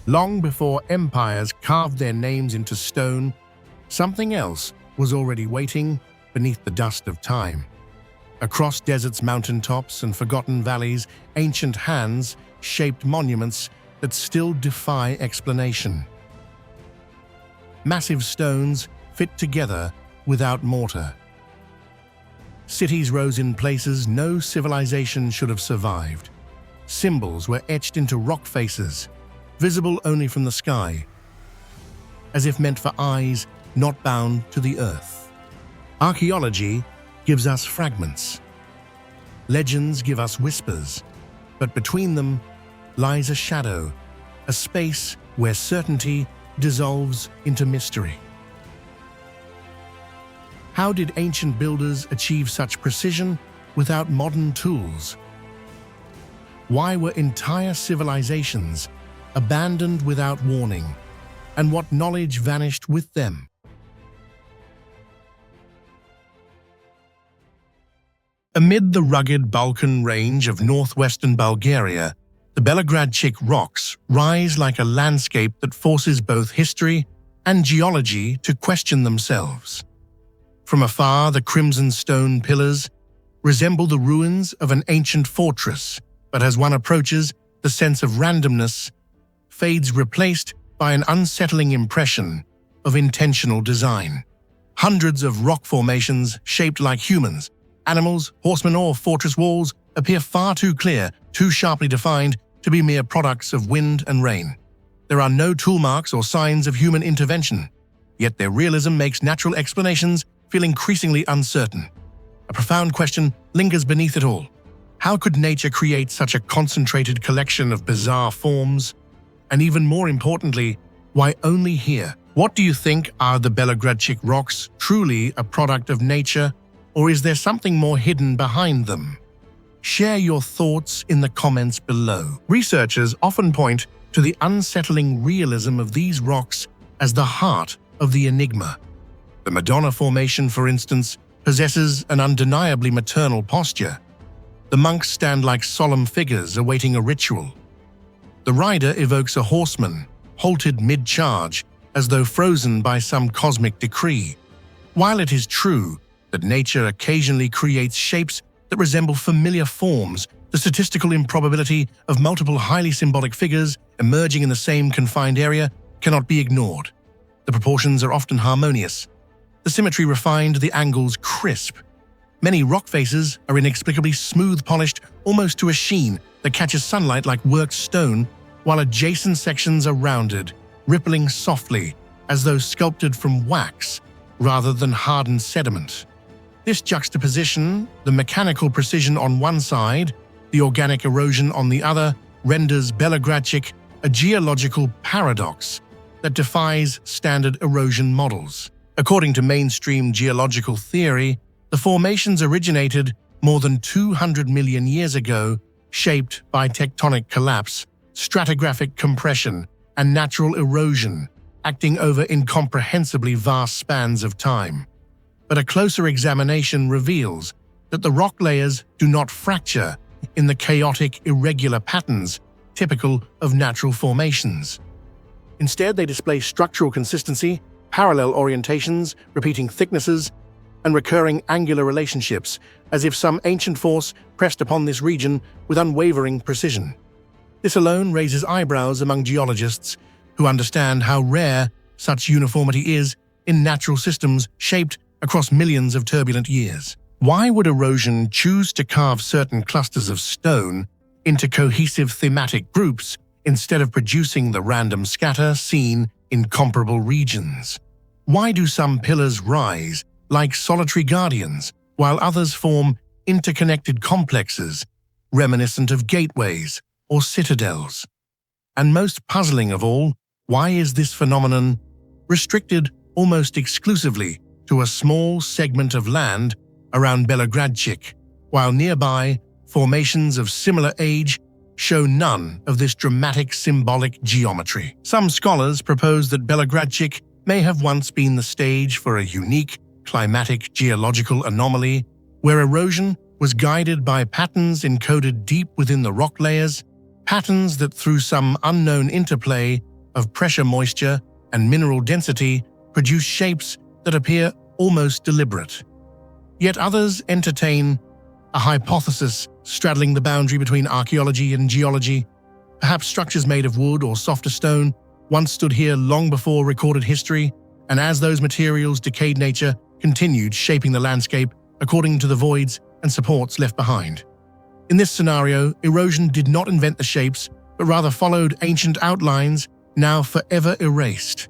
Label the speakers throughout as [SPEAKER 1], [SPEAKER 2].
[SPEAKER 1] Long before empires carved their names into stone, something else was already waiting beneath the dust of time. Across deserts, mountaintops, and forgotten valleys, ancient hands shaped monuments that still defy explanation. Massive stones fit together without mortar. Cities rose in places no civilization should have survived. Symbols were etched into rock faces, visible only from the sky, as if meant for eyes not bound to the earth. Archaeology gives us fragments. Legends give us whispers, but between them lies a shadow, a space where certainty dissolves into mystery. How did ancient builders achieve such precision without modern tools? Why were entire civilizations abandoned without warning, and what knowledge vanished with them? Amid the rugged Balkan range of northwestern Bulgaria, the Belogradchik rocks rise like a landscape that forces both history and geology to question themselves. From afar, the crimson stone pillars resemble the ruins of an ancient fortress, but as one approaches, the sense of randomness fades, replaced by an unsettling impression of intentional design. Hundreds of rock formations shaped like humans, animals, horsemen, or fortress walls appear far too clear, too sharply defined to be mere products of wind and rain. There are no tool marks or signs of human intervention, yet their realism makes natural explanations feel increasingly uncertain. A profound question lingers beneath it all. How could nature create such a concentrated collection of bizarre forms? And even more importantly, why only here? What do you think? Are the Belogradchik rocks truly a product of nature, or is there something more hidden behind them? Share your thoughts in the comments below. Researchers often point to the unsettling realism of these rocks as the heart of the enigma. The Madonna Formation, for instance, possesses an undeniably maternal posture. The monks stand like solemn figures awaiting a ritual. The rider evokes a horseman, halted mid-charge, as though frozen by some cosmic decree. While it is true that nature occasionally creates shapes that resemble familiar forms, the statistical improbability of multiple highly symbolic figures emerging in the same confined area cannot be ignored. The proportions are often harmonious, the symmetry refined, the angles crisp. Many rock faces are inexplicably smooth polished, almost to a sheen that catches sunlight like worked stone, while adjacent sections are rounded, rippling softly, as though sculpted from wax rather than hardened sediment. This juxtaposition, the mechanical precision on one side, the organic erosion on the other, renders Belogradchik a geological paradox that defies standard erosion models. According to mainstream geological theory, the formations originated more than 200 million years ago, shaped by tectonic collapse, stratigraphic compression, and natural erosion, acting over incomprehensibly vast spans of time. But a closer examination reveals that the rock layers do not fracture in the chaotic, irregular patterns typical of natural formations. Instead, they display structural consistency, parallel orientations, repeating thicknesses, and recurring angular relationships, as if some ancient force pressed upon this region with unwavering precision. This alone raises eyebrows among geologists who understand how rare such uniformity is in natural systems shaped across millions of turbulent years. Why would erosion choose to carve certain clusters of stone into cohesive thematic groups instead of producing the random scatter seen in comparable regions? Why do some pillars rise like solitary guardians, while others form interconnected complexes reminiscent of gateways or citadels? And most puzzling of all, why is this phenomenon restricted almost exclusively to a small segment of land around Belogradchik, while nearby formations of similar age show none of this dramatic symbolic geometry? Some scholars propose that Belogradchik may have once been the stage for a unique climatic geological anomaly where erosion was guided by patterns encoded deep within the rock layers, patterns that through some unknown interplay of pressure, moisture, and mineral density produce shapes that appear almost deliberate. Yet others entertain a hypothesis straddling the boundary between archaeology and geology. Perhaps structures made of wood or softer stone once stood here long before recorded history, and as those materials decayed, nature continued shaping the landscape according to the voids and supports left behind. In this scenario, erosion did not invent the shapes, but rather followed ancient outlines now forever erased.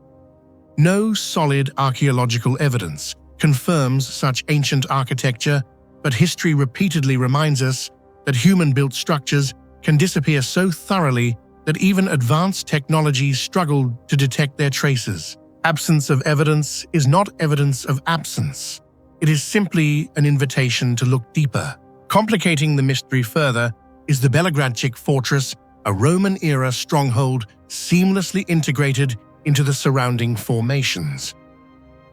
[SPEAKER 1] No solid archaeological evidence confirms such ancient architecture, but history repeatedly reminds us that human-built structures can disappear so thoroughly that even advanced technologies struggle to detect their traces. Absence of evidence is not evidence of absence. It is simply an invitation to look deeper. Complicating the mystery further is the Belogradchik Fortress, a Roman-era stronghold seamlessly integrated into the surrounding formations.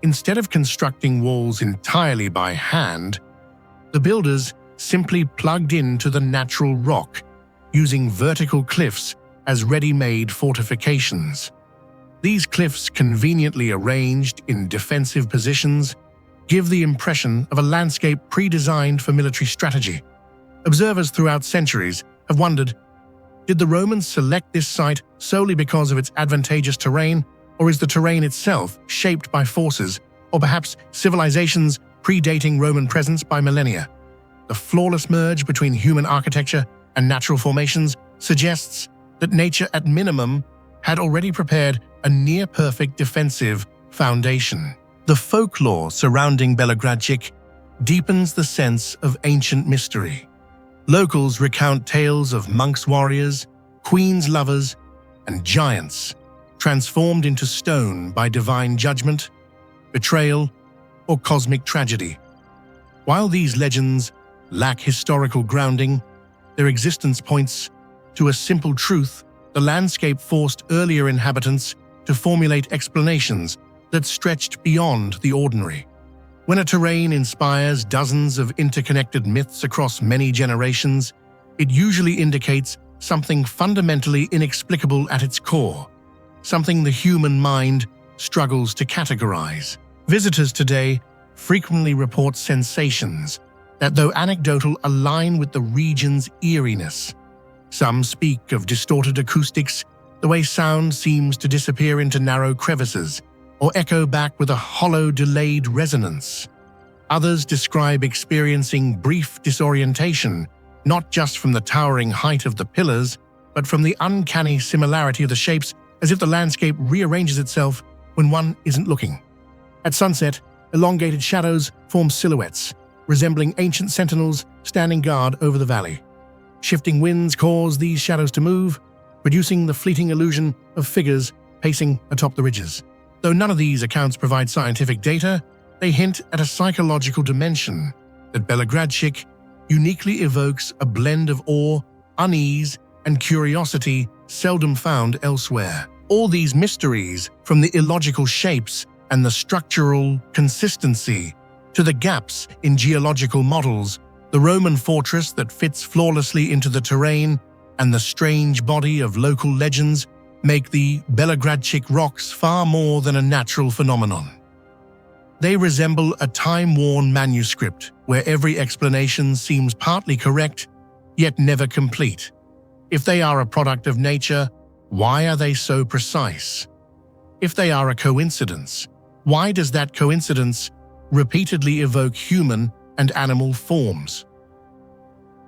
[SPEAKER 1] Instead of constructing walls entirely by hand, the builders simply plugged into the natural rock, using vertical cliffs as ready-made fortifications. These cliffs, conveniently arranged in defensive positions, give the impression of a landscape pre-designed for military strategy. Observers throughout centuries have wondered, did the Romans select this site solely because of its advantageous terrain, or is the terrain itself shaped by forces, or perhaps civilizations predating Roman presence by millennia? The flawless merge between human architecture and natural formations suggests that nature, at minimum, had already prepared a near-perfect defensive foundation. The folklore surrounding Belogradchik deepens the sense of ancient mystery. Locals recount tales of monks' warriors, queens' lovers, and giants transformed into stone by divine judgment, betrayal, or cosmic tragedy. While these legends lack historical grounding, their existence points to a simple truth: the landscape forced earlier inhabitants to formulate explanations that stretched beyond the ordinary. When a terrain inspires dozens of interconnected myths across many generations, it usually indicates something fundamentally inexplicable at its core, something the human mind struggles to categorize. Visitors today frequently report sensations that, though anecdotal, align with the region's eeriness. Some speak of distorted acoustics, the way sound seems to disappear into narrow crevices or echo back with a hollow, delayed resonance. Others describe experiencing brief disorientation, not just from the towering height of the pillars, but from the uncanny similarity of the shapes, as if the landscape rearranges itself when one isn't looking. At sunset, elongated shadows form silhouettes, resembling ancient sentinels standing guard over the valley. Shifting winds cause these shadows to move, producing the fleeting illusion of figures pacing atop the ridges. Though none of these accounts provide scientific data, they hint at a psychological dimension that Belogradchik uniquely evokes, a blend of awe, unease, and curiosity seldom found elsewhere. All these mysteries, from the illogical shapes and the structural consistency to the gaps in geological models, the Roman fortress that fits flawlessly into the terrain, and the strange body of local legends, make the Belogradchik rocks far more than a natural phenomenon. They resemble a time-worn manuscript where every explanation seems partly correct, yet never complete. If they are a product of nature, why are they so precise? If they are a coincidence, why does that coincidence repeatedly evoke human and animal forms?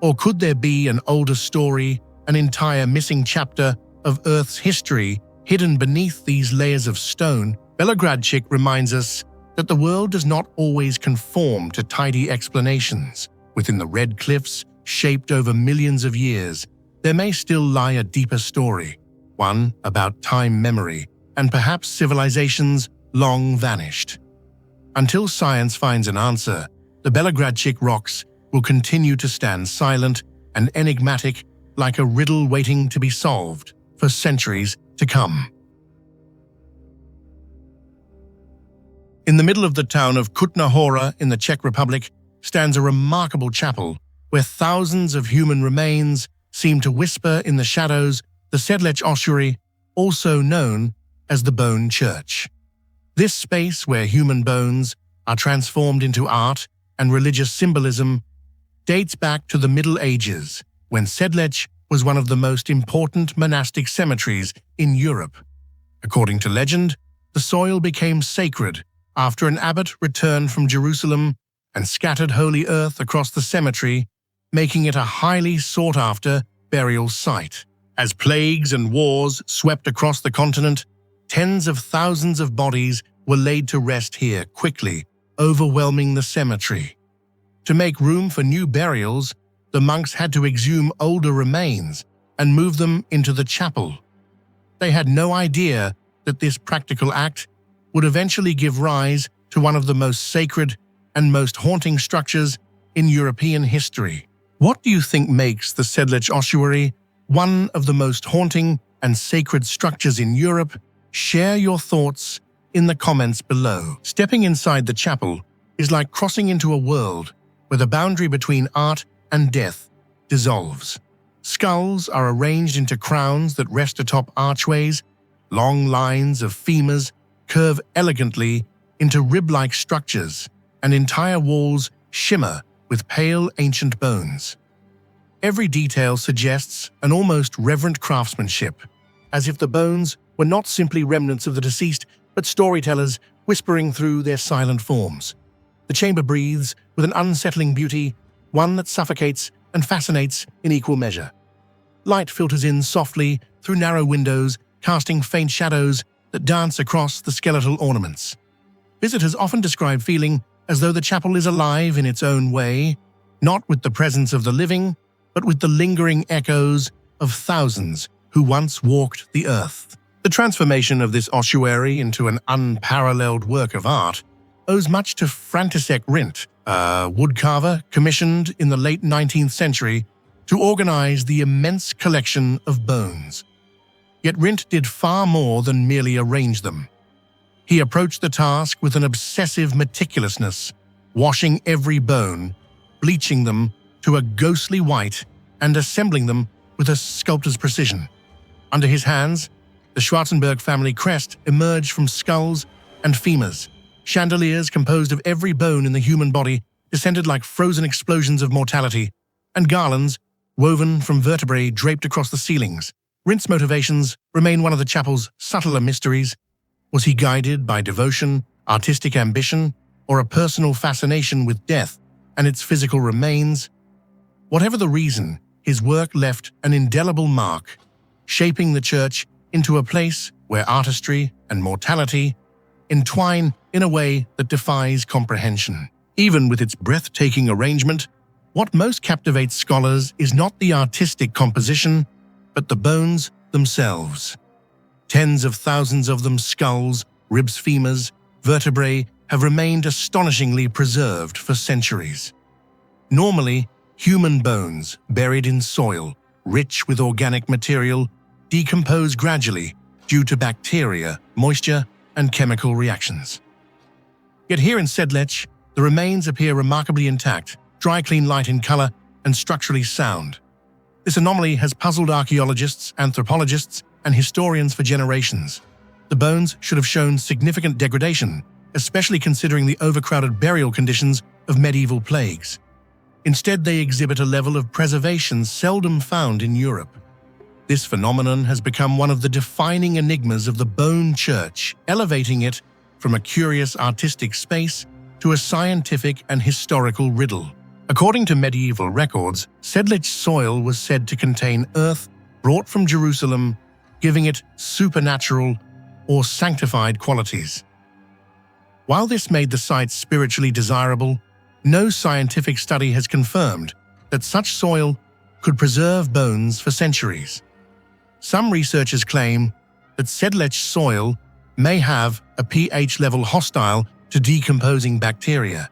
[SPEAKER 1] Or could there be an older story, an entire missing chapter of Earth's history hidden beneath these layers of stone? Belogradchik reminds us that the world does not always conform to tidy explanations. Within the red cliffs, shaped over millions of years, there may still lie a deeper story, one about time, memory, and perhaps civilizations long vanished. Until science finds an answer, the Belogradchik rocks will continue to stand silent and enigmatic, like a riddle waiting to be solved for centuries to come. In the middle of the town of Kutna Hora in the Czech Republic stands a remarkable chapel where thousands of human remains seem to whisper in the shadows. The Sedlec ossuary, also known as the Bone Church. This space where human bones are transformed into art and religious symbolism dates back to the Middle Ages, when Sedlec was one of the most important monastic cemeteries in Europe. According to legend, the soil became sacred after an abbot returned from Jerusalem and scattered holy earth across the cemetery, making it a highly sought-after burial site. As plagues and wars swept across the continent, tens of thousands of bodies were laid to rest here quickly, overwhelming the cemetery. To make room for new burials, the monks had to exhume older remains and move them into the chapel. They had no idea that this practical act would eventually give rise to one of the most sacred and most haunting structures in European history. What do you think makes the Sedlec ossuary one of the most haunting and sacred structures in Europe? Share your thoughts in the comments below. Stepping inside the chapel is like crossing into a world where the boundary between art and death dissolves. Skulls are arranged into crowns that rest atop archways. Long lines of femurs curve elegantly into rib-like structures, and entire walls shimmer with pale ancient bones. Every detail suggests an almost reverent craftsmanship, as if the bones were not simply remnants of the deceased, but storytellers whispering through their silent forms. The chamber breathes with an unsettling beauty, one that suffocates and fascinates in equal measure. Light filters in softly through narrow windows, casting faint shadows that dance across the skeletal ornaments. Visitors often describe feeling as though the chapel is alive in its own way, not with the presence of the living, but with the lingering echoes of thousands who once walked the earth. The transformation of this ossuary into an unparalleled work of art owes much to František Rint, a woodcarver commissioned in the late 19th century to organize the immense collection of bones. Yet Rint did far more than merely arrange them. He approached the task with an obsessive meticulousness, washing every bone, bleaching them to a ghostly white, and assembling them with a sculptor's precision. Under his hands, the Schwarzenberg family crest emerged from skulls and femurs. Chandeliers composed of every bone in the human body descended like frozen explosions of mortality, and garlands, woven from vertebrae, draped across the ceilings. Rint's motivations remain one of the chapel's subtler mysteries. Was he guided by devotion, artistic ambition, or a personal fascination with death and its physical remains? Whatever the reason, his work left an indelible mark, shaping the church into a place where artistry and mortality entwine in a way that defies comprehension. Even with its breathtaking arrangement, what most captivates scholars is not the artistic composition, but the bones themselves. Tens of thousands of them, skulls, ribs, femurs, vertebrae, have remained astonishingly preserved for centuries. Normally, human bones, buried in soil, rich with organic material, decompose gradually due to bacteria, moisture, and chemical reactions. Yet here in Sedlec, the remains appear remarkably intact, dry, clean, light in color, and structurally sound. This anomaly has puzzled archaeologists, anthropologists, and historians for generations. The bones should have shown significant degradation, especially considering the overcrowded burial conditions of medieval plagues. Instead, they exhibit a level of preservation seldom found in Europe. This phenomenon has become one of the defining enigmas of the Bone Church, elevating it from a curious artistic space to a scientific and historical riddle. According to medieval records, Sedlec's soil was said to contain earth brought from Jerusalem, giving it supernatural or sanctified qualities. While this made the site spiritually desirable, no scientific study has confirmed that such soil could preserve bones for centuries. Some researchers claim that Sedlec's soil may have a pH level hostile to decomposing bacteria,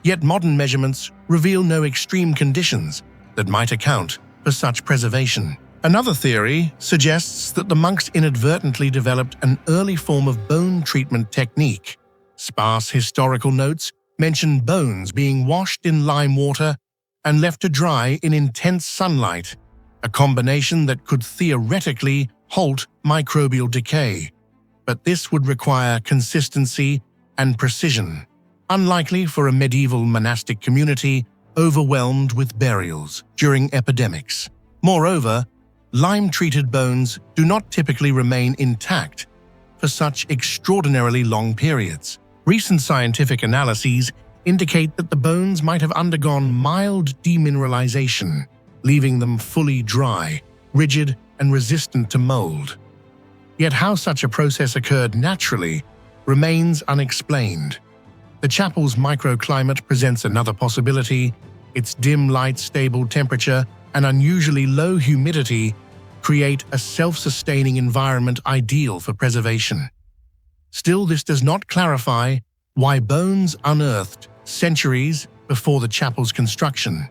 [SPEAKER 1] yet modern measurements reveal no extreme conditions that might account for such preservation. Another theory suggests that the monks inadvertently developed an early form of bone treatment technique. Sparse historical notes mention bones being washed in lime water and left to dry in intense sunlight, a combination that could theoretically halt microbial decay, but this would require consistency and precision, unlikely for a medieval monastic community overwhelmed with burials during epidemics. Moreover, lime-treated bones do not typically remain intact for such extraordinarily long periods. Recent scientific analyses indicate that the bones might have undergone mild demineralization, leaving them fully dry, rigid, and resistant to mold. Yet how such a process occurred naturally remains unexplained. The chapel's microclimate presents another possibility. Its dim light, stable temperature, and unusually low humidity create a self-sustaining environment ideal for preservation. Still, this does not clarify why bones unearthed centuries before the chapel's construction,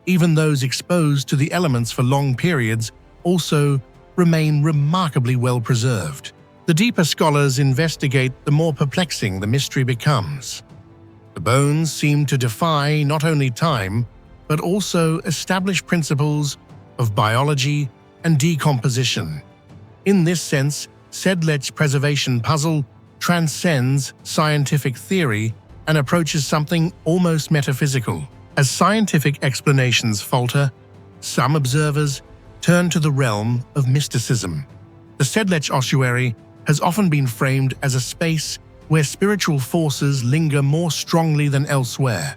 [SPEAKER 1] even those exposed to the elements for long periods, also remain remarkably well preserved. The deeper scholars investigate, the more perplexing the mystery becomes. The bones seem to defy not only time, but also established principles of biology and decomposition. In this sense, Sedlec's preservation puzzle transcends scientific theory and approaches something almost metaphysical. As scientific explanations falter, some observers turn to the realm of mysticism. The Sedlec ossuary has often been framed as a space where spiritual forces linger more strongly than elsewhere.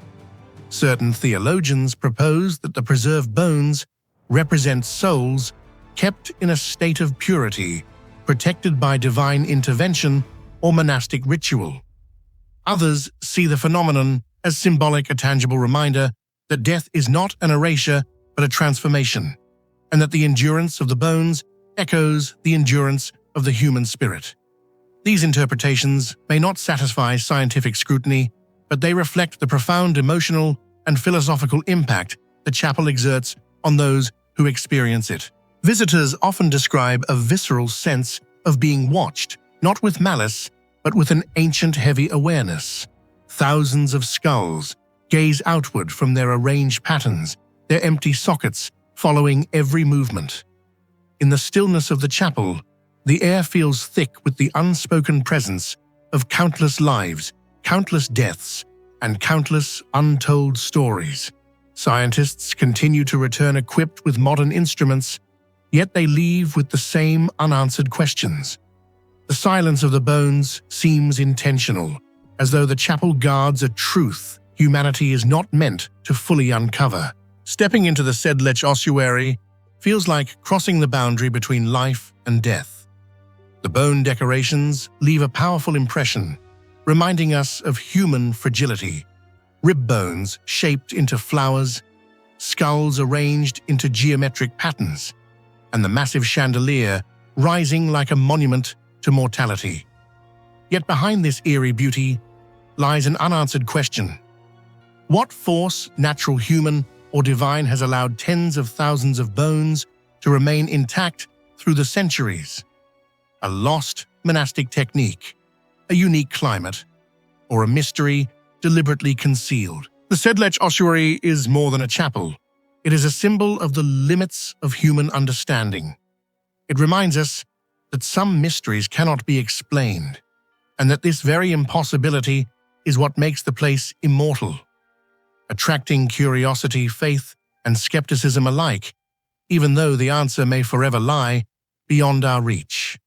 [SPEAKER 1] Certain theologians propose that the preserved bones represent souls kept in a state of purity, protected by divine intervention or monastic ritual. Others see the phenomenon as symbolic, a tangible reminder that death is not an erasure but a transformation, and that the endurance of the bones echoes the endurance of the human spirit. These interpretations may not satisfy scientific scrutiny, but they reflect the profound emotional and philosophical impact the chapel exerts on those who experience it. Visitors often describe a visceral sense of being watched, not with malice, but with an ancient heavy awareness. Thousands of skulls gaze outward from their arranged patterns, their empty sockets following every movement. In the stillness of the chapel, the air feels thick with the unspoken presence of countless lives, countless deaths, and countless untold stories. Scientists continue to return equipped with modern instruments, yet they leave with the same unanswered questions. The silence of the bones seems intentional, as though the chapel guards a truth humanity is not meant to fully uncover. Stepping into the Sedlec ossuary feels like crossing the boundary between life and death. The bone decorations leave a powerful impression, reminding us of human fragility. Rib bones shaped into flowers, skulls arranged into geometric patterns, and the massive chandelier rising like a monument to mortality. Yet behind this eerie beauty lies an unanswered question. What force, natural, human, or divine, has allowed tens of thousands of bones to remain intact through the centuries? A lost monastic technique, a unique climate, or a mystery deliberately concealed? The Sedlec ossuary is more than a chapel. It is a symbol of the limits of human understanding. It reminds us that some mysteries cannot be explained, and that this very impossibility is what makes the place immortal, attracting curiosity, faith, and skepticism alike, even though the answer may forever lie beyond our reach.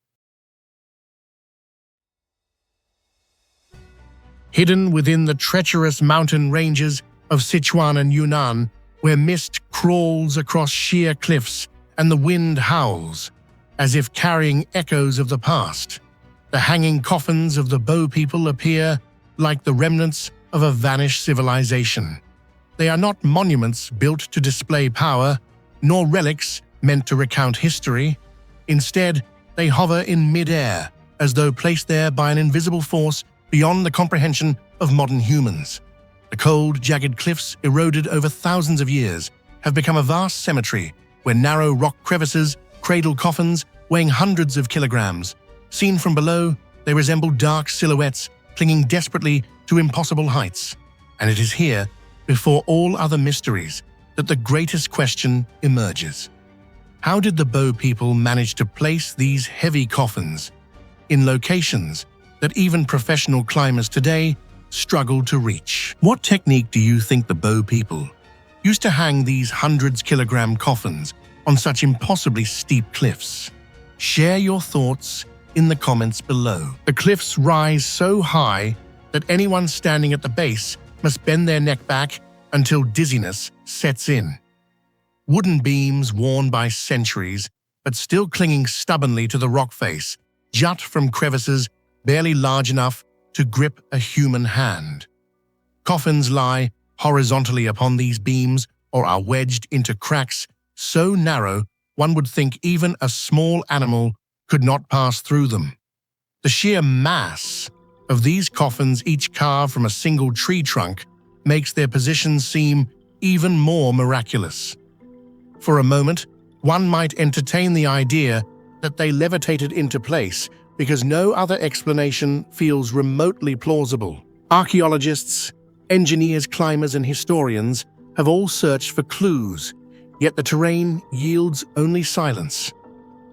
[SPEAKER 1] Hidden within the treacherous mountain ranges of Sichuan and Yunnan, where mist crawls across sheer cliffs and the wind howls, as if carrying echoes of the past, the hanging coffins of the Bo people appear like the remnants of a vanished civilization. They are not monuments built to display power, nor relics meant to recount history. Instead, they hover in mid-air, as though placed there by an invisible force beyond the comprehension of modern humans. The cold, jagged cliffs, eroded over thousands of years, have become a vast cemetery where narrow rock crevices cradle coffins weighing hundreds of kilograms. Seen from below, they resemble dark silhouettes clinging desperately to impossible heights. And it is here, before all other mysteries, that the greatest question emerges. How did the Bow people manage to place these heavy coffins in locations that even professional climbers today struggle to reach? What technique do you think the Bow people used to hang these hundreds-kilogram coffins on such impossibly steep cliffs? Share your thoughts in the comments below. The cliffs rise so high that anyone standing at the base must bend their neck back until dizziness sets in. Wooden beams worn by centuries, but still clinging stubbornly to the rock face, jut from crevices barely large enough to grip a human hand. Coffins lie horizontally upon these beams or are wedged into cracks so narrow one would think even a small animal could not pass through them. The sheer mass of these coffins, each carved from a single tree trunk, makes their position seem even more miraculous. For a moment, one might entertain the idea that they levitated into place because no other explanation feels remotely plausible. Archaeologists, engineers, climbers, and historians have all searched for clues, yet the terrain yields only silence.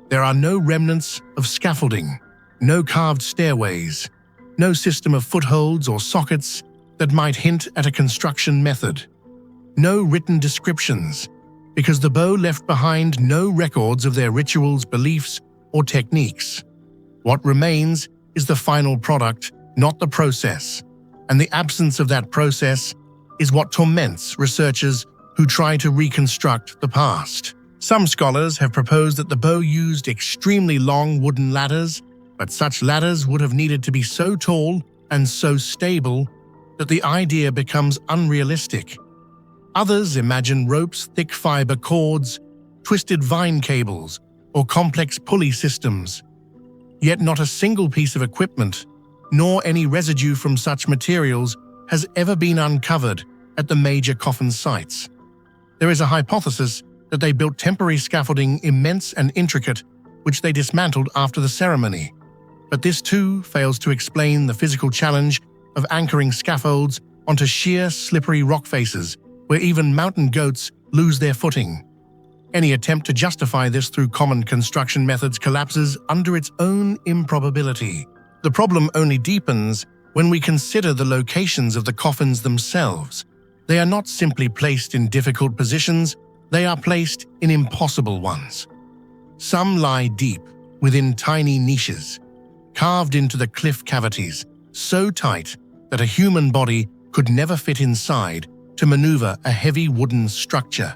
[SPEAKER 1] There are no remnants of scaffolding, no carved stairways, no system of footholds or sockets that might hint at a construction method. No written descriptions, because the Bow left behind no records of their rituals, beliefs, or techniques. What remains is the final product, not the process, and the absence of that process is what torments researchers who try to reconstruct the past. Some scholars have proposed that the Bow used extremely long wooden ladders, but such ladders would have needed to be so tall and so stable that the idea becomes unrealistic. Others imagine ropes, thick fiber cords, twisted vine cables, or complex pulley systems. Yet not a single piece of equipment, nor any residue from such materials, has ever been uncovered at the major coffin sites. There is a hypothesis that they built temporary scaffolding immense and intricate, which they dismantled after the ceremony. But this too fails to explain the physical challenge of anchoring scaffolds onto sheer, slippery rock faces, where even mountain goats lose their footing. Any attempt to justify this through common construction methods collapses under its own improbability. The problem only deepens when we consider the locations of the coffins themselves. They are not simply placed in difficult positions, they are placed in impossible ones. Some lie deep within tiny niches, carved into the cliff cavities, so tight that a human body could never fit inside to maneuver a heavy wooden structure.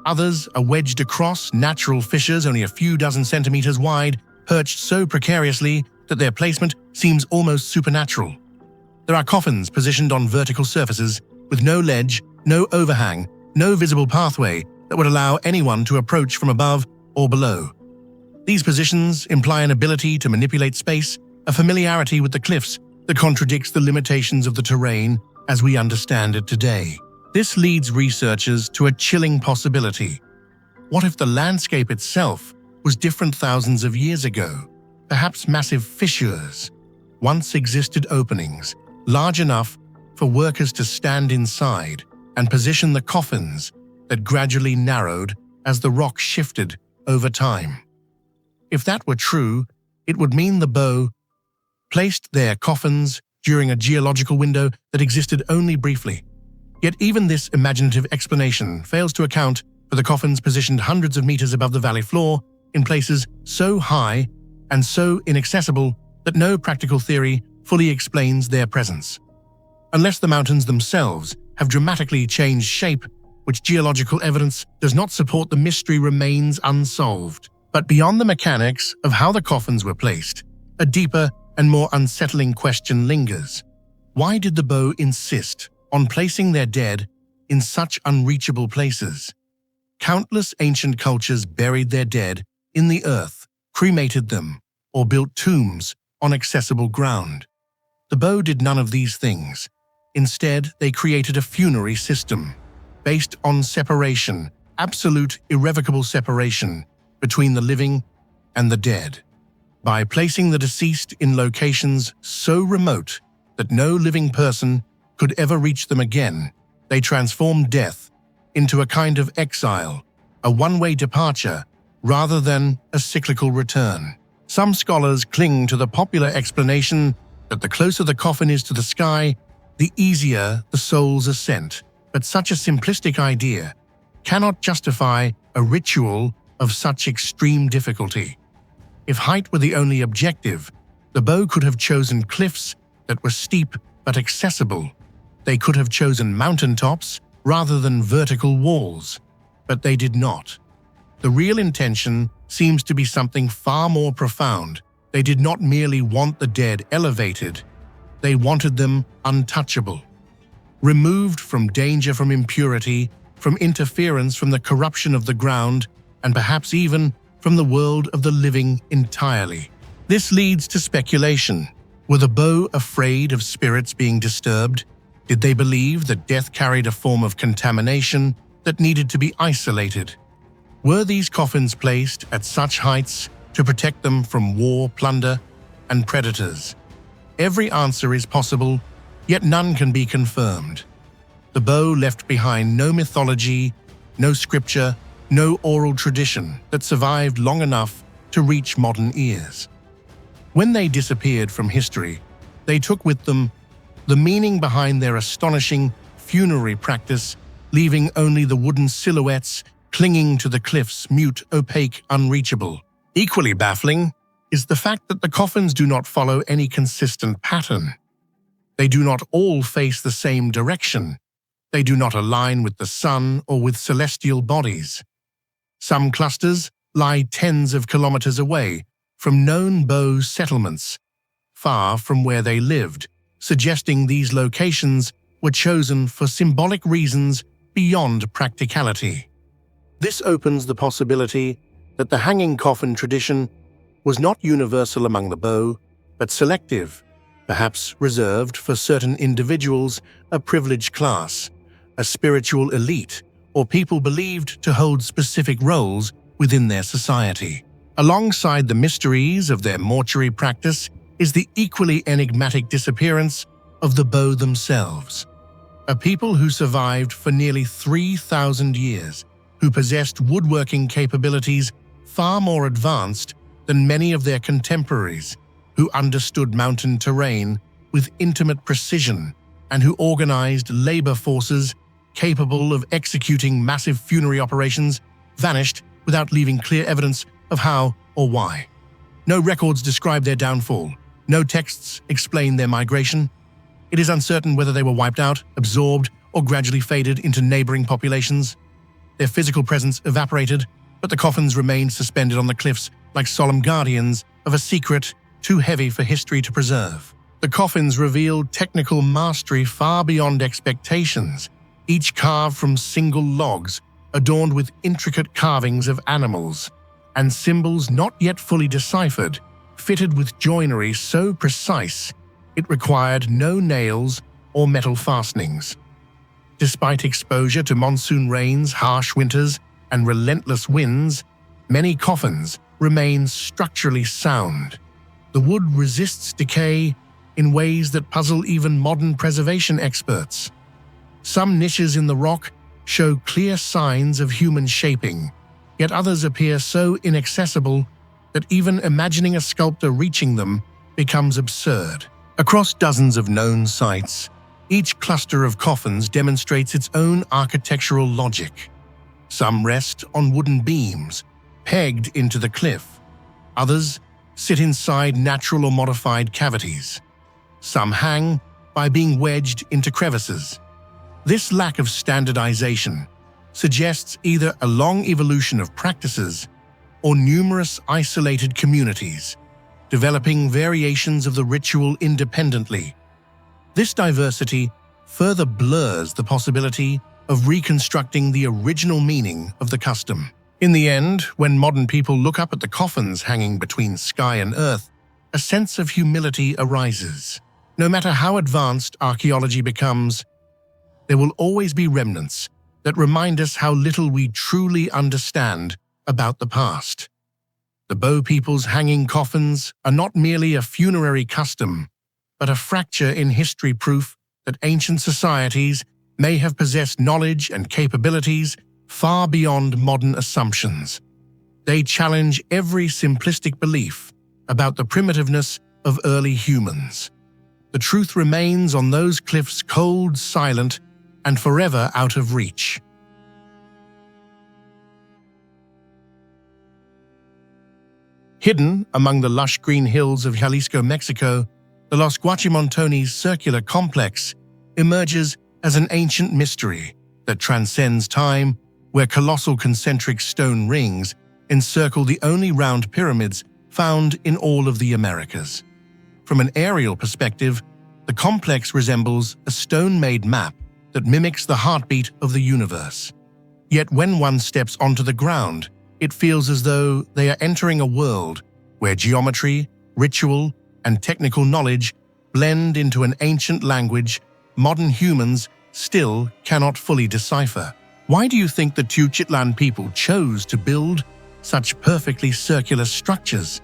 [SPEAKER 1] Others are wedged across natural fissures only a few dozen centimeters wide, perched so precariously that their placement seems almost supernatural. There are coffins positioned on vertical surfaces with no ledge, no overhang, no visible pathway that would allow anyone to approach from above or below. These positions imply an ability to manipulate space, a familiarity with the cliffs that contradicts the limitations of the terrain as we understand it today. This leads researchers to a chilling possibility. What if the landscape itself was different thousands of years ago? Perhaps massive fissures once existed, openings large enough for workers to stand inside and position the coffins that gradually narrowed as the rock shifted over time. If that were true, it would mean the Bow placed their coffins during a geological window that existed only briefly. Yet even this imaginative explanation fails to account for the coffins positioned hundreds of meters above the valley floor in places so high and so inaccessible that no practical theory fully explains their presence. Unless the mountains themselves have dramatically changed shape, which geological evidence does not support, the mystery remains unsolved. But beyond the mechanics of how the coffins were placed, a deeper and more unsettling question lingers. Why did the Bow insist on placing their dead in such unreachable places? Countless ancient cultures buried their dead in the earth, cremated them, or built tombs on accessible ground. The Bow did none of these things. Instead, they created a funerary system based on separation, absolute, irrevocable separation between the living and the dead. By placing the deceased in locations so remote that no living person could ever reach them again, they transformed death into a kind of exile, a one-way departure rather than a cyclical return. Some scholars cling to the popular explanation that the closer the coffin is to the sky, the easier the soul's ascent. But such a simplistic idea cannot justify a ritual of such extreme difficulty. If height were the only objective, the bow could have chosen cliffs that were steep but accessible. They could have chosen mountaintops rather than vertical walls, but they did not. The real intention seems to be something far more profound. They did not merely want the dead elevated, they wanted them untouchable, removed from danger from impurity, from interference from the corruption of the ground, and perhaps even from the world of the living entirely. This leads to speculation. Were the bow afraid of spirits being disturbed? Did they believe that death carried a form of contamination that needed to be isolated? Were these coffins placed at such heights to protect them from war, plunder, and predators? Every answer is possible, yet none can be confirmed. The bow left behind no mythology, no scripture, no oral tradition that survived long enough to reach modern ears. When they disappeared from history, they took with them the meaning behind their astonishing funerary practice, leaving only the wooden silhouettes clinging to the cliffs, mute, opaque, unreachable. Equally baffling is the fact that the coffins do not follow any consistent pattern. They do not all face the same direction. They do not align with the sun or with celestial bodies. Some clusters lie tens of kilometers away from known bow settlements, far from where they lived, suggesting these locations were chosen for symbolic reasons beyond practicality. This opens the possibility that the hanging coffin tradition was not universal among the bow, but selective, perhaps reserved for certain individuals, a privileged class, a spiritual elite, or people believed to hold specific roles within their society. Alongside the mysteries of their mortuary practice is the equally enigmatic disappearance of the bow themselves. A people who survived for nearly 3,000 years, who possessed woodworking capabilities far more advanced than many of their contemporaries, who understood mountain terrain with intimate precision, and who organized labor forces capable of executing massive funerary operations, vanished without leaving clear evidence of how or why. No records describe their downfall. No texts explain their migration. It is uncertain whether they were wiped out, absorbed, or gradually faded into neighboring populations. Their physical presence evaporated, but the coffins remained suspended on the cliffs like solemn guardians of a secret too heavy for history to preserve. The coffins revealed technical mastery far beyond expectations, each carved from single logs, adorned with intricate carvings of animals, and symbols not yet fully deciphered, fitted with joinery so precise it required no nails or metal fastenings. Despite exposure to monsoon rains, harsh winters, and relentless winds, many coffins remain structurally sound. The wood resists decay in ways that puzzle even modern preservation experts. Some niches in the rock show clear signs of human shaping, yet others appear so inaccessible that even imagining a sculptor reaching them becomes absurd. Across dozens of known sites, each cluster of coffins demonstrates its own architectural logic. Some rest on wooden beams, pegged into the cliff. Others sit inside natural or modified cavities. Some hang by being wedged into crevices. This lack of standardization suggests either a long evolution of practices or numerous isolated communities, developing variations of the ritual independently. This diversity further blurs the possibility of reconstructing the original meaning of the custom. In the end, when modern people look up at the coffins hanging between sky and earth, a sense of humility arises. No matter how advanced archaeology becomes, there will always be remnants that remind us how little we truly understand about the past. The Bow people's hanging coffins are not merely a funerary custom, but a fracture in history, proof that ancient societies may have possessed knowledge and capabilities far beyond modern assumptions. They challenge every simplistic belief about the primitiveness of early humans. The truth remains on those cliffs, cold, silent, and forever out of reach. Hidden among the lush green hills of Jalisco, Mexico, the Los Guachimontones circular complex emerges as an ancient mystery that transcends time, where colossal concentric stone rings encircle the only round pyramids found in all of the Americas. From an aerial perspective, the complex resembles a stone-made map that mimics the heartbeat of the universe. Yet when one steps onto the ground, it feels as though they are entering a world where geometry, ritual, and technical knowledge blend into an ancient language modern humans still cannot fully decipher. Why do you think the Teuchitlan people chose to build such perfectly circular structures?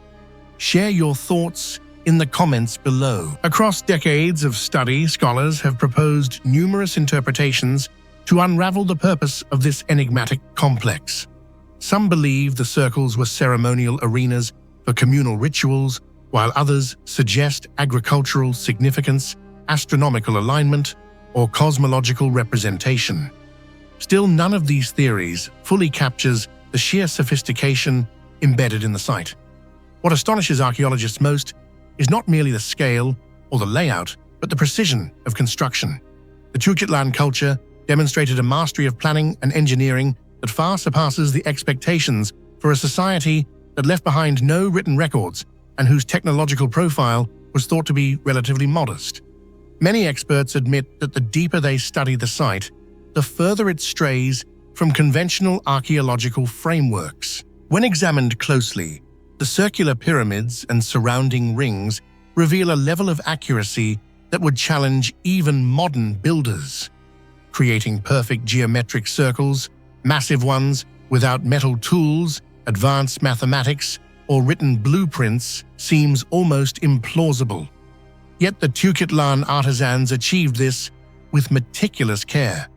[SPEAKER 1] Share your thoughts in the comments below. Across decades of study, scholars have proposed numerous interpretations to unravel the purpose of this enigmatic complex. Some believe the circles were ceremonial arenas for communal rituals, while others suggest agricultural significance, astronomical alignment, or cosmological representation. Still, none of these theories fully captures the sheer sophistication embedded in the site. What astonishes archaeologists most is not merely the scale or the layout, but the precision of construction. The Teuchitlan culture demonstrated a mastery of planning and engineering that far surpasses the expectations for a society that left behind no written records and whose technological profile was thought to be relatively modest. Many experts admit that the deeper they study the site, the further it strays from conventional archaeological frameworks. When examined closely, the circular pyramids and surrounding rings reveal a level of accuracy that would challenge even modern builders. Creating perfect geometric circles, massive ones without metal tools, advanced mathematics, or written blueprints seems almost implausible. Yet the Teuchitlan artisans achieved this with meticulous care.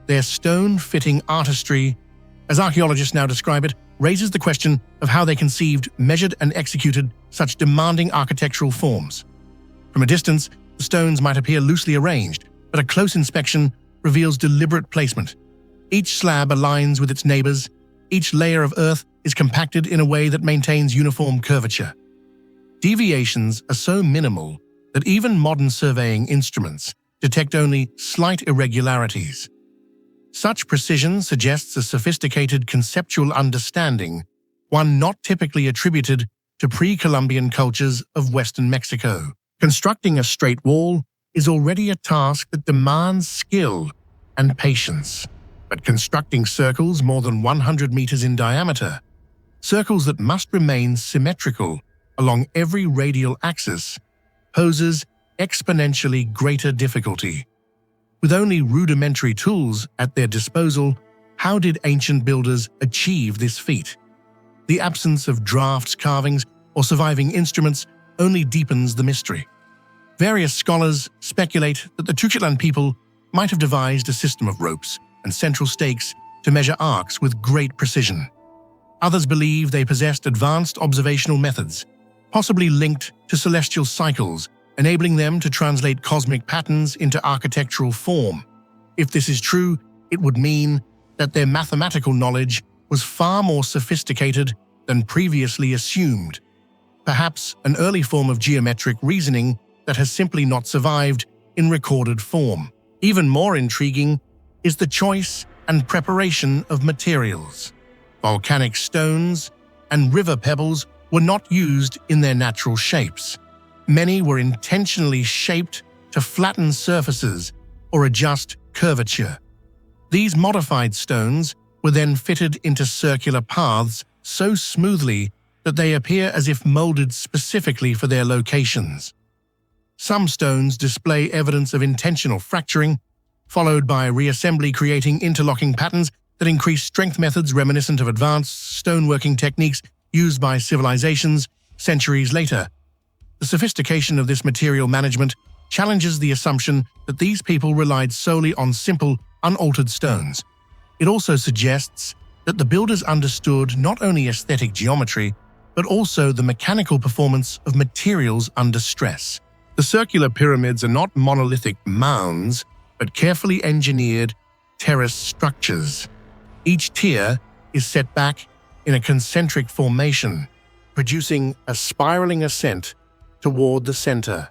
[SPEAKER 1] Their stone-fitting artistry, as archaeologists now describe it, raises the question of how they conceived, measured, and executed such demanding architectural forms. From a distance, the stones might appear loosely arranged, but a close inspection reveals deliberate placement. Each slab aligns with its neighbors, each layer of earth is compacted in a way that maintains uniform curvature. Deviations are so minimal that even modern surveying instruments detect only slight irregularities. Such precision suggests a sophisticated conceptual understanding, one not typically attributed to pre-Columbian cultures of Western Mexico. Constructing a straight wall is already a task that demands skill and patience. But constructing circles more than 100 meters in diameter, circles that must remain symmetrical along every radial axis, poses exponentially greater difficulty. With only rudimentary tools at their disposal, how did ancient builders achieve this feat? The absence of drafts, carvings, or surviving instruments only deepens the mystery. Various scholars speculate that the Teuchitlan people might have devised a system of ropes and central stakes to measure arcs with great precision. Others believe they possessed advanced observational methods, possibly linked to celestial cycles, enabling them to translate cosmic patterns into architectural form. If this is true, it would mean that their mathematical knowledge was far more sophisticated than previously assumed, perhaps an early form of geometric reasoning that has simply not survived in recorded form. Even more intriguing is the choice and preparation of materials. Volcanic stones and river pebbles were not used in their natural shapes. Many were intentionally shaped to flatten surfaces or adjust curvature. These modified stones were then fitted into circular paths so smoothly that they appear as if molded specifically for their locations. Some stones display evidence of intentional fracturing, followed by reassembly, creating interlocking patterns that increase strength, methods reminiscent of advanced stoneworking techniques used by civilizations centuries later. The sophistication of this material management challenges the assumption that these people relied solely on simple, unaltered stones. It also suggests that the builders understood not only aesthetic geometry, but also the mechanical performance of materials under stress. The circular pyramids are not monolithic mounds, but carefully engineered terrace structures. Each tier is set back in a concentric formation, producing a spiraling ascent toward the center.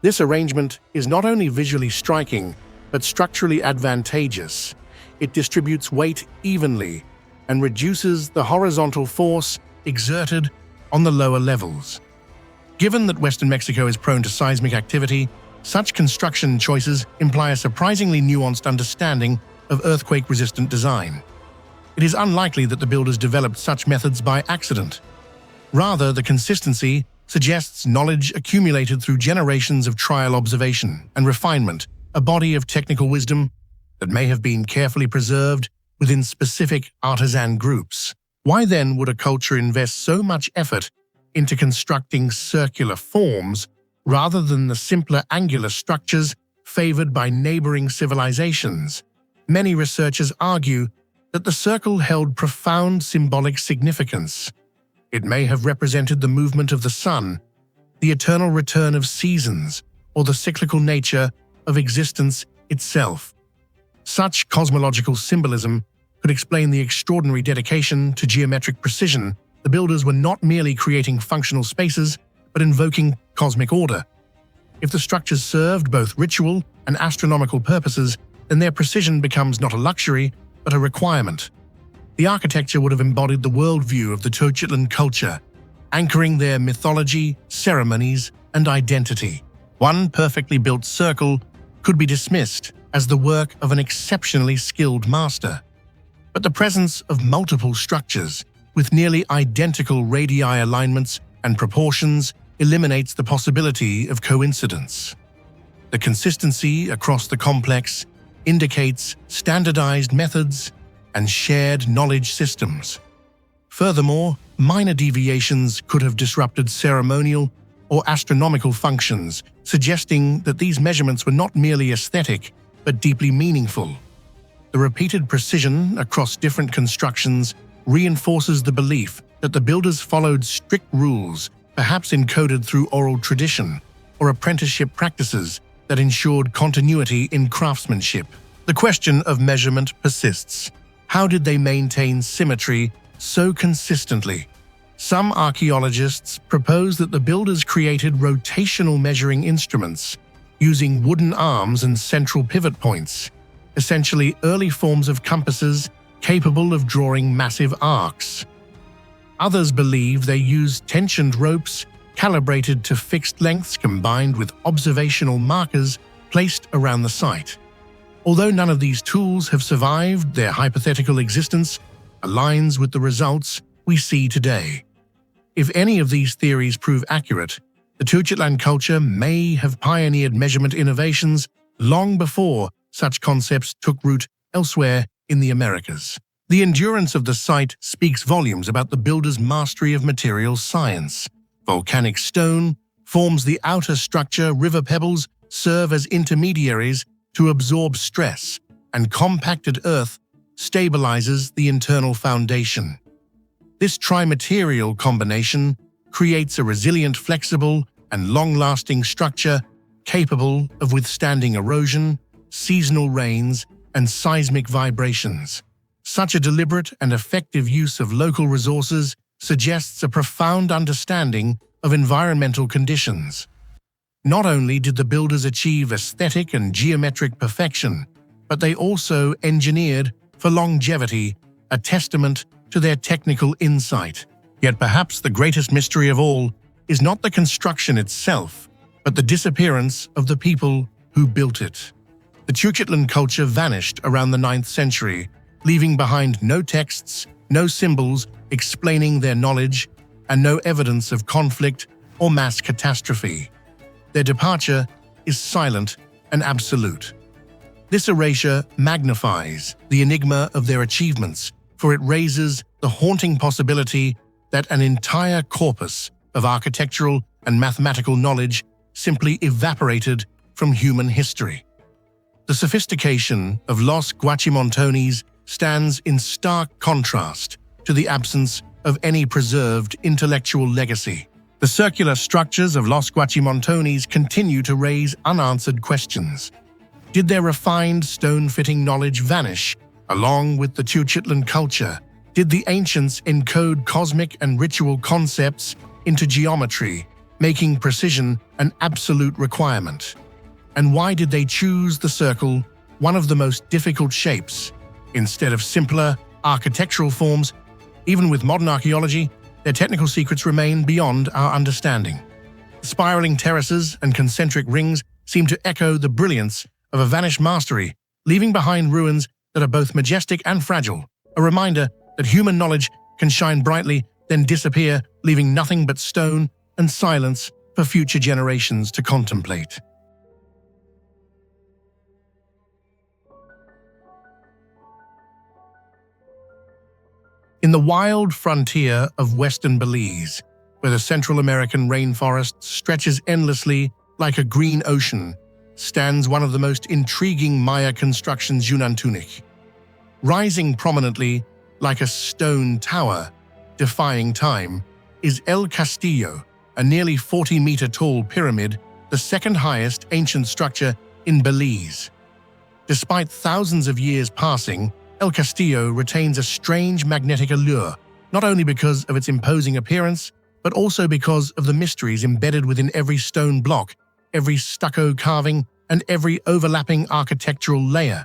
[SPEAKER 1] This arrangement is not only visually striking, but structurally advantageous. It distributes weight evenly and reduces the horizontal force exerted on the lower levels. Given that Western Mexico is prone to seismic activity, such construction choices imply a surprisingly nuanced understanding of earthquake-resistant design. It is unlikely that the builders developed such methods by accident. Rather, the consistency suggests knowledge accumulated through generations of trial observation and refinement, a body of technical wisdom that may have been carefully preserved within specific artisan groups. Why then would a culture invest so much effort into constructing circular forms rather than the simpler angular structures favored by neighboring civilizations? Many researchers argue that the circle held profound symbolic significance. It may have represented the movement of the sun, the eternal return of seasons, or the cyclical nature of existence itself. Such cosmological symbolism could explain the extraordinary dedication to geometric precision. The builders were not merely creating functional spaces, but invoking cosmic order. If the structures served both ritual and astronomical purposes, then their precision becomes not a luxury, but a requirement. The architecture would have embodied the worldview of the Tenochtitlan culture, anchoring their mythology, ceremonies, and identity. One perfectly built circle could be dismissed as the work of an exceptionally skilled master. But the presence of multiple structures, with nearly identical radii alignments and proportions, eliminates the possibility of coincidence. The consistency across the complex indicates standardized methods and shared knowledge systems. Furthermore, minor deviations could have disrupted ceremonial or astronomical functions, suggesting that these measurements were not merely aesthetic, but deeply meaningful. The repeated precision across different constructions reinforces the belief that the builders followed strict rules, perhaps encoded through oral tradition or apprenticeship practices that ensured continuity in craftsmanship. The question of measurement persists. How did they maintain symmetry so consistently? Some archaeologists propose that the builders created rotational measuring instruments, using wooden arms and central pivot points, essentially early forms of compasses capable of drawing massive arcs. Others believe they used tensioned ropes calibrated to fixed lengths combined with observational markers placed around the site. Although none of these tools have survived, their hypothetical existence aligns with the results we see today. If any of these theories prove accurate, the Tenochtitlan culture may have pioneered measurement innovations long before such concepts took root elsewhere in the Americas. The endurance of the site speaks volumes about the builders' mastery of material science. Volcanic stone forms the outer structure, river pebbles serve as intermediaries to absorb stress, and compacted earth stabilizes the internal foundation. This trimaterial combination creates a resilient, flexible, and long-lasting structure capable of withstanding erosion, seasonal rains, and seismic vibrations. Such a deliberate and effective use of local resources suggests a profound understanding of environmental conditions. Not only did the builders achieve aesthetic and geometric perfection, but they also engineered for longevity, a testament to their technical insight. Yet perhaps the greatest mystery of all is not the construction itself, but the disappearance of the people who built it. The Tenochtitlan culture vanished around the 9th century, leaving behind no texts, no symbols explaining their knowledge, and no evidence of conflict or mass catastrophe. Their departure is silent and absolute. This erasure magnifies the enigma of their achievements, for it raises the haunting possibility that an entire corpus of architectural and mathematical knowledge simply evaporated from human history. The sophistication of Los Guachimontones stands in stark contrast to the absence of any preserved intellectual legacy. The circular structures of Los Guachimontones continue to raise unanswered questions. Did their refined stone-fitting knowledge vanish along with the Tenochtitlan culture? Did the ancients encode cosmic and ritual concepts into geometry, making precision an absolute requirement? And why did they choose the circle, one of the most difficult shapes, instead of simpler architectural forms? Even with modern archaeology, their technical secrets remain beyond our understanding. Spiraling terraces and concentric rings seem to echo the brilliance of a vanished mastery, leaving behind ruins that are both majestic and fragile, a reminder that human knowledge can shine brightly, then disappear, leaving nothing but stone and silence for future generations to contemplate. In the wild frontier of western Belize, where the Central American rainforest stretches endlessly like a green ocean, stands one of the most intriguing Maya constructions, Xunantunich. Rising prominently like a stone tower, defying time, is El Castillo, a nearly 40-meter-tall pyramid, the second highest ancient structure in Belize. Despite thousands of years passing, El Castillo retains a strange magnetic allure, not only because of its imposing appearance, but also because of the mysteries embedded within every stone block, every stucco carving, and every overlapping architectural layer.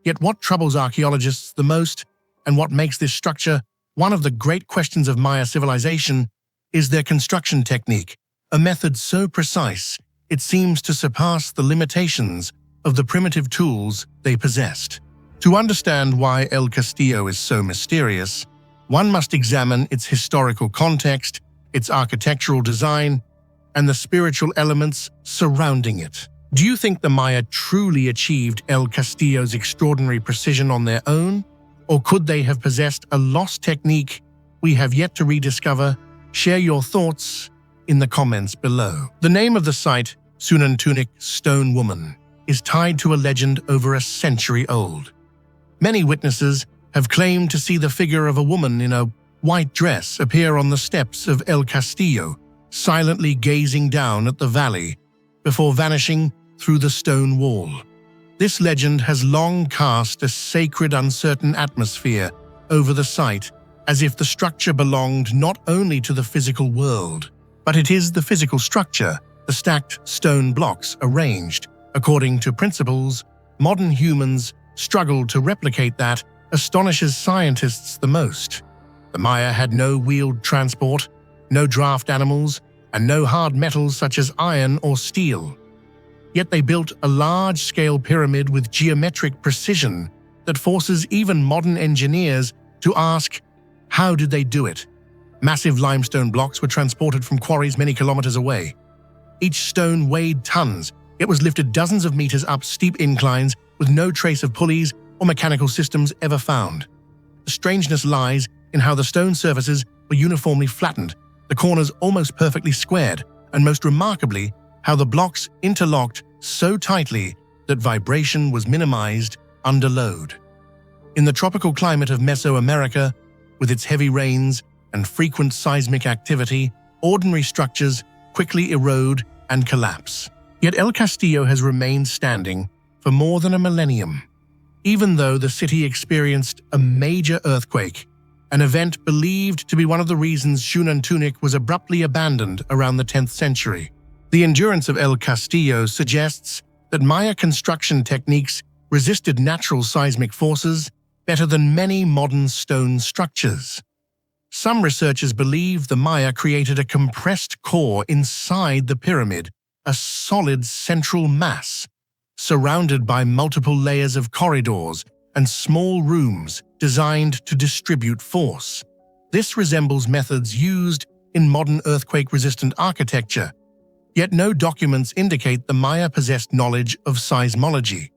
[SPEAKER 1] Yet what troubles archaeologists the most, and what makes this structure one of the great questions of Maya civilization, is their construction technique, a method so precise it seems to surpass the limitations of the primitive tools they possessed. To understand why El Castillo is so mysterious, one must examine its historical context, its architectural design, and the spiritual elements surrounding it. Do you think the Maya truly achieved El Castillo's extraordinary precision on their own? Or could they have possessed a lost technique we have yet to rediscover? Share your thoughts in the comments below. The name of the site, Xunantunich Stone Woman, is tied to a legend over a century old. Many witnesses have claimed to see the figure of a woman in a white dress appear on the steps of El Castillo, silently gazing down at the valley before vanishing through the stone wall. This legend has long cast a sacred, uncertain atmosphere over the site, as if the structure belonged not only to the physical world, but it is the physical structure, the stacked stone blocks arranged according to principles modern humans struggle to replicate that astonishes scientists the most. The Maya had no wheeled transport, no draft animals, and no hard metals such as iron or steel. Yet they built a large-scale pyramid with geometric precision that forces even modern engineers to ask, how did they do it? Massive limestone blocks were transported from quarries many kilometers away. Each stone weighed tons. It was lifted dozens of meters up steep inclines with no trace of pulleys or mechanical systems ever found. The strangeness lies in how the stone surfaces were uniformly flattened, the corners almost perfectly squared, and most remarkably, how the blocks interlocked so tightly that vibration was minimized under load. In the tropical climate of Mesoamerica, with its heavy rains and frequent seismic activity, ordinary structures quickly erode and collapse. Yet El Castillo has remained standing for more than a millennium, even though the city experienced a major earthquake, an event believed to be one of the reasons Xunantunich was abruptly abandoned around the 10th century. The endurance of El Castillo suggests that Maya construction techniques resisted natural seismic forces better than many modern stone structures. Some researchers believe the Maya created a compressed core inside the pyramid, a solid central mass, surrounded by multiple layers of corridors and small rooms designed to distribute force. This resembles methods used in modern earthquake-resistant architecture, yet no documents indicate the Maya possessed knowledge of seismology.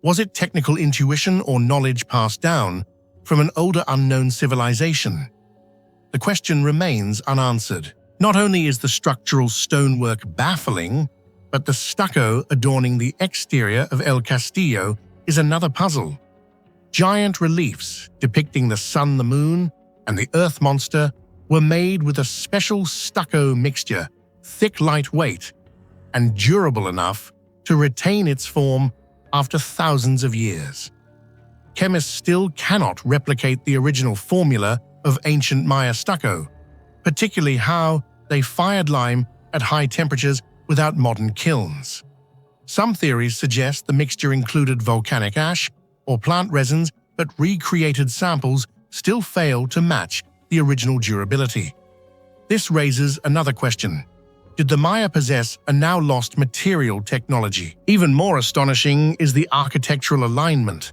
[SPEAKER 1] Was it technical intuition or knowledge passed down from an older unknown civilization? The question remains unanswered. Not only is the structural stonework baffling, but the stucco adorning the exterior of El Castillo is another puzzle. Giant reliefs depicting the sun, the moon, and the earth monster were made with a special stucco mixture, thick, lightweight, and durable enough to retain its form after thousands of years. Chemists still cannot replicate the original formula of ancient Maya stucco, particularly how they fired lime at high temperatures without modern kilns. Some theories suggest the mixture included volcanic ash or plant resins, but recreated samples still fail to match the original durability. This raises another question. Did the Maya possess a now lost material technology? Even more astonishing is the architectural alignment.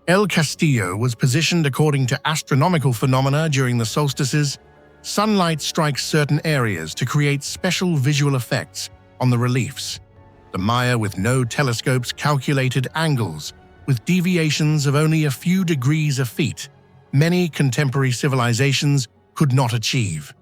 [SPEAKER 1] El Castillo was positioned according to astronomical phenomena during the solstices. Sunlight strikes certain areas to create special visual effects on the reliefs. The Maya, with no telescopes, calculated angles with deviations of only a few degrees a feet. Many contemporary civilizations could not achieve.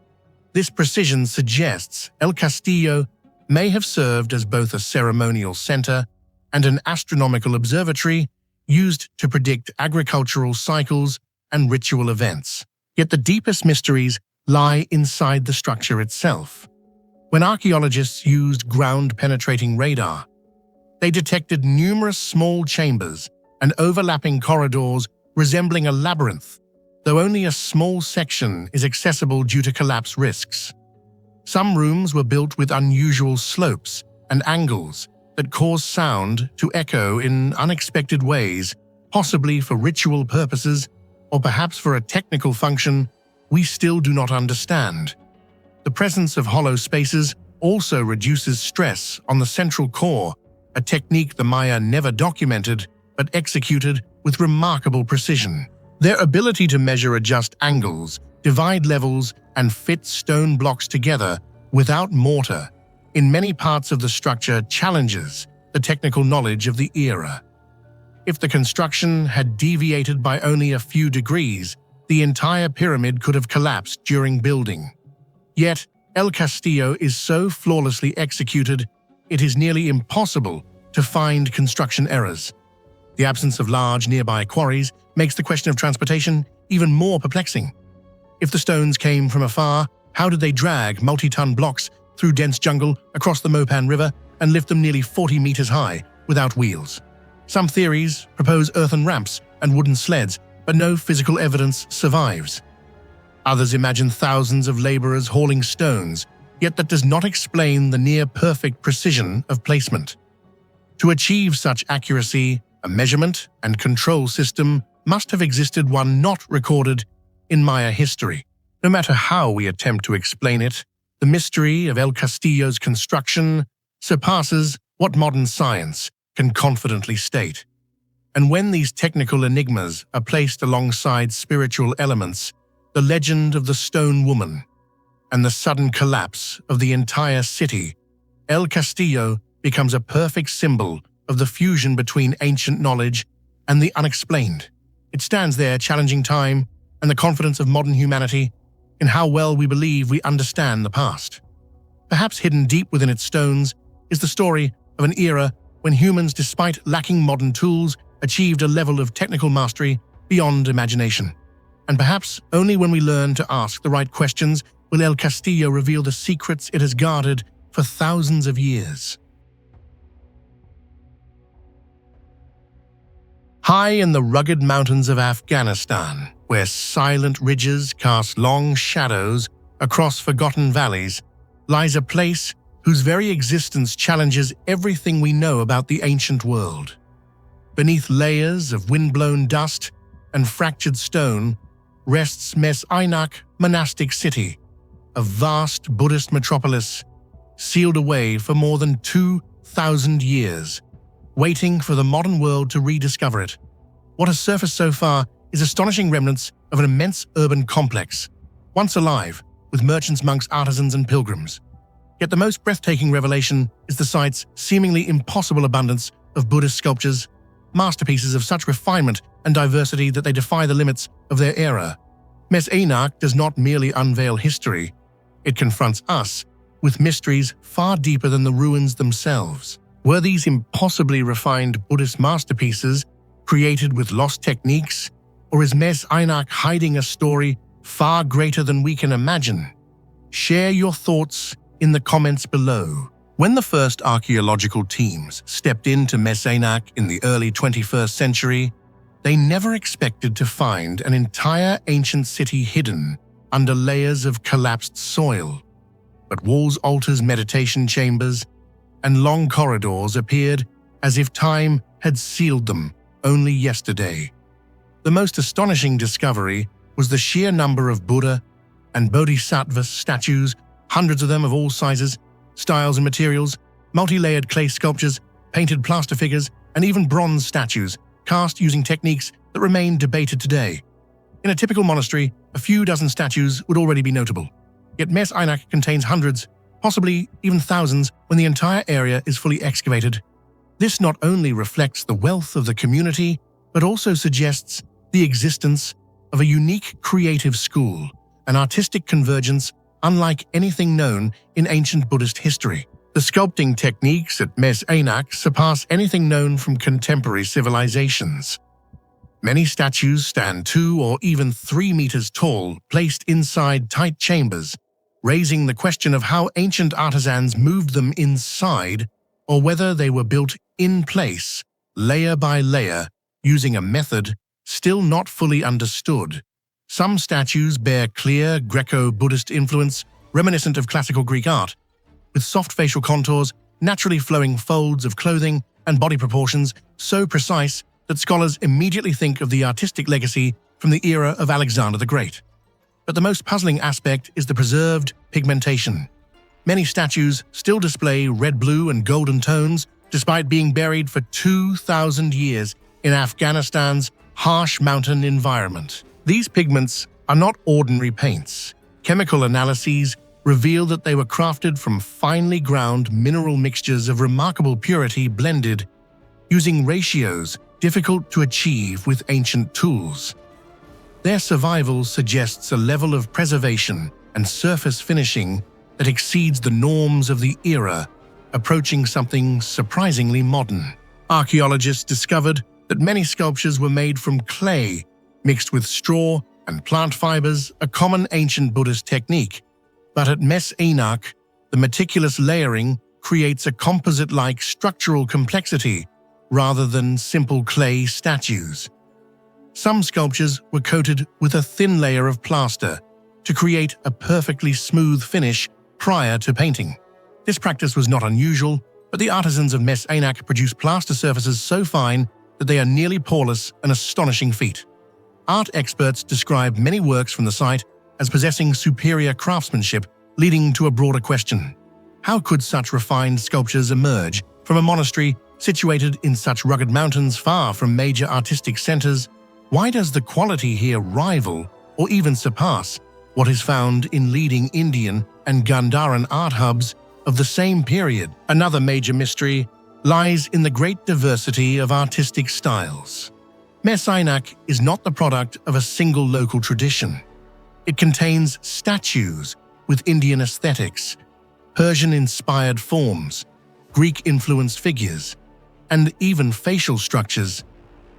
[SPEAKER 1] This precision suggests El Castillo may have served as both a ceremonial center and an astronomical observatory used to predict agricultural cycles and ritual events. Yet the deepest mysteries lie inside the structure itself. When archaeologists used ground-penetrating radar, they detected numerous small chambers and overlapping corridors resembling a labyrinth, though only a small section is accessible due to collapse risks. Some rooms were built with unusual slopes and angles that cause sound to echo in unexpected ways, possibly for ritual purposes or perhaps for a technical function we still do not understand. The presence of hollow spaces also reduces stress on the central core, a technique the Maya never documented but executed with remarkable precision. Their ability to measure adjust angles, divide levels, and fit stone blocks together without mortar in many parts of the structure challenges the technical knowledge of the era. If the construction had deviated by only a few degrees, the entire pyramid could have collapsed during building. Yet, El Castillo is so flawlessly executed, it is nearly impossible to find construction errors. The absence of large nearby quarries makes the question of transportation even more perplexing. If the stones came from afar, how did they drag multi-ton blocks through dense jungle across the Mopan River and lift them nearly 40 meters high without wheels? Some theories propose earthen ramps and wooden sleds, but no physical evidence survives. Others imagine thousands of laborers hauling stones, yet that does not explain the near-perfect precision of placement. To achieve such accuracy, a measurement and control system must have existed, one not recorded in Maya history. No matter how we attempt to explain it, the mystery of El Castillo's construction surpasses what modern science can confidently state. And when these technical enigmas are placed alongside spiritual elements, the legend of the stone woman, and the sudden collapse of the entire city, El Castillo becomes a perfect symbol of the fusion between ancient knowledge and the unexplained. It stands there challenging time and the confidence of modern humanity in how well we believe we understand the past. Perhaps hidden deep within its stones is the story of an era when humans, despite lacking modern tools, achieved a level of technical mastery beyond imagination. And perhaps only when we learn to ask the right questions will El Castillo reveal the secrets it has guarded for thousands of years. High in the rugged mountains of Afghanistan, where silent ridges cast long shadows across forgotten valleys, lies a place whose very existence challenges everything we know about the ancient world. Beneath layers of wind-blown dust and fractured stone rests Mes Aynak monastic city, a vast Buddhist metropolis sealed away for more than 2,000 years, waiting for the modern world to rediscover it. What has surfaced so far is astonishing remnants of an immense urban complex, once alive with merchants, monks, artisans, and pilgrims. Yet the most breathtaking revelation is the site's seemingly impossible abundance of Buddhist sculptures, masterpieces of such refinement and diversity that they defy the limits of their era. Mes Aynak does not merely unveil history, it confronts us with mysteries far deeper than the ruins themselves. Were these impossibly refined Buddhist masterpieces created with lost techniques? Or is Mes Aynak hiding a story far greater than we can imagine? Share your thoughts in the comments below. When the first archaeological teams stepped into Mes Aynak in the early 21st century, they never expected to find an entire ancient city hidden under layers of collapsed soil. But walls, altars, meditation chambers, and long corridors appeared as if time had sealed them only yesterday. The most astonishing discovery was the sheer number of Buddha and Bodhisattva statues, hundreds of them of all sizes, styles and materials, multi-layered clay sculptures, painted plaster figures, and even bronze statues, cast using techniques that remain debated today. In a typical monastery, a few dozen statues would already be notable. Yet Mes Aynak contains hundreds, possibly even thousands, when the entire area is fully excavated. This not only reflects the wealth of the community, but also suggests the existence of a unique creative school, an artistic convergence unlike anything known in ancient Buddhist history. The sculpting techniques at Mes Aynak surpass anything known from contemporary civilizations. Many statues stand 2 or even 3 meters tall, placed inside tight chambers, raising the question of how ancient artisans moved them inside or whether they were built in place, layer by layer, using a method still not fully understood. Some statues bear clear Greco-Buddhist influence reminiscent of classical Greek art, with soft facial contours, naturally flowing folds of clothing, and body proportions so precise that scholars immediately think of the artistic legacy from the era of Alexander the Great. But the most puzzling aspect is the preserved pigmentation. Many statues still display red, blue, and golden tones, despite being buried for 2,000 years in Afghanistan's harsh mountain environment. These pigments are not ordinary paints. Chemical analyses reveal that they were crafted from finely ground mineral mixtures of remarkable purity blended using ratios difficult to achieve with ancient tools. Their survival suggests a level of preservation and surface finishing that exceeds the norms of the era, approaching something surprisingly modern. Archaeologists discovered that many sculptures were made from clay, mixed with straw and plant fibers, a common ancient Buddhist technique. But at Mes Aynak, the meticulous layering creates a composite-like structural complexity rather than simple clay statues. Some sculptures were coated with a thin layer of plaster to create a perfectly smooth finish prior to painting. This practice was not unusual, but the artisans of Mes Aynak produced plaster surfaces so fine that they are nearly poreless, an astonishing feat. Art experts describe many works from the site as possessing superior craftsmanship, leading to a broader question. How could such refined sculptures emerge from a monastery situated in such rugged mountains far from major artistic centers? Why does the quality here rival or even surpass what is found in leading Indian and Gandharan art hubs of the same period? Another major mystery lies in the great diversity of artistic styles. Mes Aynak is not the product of a single local tradition. It contains statues with Indian aesthetics, Persian-inspired forms, Greek-influenced figures, and even facial structures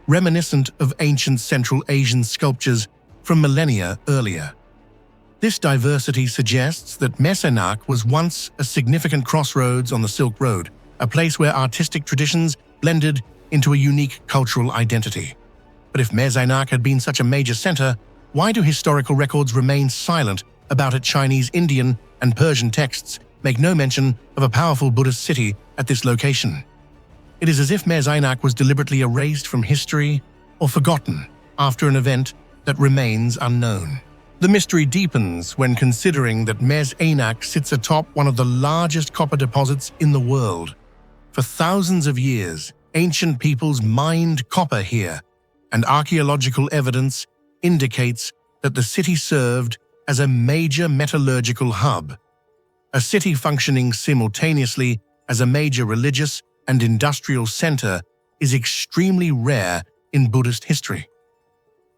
[SPEAKER 1] reminiscent of ancient Central Asian sculptures from millennia earlier. This diversity suggests that Mes Aynak was once a significant crossroads on the Silk Road, a place where artistic traditions blended into a unique cultural identity. But if Mes Aynak had been such a major center, why do historical records remain silent about it? Chinese, Indian, and Persian texts make no mention of a powerful Buddhist city at this location. It is as if Mes Aynak was deliberately erased from history or forgotten after an event that remains unknown. The mystery deepens when considering that Mes Aynak sits atop one of the largest copper deposits in the world. For thousands of years, ancient peoples mined copper here, and archaeological evidence indicates that the city served as a major metallurgical hub, a city functioning simultaneously as a major religious and industrial center is extremely rare in Buddhist history.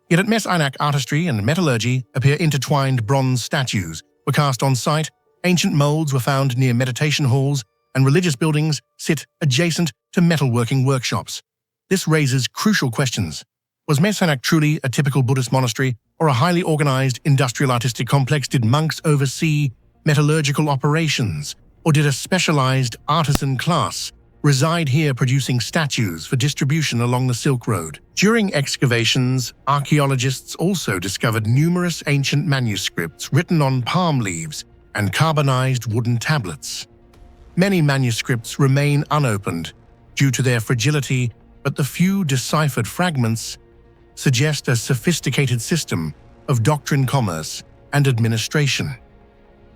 [SPEAKER 1] Yet at Mes Aynak, artistry and metallurgy appear intertwined. Bronze statues were cast on site, ancient molds were found near meditation halls, and religious buildings sit adjacent to metalworking workshops. This raises crucial questions. Was Mes Aynak truly a typical Buddhist monastery or a highly organized industrial artistic complex? Did monks oversee metallurgical operations, or did a specialized artisan class reside here producing statues for distribution along the Silk Road? During excavations, archaeologists also discovered numerous ancient manuscripts written on palm leaves and carbonized wooden tablets. Many manuscripts remain unopened due to their fragility, but the few deciphered fragments suggest a sophisticated system of doctrine, commerce, and administration.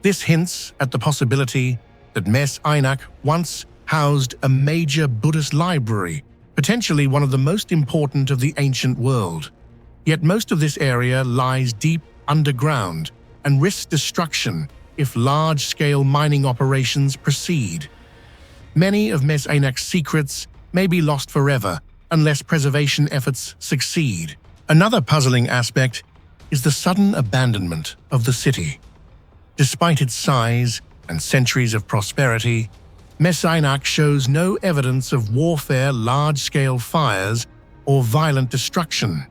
[SPEAKER 1] This hints at the possibility that Mes Aynak once housed a major Buddhist library, potentially one of the most important of the ancient world. Yet most of this area lies deep underground and risks destruction if large-scale mining operations proceed. Many of Mes Aynak's secrets may be lost forever unless preservation efforts succeed. Another puzzling aspect is the sudden abandonment of the city. Despite its size and centuries of prosperity, Mes Aynak shows no evidence of warfare, large-scale fires, or violent destruction.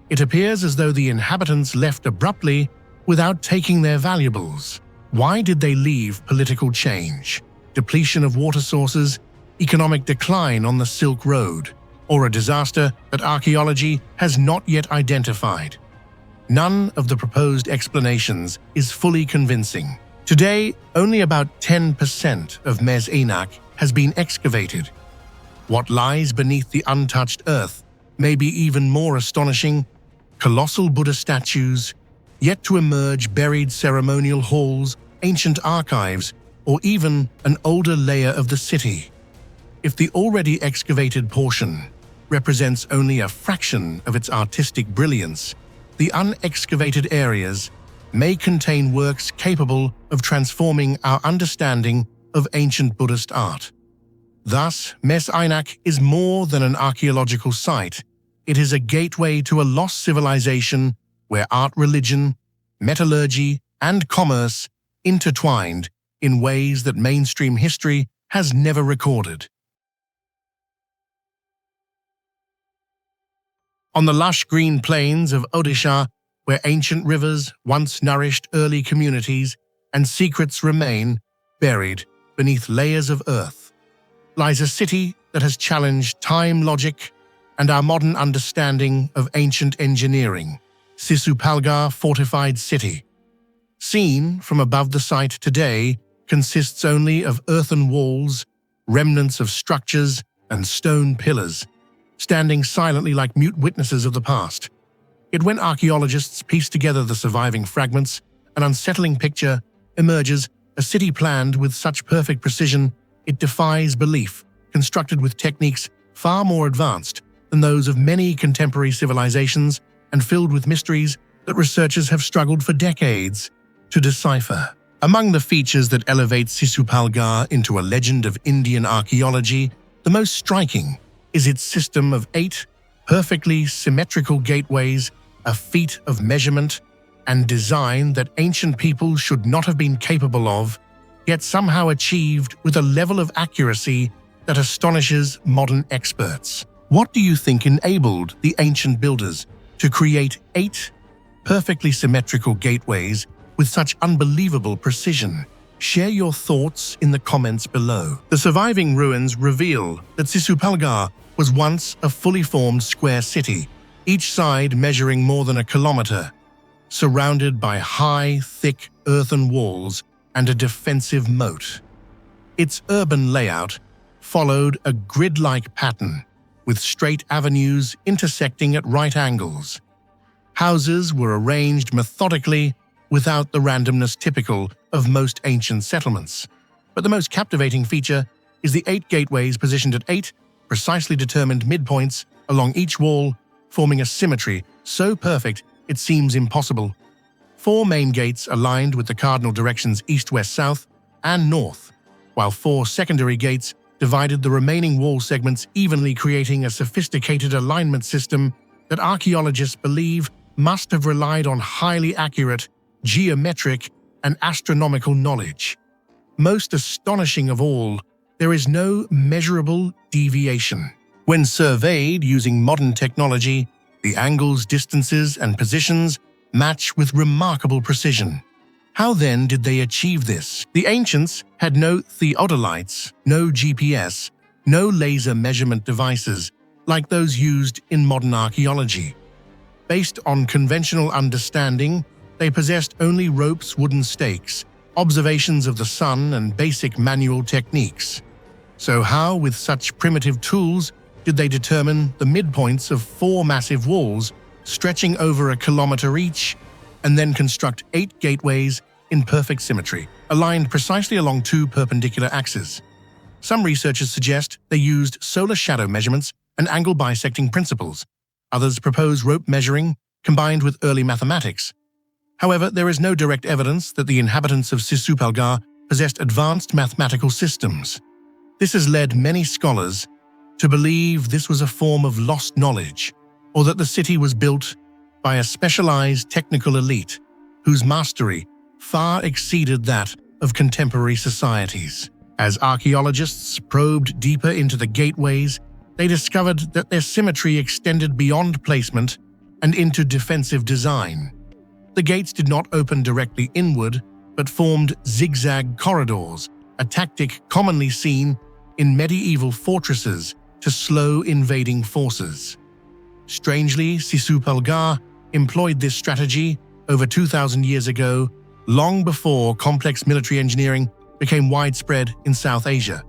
[SPEAKER 1] It appears as though the inhabitants left abruptly without taking their valuables. Why did they leave? Political change, depletion of water sources, economic decline on the Silk Road, or a disaster that archaeology has not yet identified? None of the proposed explanations is fully convincing. Today, only about 10% of Mes Aynak has been excavated. What lies beneath the untouched earth may be even more astonishing: colossal Buddha statues, yet to emerge buried ceremonial halls, ancient archives, or even an older layer of the city. If the already excavated portion represents only a fraction of its artistic brilliance, the unexcavated areas may contain works capable of transforming our understanding of ancient Buddhist art. Thus, Mes Aynak is more than an archaeological site. It is a gateway to a lost civilization where art, religion, metallurgy, and commerce intertwined in ways that mainstream history has never recorded. On the lush green plains of Odisha, where ancient rivers once nourished early communities and secrets remain buried beneath layers of earth, lies a city that has challenged time, logic, and our modern understanding of ancient engineering. Sisupalgarh fortified city, seen from above the site today, consists only of earthen walls, remnants of structures, and stone pillars, standing silently like mute witnesses of the past. Yet when archaeologists piece together the surviving fragments, an unsettling picture emerges: a city planned with such perfect precision it defies belief, constructed with techniques far more advanced than those of many contemporary civilizations, and filled with mysteries that researchers have struggled for decades to decipher. Among the features that elevate Sisupalgarh into a legend of Indian archaeology, the most striking is its system of 8 perfectly symmetrical gateways, a feat of measurement and design that ancient people should not have been capable of, yet somehow achieved with a level of accuracy that astonishes modern experts. What do you think enabled the ancient builders to create 8 perfectly symmetrical gateways with such unbelievable precision? Share your thoughts in the comments below. The surviving ruins reveal that Sisupalgarh was once a fully formed square city, each side measuring more than a kilometer, surrounded by high, thick earthen walls and a defensive moat. Its urban layout followed a grid-like pattern, with straight avenues intersecting at right angles. Houses were arranged methodically without the randomness typical of most ancient settlements. But the most captivating feature is the 8 gateways positioned at 8 precisely determined midpoints along each wall, forming a symmetry so perfect it seems impossible. 4 main gates aligned with the cardinal directions east, west, south, and north, while 4 secondary gates divided the remaining wall segments evenly, creating a sophisticated alignment system that archaeologists believe must have relied on highly accurate geometric and astronomical knowledge. Most astonishing of all, there is no measurable deviation. When surveyed using modern technology, the angles, distances, and positions match with remarkable precision. How then did they achieve this? The ancients had no theodolites, no GPS, no laser measurement devices like those used in modern archaeology. Based on conventional understanding, they possessed only ropes, wooden stakes, observations of the sun, and basic manual techniques. So how, with such primitive tools, did they determine the midpoints of 4 massive walls stretching over 1 kilometer each, and then construct 8 gateways in perfect symmetry, aligned precisely along 2 perpendicular axes? Some researchers suggest they used solar shadow measurements and angle bisecting principles. Others propose rope measuring combined with early mathematics. However, there is no direct evidence that the inhabitants of Sisupalgarh possessed advanced mathematical systems. This has led many scholars to believe this was a form of lost knowledge, or that the city was built by a specialized technical elite whose mastery far exceeded that of contemporary societies. As archaeologists probed deeper into the gateways, they discovered that their symmetry extended beyond placement and into defensive design. The gates did not open directly inward, but formed zigzag corridors, a tactic commonly seen in medieval fortresses to slow invading forces. Strangely, Sisupalgarh employed this strategy over 2,000 years ago, long before complex military engineering became widespread in South Asia.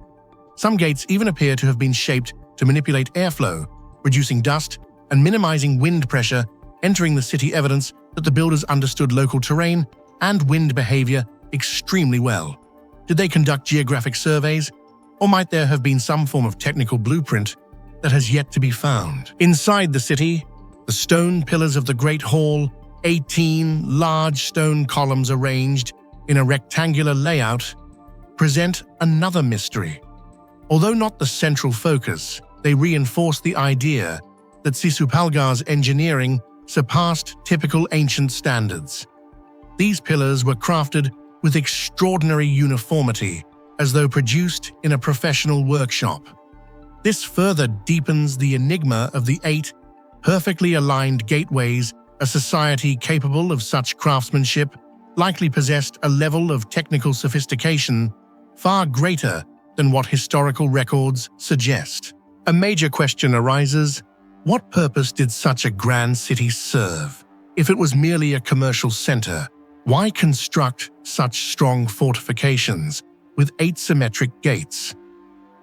[SPEAKER 1] Some gates even appear to have been shaped to manipulate airflow, reducing dust and minimizing wind pressure, entering the city, evidence that the builders understood local terrain and wind behavior extremely well. Did they conduct geographic surveys, or might there have been some form of technical blueprint that has yet to be found? Inside the city, the stone pillars of the Great Hall, 18 large stone columns arranged in a rectangular layout, present another mystery. Although not the central focus, they reinforce the idea that Sisupalgarh's engineering surpassed typical ancient standards. These pillars were crafted with extraordinary uniformity, as though produced in a professional workshop. This further deepens the enigma of the 8 perfectly aligned gateways. A society capable of such craftsmanship likely possessed a level of technical sophistication far greater than what historical records suggest. A major question arises: what purpose did such a grand city serve? If it was merely a commercial center, why construct such strong fortifications with 8 symmetric gates?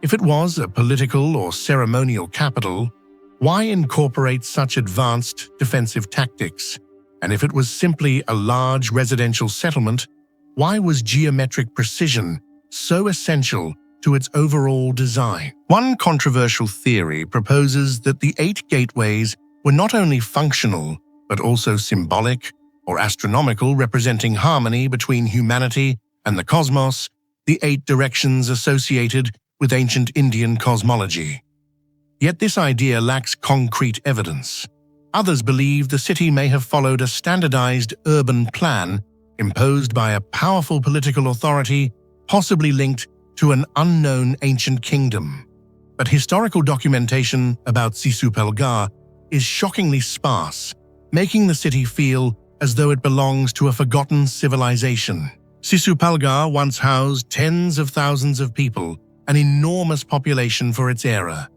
[SPEAKER 1] If it was a political or ceremonial capital, why incorporate such advanced defensive tactics? And if it was simply a large residential settlement, why was geometric precision so essential to its overall design? One controversial theory proposes that the 8 gateways were not only functional, but also symbolic or astronomical, representing harmony between humanity and the cosmos, the 8 directions associated with ancient Indian cosmology. Yet this idea lacks concrete evidence. Others believe the city may have followed a standardized urban plan imposed by a powerful political authority, possibly linked to an unknown ancient kingdom. But historical documentation about Sisupalgarh is shockingly sparse, making the city feel as though it belongs to a forgotten civilization. Sisupalgarh once housed tens of thousands of people, an enormous population for its era.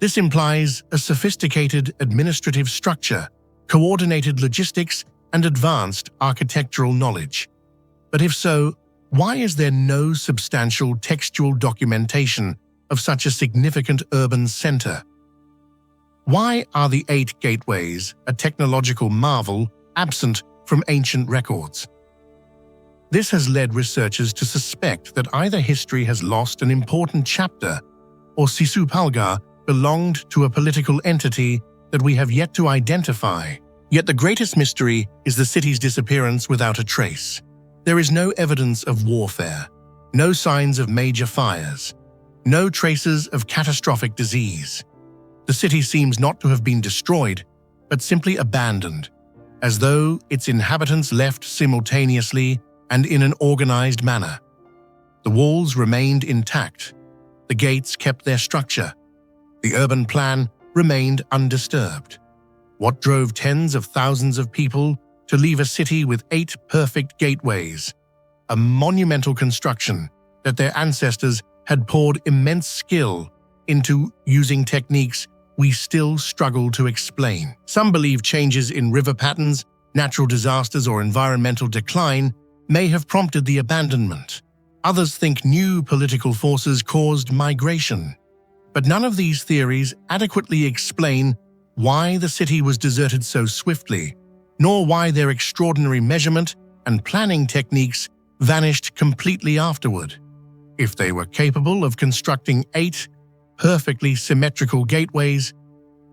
[SPEAKER 1] This implies a sophisticated administrative structure, coordinated logistics, and advanced architectural knowledge. But if so, why is there no substantial textual documentation of such a significant urban center? Why are the 8 gateways, a technological marvel, absent from ancient records? This has led researchers to suspect that either history has lost an important chapter, or Sisupalgarh belonged to a political entity that we have yet to identify. Yet the greatest mystery is the city's disappearance without a trace. There is no evidence of warfare, no signs of major fires, no traces of catastrophic disease. The city seems not to have been destroyed, but simply abandoned, as though its inhabitants left simultaneously and in an organized manner. The walls remained intact, the gates kept their structure, The urban plan remained undisturbed. What drove tens of thousands of people to leave a city with 8 perfect gateways? A monumental construction that their ancestors had poured immense skill into, using techniques we still struggle to explain. Some believe changes in river patterns, natural disasters, or environmental decline may have prompted the abandonment. Others think new political forces caused migration. But none of these theories adequately explain why the city was deserted so swiftly, nor why their extraordinary measurement and planning techniques vanished completely afterward. If they were capable of constructing 8 perfectly symmetrical gateways,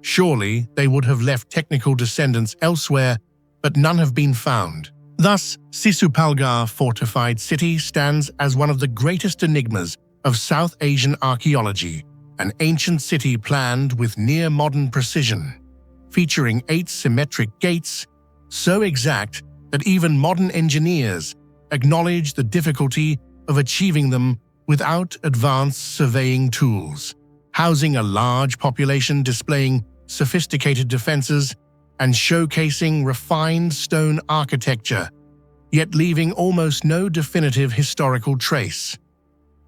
[SPEAKER 1] surely they would have left technical descendants elsewhere, but none have been found. Thus, Sisupalgarh fortified city stands as one of the greatest enigmas of South Asian archaeology, an ancient city planned with near-modern precision, featuring 8 symmetric gates, so exact that even modern engineers acknowledge the difficulty of achieving them without advanced surveying tools. Housing a large population, displaying sophisticated defenses, and showcasing refined stone architecture, yet leaving almost no definitive historical trace.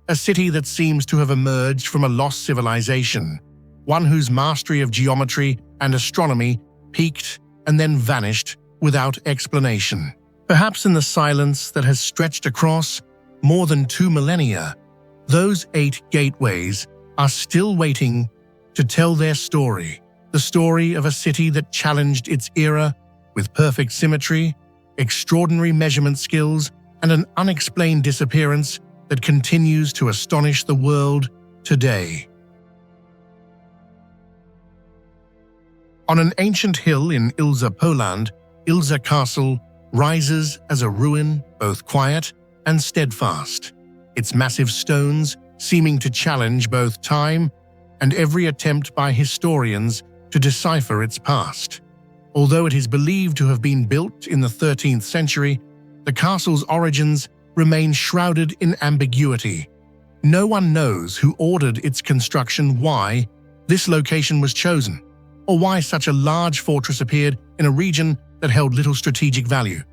[SPEAKER 1] A city that seems to have emerged from a lost civilization, one whose mastery of geometry and astronomy peaked and then vanished without explanation. Perhaps in the silence that has stretched across more than 2 millennia, those 8 gateways are still waiting to tell their story, the story of a city that challenged its era with perfect symmetry, extraordinary measurement skills, and an unexplained disappearance that continues to astonish the world today. On an ancient hill in Ilza, Poland, Ilza Castle rises as a ruin, both quiet and steadfast, its massive stones seeming to challenge both time and every attempt by historians to decipher its past. Although it is believed to have been built in the 13th century, the castle's origins remain shrouded in ambiguity. No one knows who ordered its construction, why this location was chosen, or why such a large fortress appeared in a region that held little strategic value.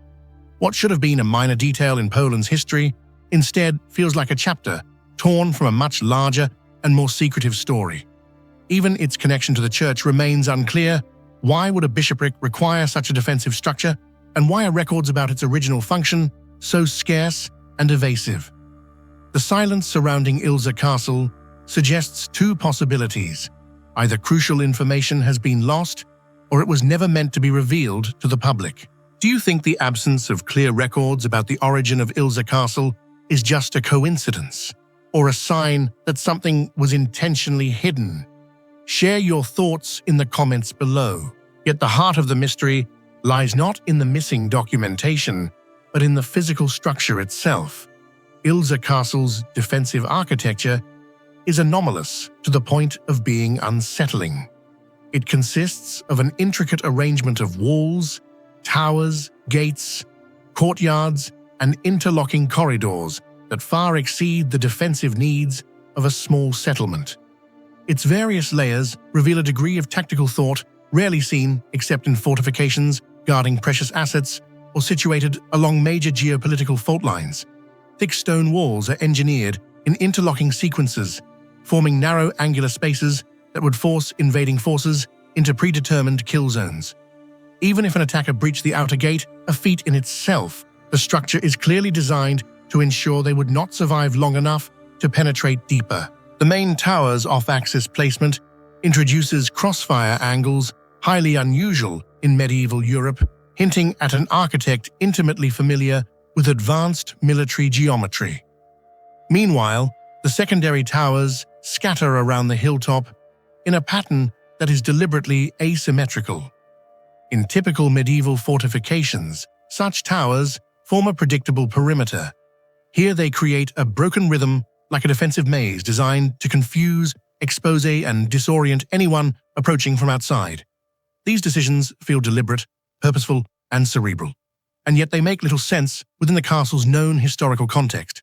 [SPEAKER 1] What should have been a minor detail in Poland's history instead feels like a chapter torn from a much larger and more secretive story. Even its connection to the church remains unclear. Why would a bishopric require such a defensive structure, and why are records about its original function so scarce and evasive? The silence surrounding Ilza Castle suggests 2 possibilities. Either crucial information has been lost, or it was never meant to be revealed to the public. Do you think the absence of clear records about the origin of Ilza Castle is just a coincidence, or a sign that something was intentionally hidden? Share your thoughts in the comments below. Yet the heart of the mystery lies not in the missing documentation, but in the physical structure itself. Ilza Castle's defensive architecture is anomalous to the point of being unsettling. It consists of an intricate arrangement of walls, towers, gates, courtyards, and interlocking corridors that far exceed the defensive needs of a small settlement. Its various layers reveal a degree of tactical thought rarely seen except in fortifications guarding precious assets or situated along major geopolitical fault lines. Thick stone walls are engineered in interlocking sequences, forming narrow angular spaces that would force invading forces into predetermined kill zones. Even if an attacker breached the outer gate, a feat in itself, the structure is clearly designed to ensure they would not survive long enough to penetrate deeper. The main tower's off-axis placement introduces crossfire angles highly unusual in medieval Europe, hinting at an architect intimately familiar with advanced military geometry. Meanwhile, the secondary towers scatter around the hilltop in a pattern that is deliberately asymmetrical. In typical medieval fortifications, such towers form a predictable perimeter. Here they create a broken rhythm like a defensive maze designed to confuse, expose, and disorient anyone approaching from outside. These decisions feel deliberate, purposeful, and cerebral, and yet they make little sense within the castle's known historical context.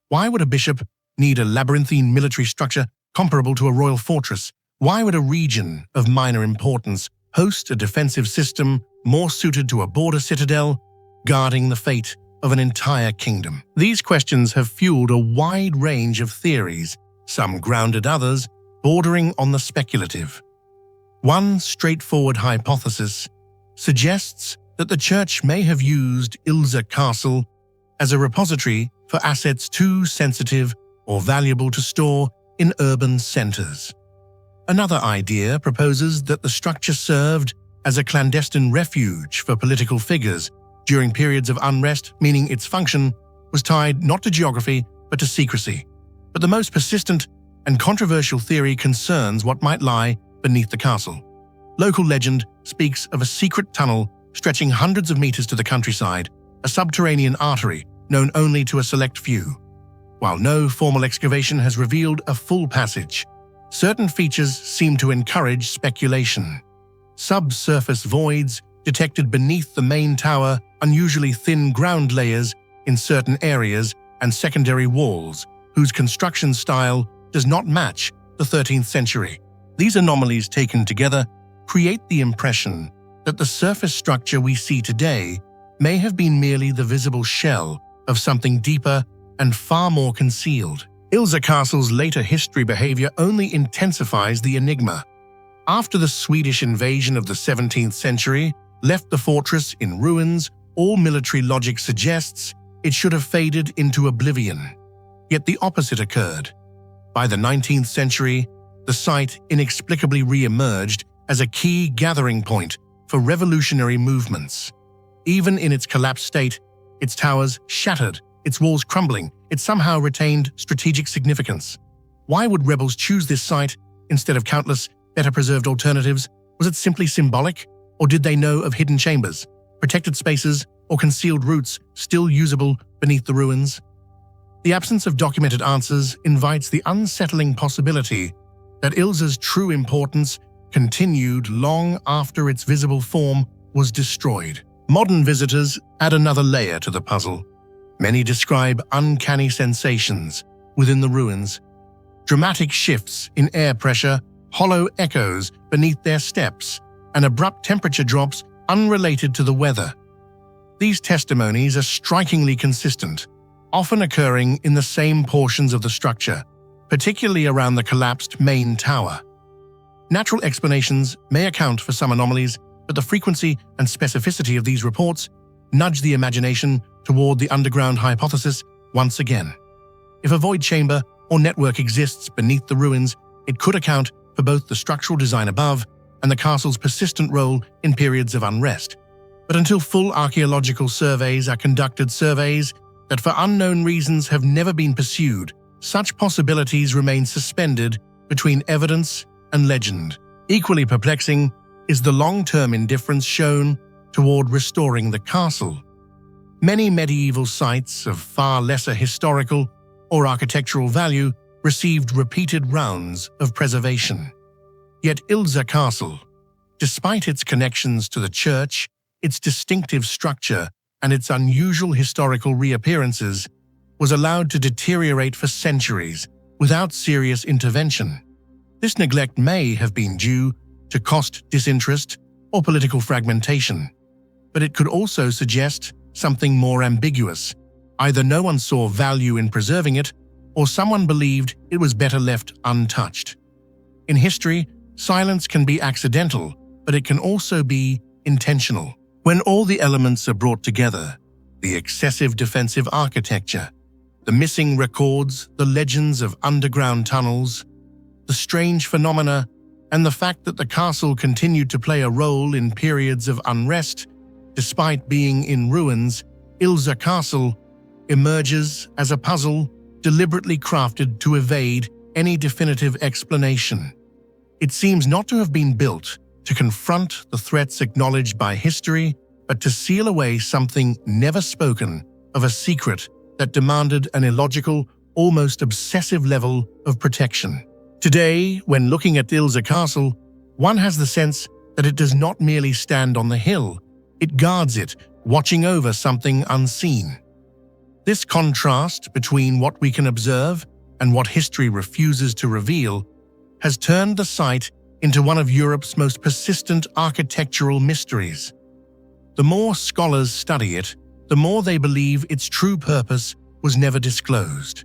[SPEAKER 1] Why would a bishop need a labyrinthine military structure comparable to a royal fortress Why would a region of minor importance host a defensive system more suited to a border citadel, guarding the fate of an entire kingdom? These questions have fueled a wide range of theories, some grounded, others bordering on the speculative. One straightforward hypothesis suggests that the church may have used Ilza Castle as a repository for assets too sensitive or valuable to store in urban centers. Another idea proposes that the structure served as a clandestine refuge for political figures during periods of unrest, meaning its function was tied not to geography but to secrecy. But the most persistent and controversial theory concerns what might lie beneath the castle. Local legend speaks of a secret tunnel stretching hundreds of meters to the countryside, a subterranean artery known only to a select few. While no formal excavation has revealed a full passage, certain features seem to encourage speculation. Subsurface voids detected beneath the main tower, unusually thin ground layers in certain areas, and secondary walls whose construction style does not match the 13th century. These anomalies taken together create the impression that the surface structure we see today may have been merely the visible shell of something deeper and far more concealed. Ilza Castle's later history behavior only intensifies the enigma. After the Swedish invasion of the 17th century left the fortress in ruins, all military logic suggests it should have faded into oblivion. Yet the opposite occurred. By the 19th century, the site inexplicably re-emerged as a key gathering point for revolutionary movements. Even in its collapsed state, its towers shattered, its walls crumbling, it somehow retained strategic significance. Why would rebels choose this site instead of countless better-preserved alternatives? Was it simply symbolic, or did they know of hidden chambers, protected spaces, or concealed routes still usable beneath the ruins? The absence of documented answers invites the unsettling possibility that Ilza's true importance continued long after its visible form was destroyed. Modern visitors add another layer to the puzzle. Many describe uncanny sensations within the ruins, dramatic shifts in air pressure, hollow echoes beneath their steps, and abrupt temperature drops unrelated to the weather. These testimonies are strikingly consistent, often occurring in the same portions of the structure, particularly around the collapsed main tower. Natural explanations may account for some anomalies, but the frequency and specificity of these reports nudge the imagination toward the underground hypothesis once again. If a void chamber or network exists beneath the ruins, it could account for both the structural design above and the castle's persistent role in periods of unrest. But until full archaeological surveys are conducted, surveys that for unknown reasons have never been pursued, such possibilities remain suspended between evidence and legend. Equally perplexing is the long-term indifference shown toward restoring the castle. Many medieval sites of far lesser historical or architectural value received repeated rounds of preservation. Yet Ilza Castle, despite its connections to the church, its distinctive structure, and its unusual historical reappearances, was allowed to deteriorate for centuries without serious intervention. This neglect may have been due to cost disinterest or political fragmentation, but it could also suggest something more ambiguous. Either no one saw value in preserving it, or someone believed it was better left untouched. In history, silence can be accidental, but it can also be intentional. When all the elements are brought together, the excessive defensive architecture, the missing records, the legends of underground tunnels, the strange phenomena, and the fact that the castle continued to play a role in periods of unrest, despite being in ruins, Ilza Castle emerges as a puzzle deliberately crafted to evade any definitive explanation. It seems not to have been built to confront the threats acknowledged by history, but to seal away something never spoken of, a secret that demanded an illogical, almost obsessive level of protection. Today, when looking at Ilza Castle, one has the sense that it does not merely stand on the hill, it guards it, watching over something unseen. This contrast between what we can observe and what history refuses to reveal has turned the site into one of Europe's most persistent architectural mysteries. The more scholars study it, the more they believe its true purpose was never disclosed.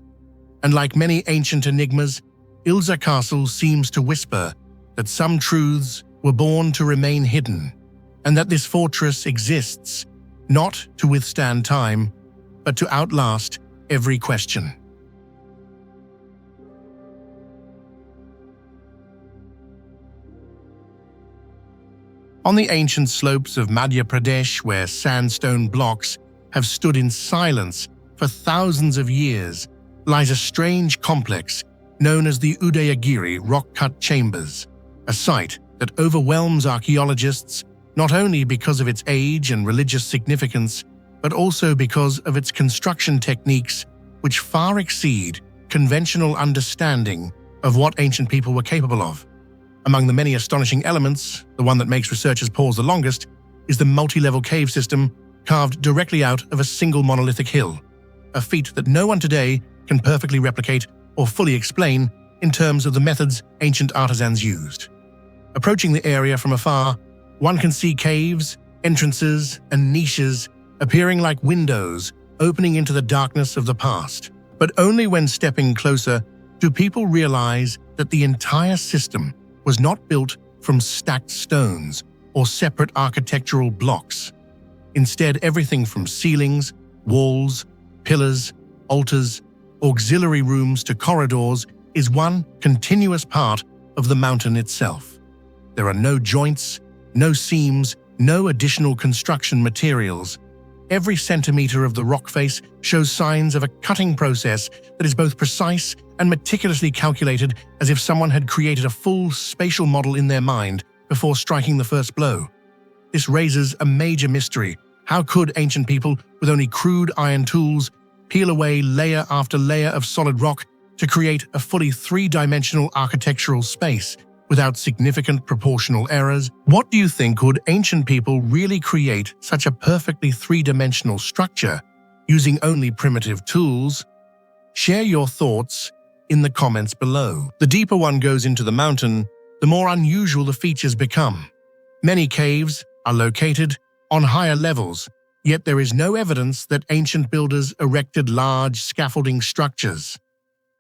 [SPEAKER 1] And like many ancient enigmas, Ilza Castle seems to whisper that some truths were born to remain hidden, and that this fortress exists not to withstand time, but to outlast every question. On the ancient slopes of Madhya Pradesh, where sandstone blocks have stood in silence for thousands of years, lies a strange complex known as the Udayagiri rock-cut chambers, a site that overwhelms archaeologists not only because of its age and religious significance, but also because of its construction techniques which far exceed conventional understanding of what ancient people were capable of. Among the many astonishing elements, the one that makes researchers pause the longest is the multi-level cave system carved directly out of a single monolithic hill, a feat that no one today can perfectly replicate or fully explain in terms of the methods ancient artisans used. Approaching the area from afar, one can see caves, entrances, and niches appearing like windows opening into the darkness of the past. But only when stepping closer do people realize that the entire system was not built from stacked stones or separate architectural blocks. Instead, everything from ceilings, walls, pillars, altars, auxiliary rooms to corridors is one continuous part of the mountain itself. There are no joints, no seams, no additional construction materials. Every centimeter of the rock face shows signs of a cutting process that is both precise and meticulously calculated, as if someone had created a full spatial model in their mind before striking the first blow. This raises a major mystery. How could ancient people, with only crude iron tools, peel away layer after layer of solid rock to create a fully three-dimensional architectural space without significant proportional errors? What do you think? Could ancient people really create such a perfectly three-dimensional structure using only primitive tools? Share your thoughts in the comments below. The deeper one goes into the mountain, the more unusual the features become. Many caves are located on higher levels, yet there is no evidence that ancient builders erected large scaffolding structures.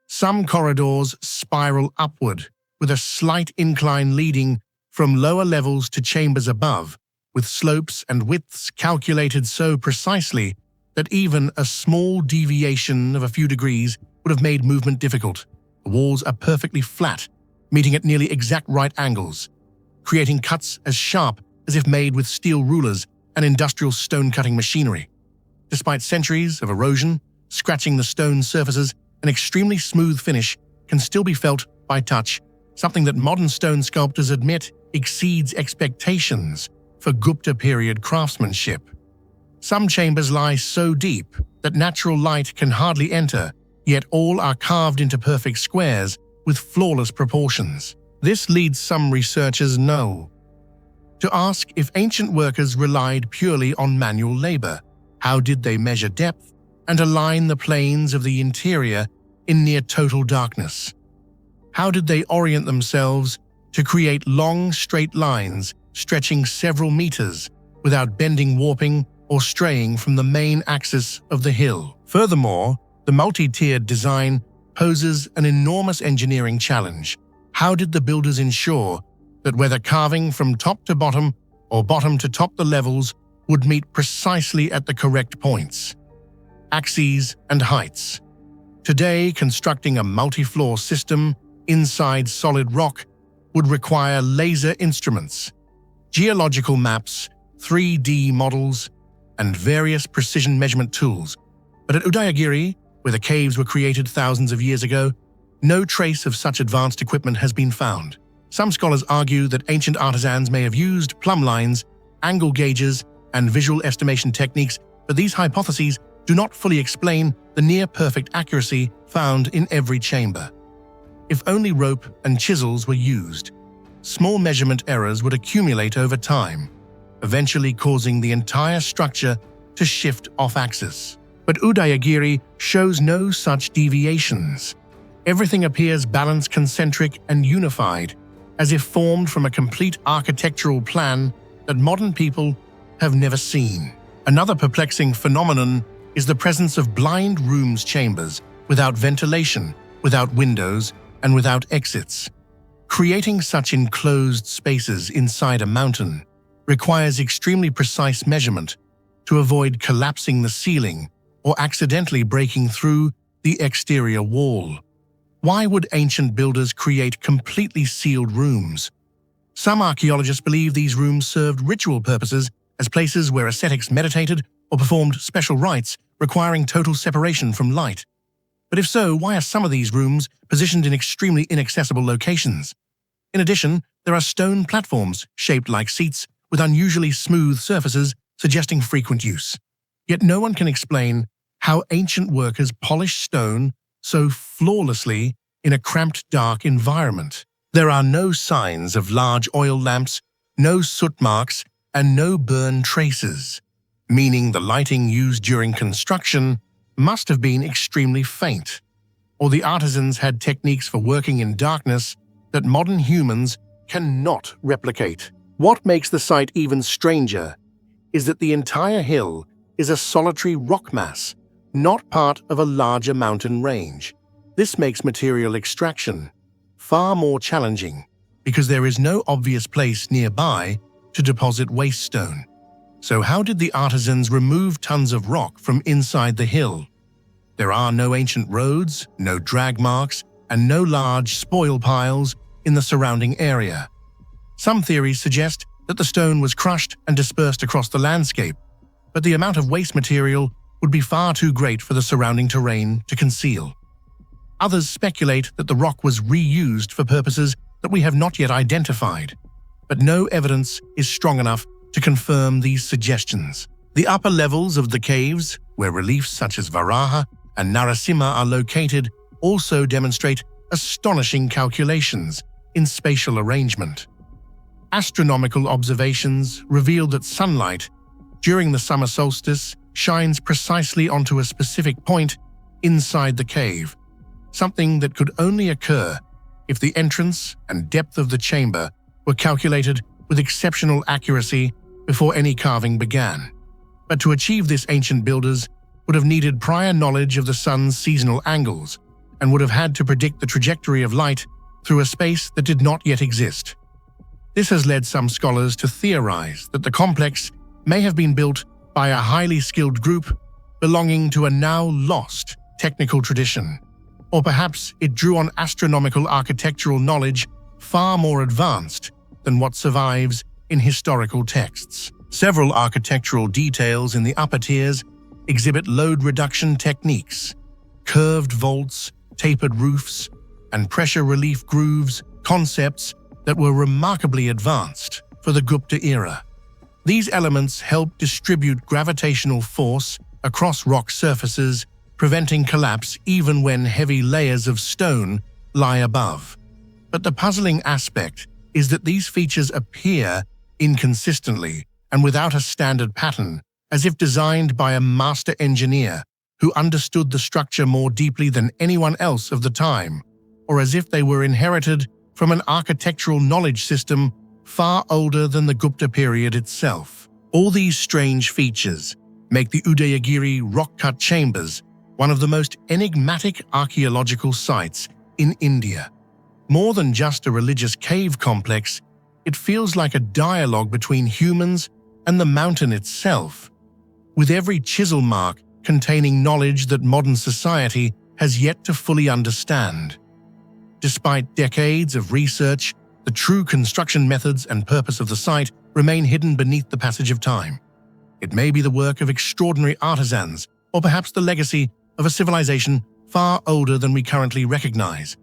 [SPEAKER 1] Some corridors spiral upward, with a slight incline leading from lower levels to chambers above, with slopes and widths calculated so precisely that even a small deviation of a few degrees would have made movement difficult. The walls are perfectly flat, meeting at nearly exact right angles, creating cuts as sharp as if made with steel rulers and industrial stone-cutting machinery. Despite centuries of erosion, scratching the stone surfaces, an extremely smooth finish can still be felt by touch, something that modern stone sculptors admit exceeds expectations for Gupta period craftsmanship. Some chambers lie so deep that natural light can hardly enter, yet all are carved into perfect squares with flawless proportions. This leads some researchers to ask if ancient workers relied purely on manual labor. How did they measure depth and align the planes of the interior in near total darkness? How did they orient themselves to create long, straight lines stretching several meters without bending, warping, or straying from the main axis of the hill? Furthermore, the multi-tiered design poses an enormous engineering challenge. How did the builders ensure that whether carving from top to bottom or bottom to top the levels would meet precisely at the correct points, axes, and heights? Today, constructing a multi-floor system inside solid rock would require laser instruments, geological maps, 3D models, and various precision measurement tools. But at Udayagiri, where the caves were created thousands of years ago, no trace of such advanced equipment has been found. Some scholars argue that ancient artisans may have used plumb lines, angle gauges, and visual estimation techniques, but these hypotheses do not fully explain the near-perfect accuracy found in every chamber. If only rope and chisels were used, small measurement errors would accumulate over time, eventually causing the entire structure to shift off-axis. But Udayagiri shows no such deviations. Everything appears balanced, concentric, and unified, as if formed from a complete architectural plan that modern people have never seen. Another perplexing phenomenon is the presence of blind rooms chambers without ventilation, without windows, and without exits. Creating such enclosed spaces inside a mountain requires extremely precise measurement to avoid collapsing the ceiling or accidentally breaking through the exterior wall. Why would ancient builders create completely sealed rooms? Some archaeologists believe these rooms served ritual purposes as places where ascetics meditated or performed special rites requiring total separation from light. But if so, why are some of these rooms positioned in extremely inaccessible locations? In addition, there are stone platforms shaped like seats with unusually smooth surfaces suggesting frequent use. Yet no one can explain how ancient workers polished stone so flawlessly in a cramped, dark environment. There are no signs of large oil lamps, no soot marks, and no burn traces, meaning the lighting used during construction must have been extremely faint, or the artisans had techniques for working in darkness that modern humans cannot replicate. What makes the site even stranger is that the entire hill is a solitary rock mass, not part of a larger mountain range. This makes material extraction far more challenging because there is no obvious place nearby to deposit waste stone. So how did the artisans remove tons of rock from inside the hill? There are no ancient roads, no drag marks, and no large spoil piles in the surrounding area. Some theories suggest that the stone was crushed and dispersed across the landscape, but the amount of waste material would be far too great for the surrounding terrain to conceal. Others speculate that the rock was reused for purposes that we have not yet identified, but no evidence is strong enough to confirm these suggestions. The upper levels of the caves, where reliefs such as Varaha and Narasimha are located, also demonstrate astonishing calculations in spatial arrangement. Astronomical observations reveal that sunlight during the summer solstice shines precisely onto a specific point inside the cave, something that could only occur if the entrance and depth of the chamber were calculated with exceptional accuracy before any carving began. But to achieve this, ancient builders would have needed prior knowledge of the sun's seasonal angles and would have had to predict the trajectory of light through a space that did not yet exist. This has led some scholars to theorize that the complex may have been built by a highly skilled group belonging to a now lost technical tradition, or perhaps it drew on astronomical architectural knowledge far more advanced than what survives in historical texts. Several architectural details in the upper tiers exhibit load reduction techniques, curved vaults, tapered roofs, and pressure relief grooves, concepts that were remarkably advanced for the Gupta era. These elements help distribute gravitational force across rock surfaces, preventing collapse even when heavy layers of stone lie above. But the puzzling aspect is that these features appear inconsistently and without a standard pattern, as if designed by a master engineer who understood the structure more deeply than anyone else of the time, or as if they were inherited from an architectural knowledge system far older than the Gupta period itself. All these strange features make the Udayagiri rock-cut chambers one of the most enigmatic archaeological sites in India. More than just a religious cave complex, it feels like a dialogue between humans and the mountain itself, with every chisel mark containing knowledge that modern society has yet to fully understand. Despite decades of research, the true construction methods and purpose of the site remain hidden beneath the passage of time. It may be the work of extraordinary artisans, or perhaps the legacy of a civilization far older than we currently recognize.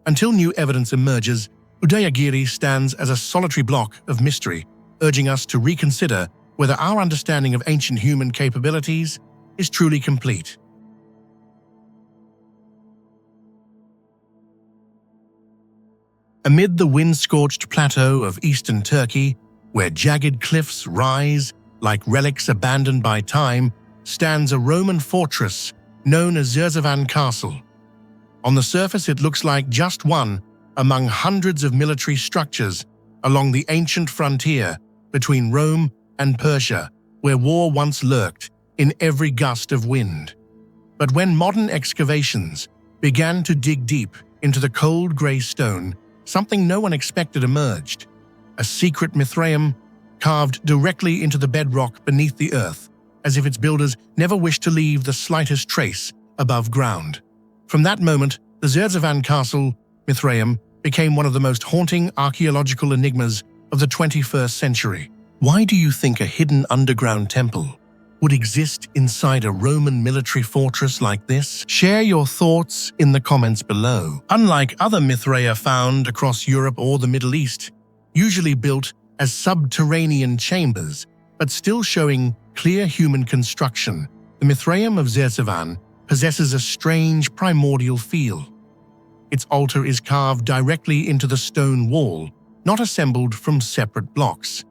[SPEAKER 1] Until new evidence emerges, Udayagiri stands as a solitary block of mystery, urging us to reconsider whether our understanding of ancient human capabilities is truly complete. Amid the wind-scorched plateau of eastern Turkey, where jagged cliffs rise like relics abandoned by time, stands a Roman fortress known as Zeravan Castle. On the surface, it looks like just one among hundreds of military structures along the ancient frontier between Rome and Persia, where war once lurked in every gust of wind. But when modern excavations began to dig deep into the cold grey stone, something no one expected emerged: a secret Mithraeum carved directly into the bedrock beneath the earth, as if its builders never wished to leave the slightest trace above ground. From that moment, the Zeravan Castle Mithraeum became one of the most haunting archaeological enigmas of the 21st century. Why do you think a hidden underground temple would exist inside a Roman military fortress like this? Share your thoughts in the comments below. Unlike other Mithraea found across Europe or the Middle East, usually built as subterranean chambers, but still showing clear human construction, the Mithraeum of Zeravan possesses a strange primordial feel. Its altar is carved directly into the stone wall, not assembled from separate blocks.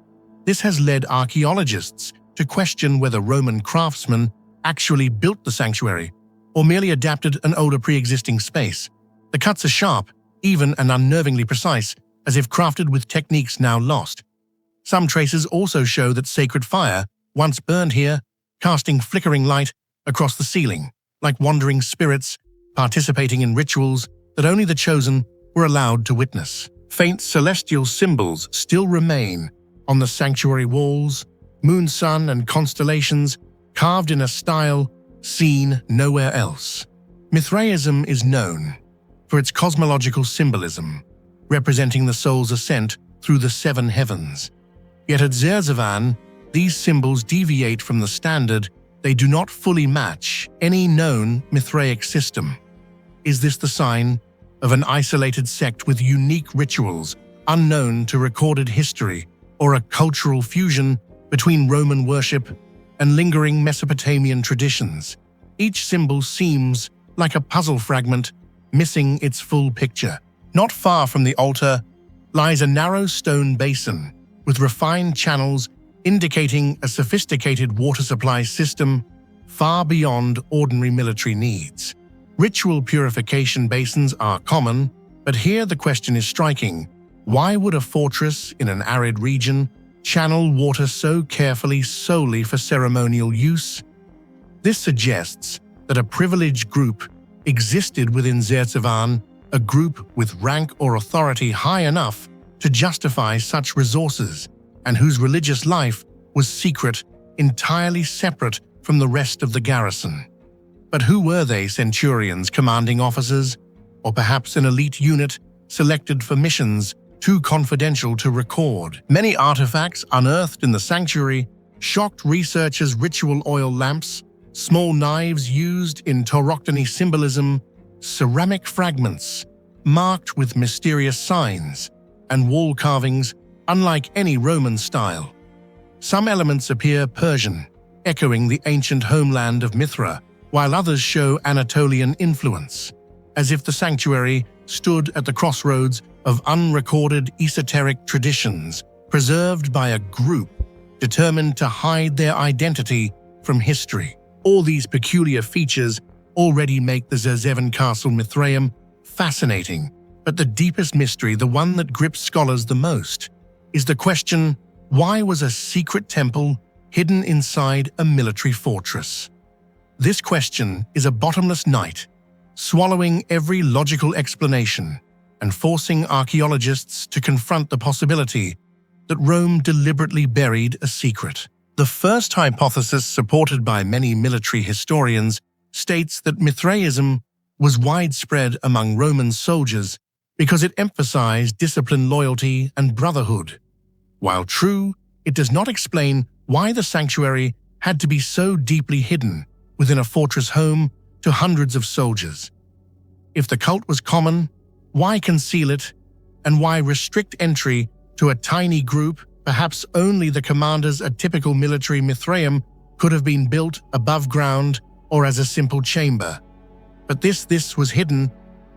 [SPEAKER 1] This has led archaeologists to question whether Roman craftsmen actually built the sanctuary or merely adapted an older pre-existing space. The cuts are sharp, even and unnervingly precise, as if crafted with techniques now lost. Some traces also show that sacred fire once burned here, casting flickering light across the ceiling, like wandering spirits participating in rituals that only the chosen were allowed to witness. Faint celestial symbols still remain on the sanctuary walls, moon, sun, and constellations carved in a style seen nowhere else. Mithraism is known for its cosmological symbolism, representing the soul's ascent through the seven heavens. Yet at Zeravan, these symbols deviate from the standard. They do not fully match any known Mithraic system. Is this the sign of an isolated sect with unique rituals unknown to recorded history, or a cultural fusion between Roman worship and lingering Mesopotamian traditions? Each symbol seems like a puzzle fragment, missing its full picture. Not far from the altar lies a narrow stone basin with refined channels indicating a sophisticated water supply system far beyond ordinary military needs. Ritual purification basins are common, but here the question is striking. Why would a fortress in an arid region channel water so carefully solely for ceremonial use? This suggests that a privileged group existed within Zeravan, a group with rank or authority high enough to justify such resources, and whose religious life was secret, entirely separate from the rest of the garrison. But who were they? Centurions, commanding officers, or perhaps an elite unit selected for missions too confidential to record? Many artifacts unearthed in the sanctuary shocked researchers: ritual oil lamps, small knives used in Tauroctony symbolism, ceramic fragments marked with mysterious signs, and wall carvings unlike any Roman style. Some elements appear Persian, echoing the ancient homeland of Mithra, while others show Anatolian influence, as if the sanctuary stood at the crossroads of unrecorded esoteric traditions, preserved by a group determined to hide their identity from history. All these peculiar features already make the Zeravan Castle Mithraeum fascinating, but the deepest mystery, the one that grips scholars the most, is the question: why was a secret temple hidden inside a military fortress? This question is a bottomless night, swallowing every logical explanation and forcing archaeologists to confront the possibility that Rome deliberately buried a secret. The first hypothesis, supported by many military historians, states that Mithraism was widespread among Roman soldiers because it emphasized discipline, loyalty, and brotherhood. While true, it does not explain why the sanctuary had to be so deeply hidden within a fortress home to hundreds of soldiers. If the cult was common, why conceal it, and why restrict entry to a tiny group? Perhaps only the commanders. A typical military Mithraeum could have been built above ground or as a simple chamber. But this was hidden,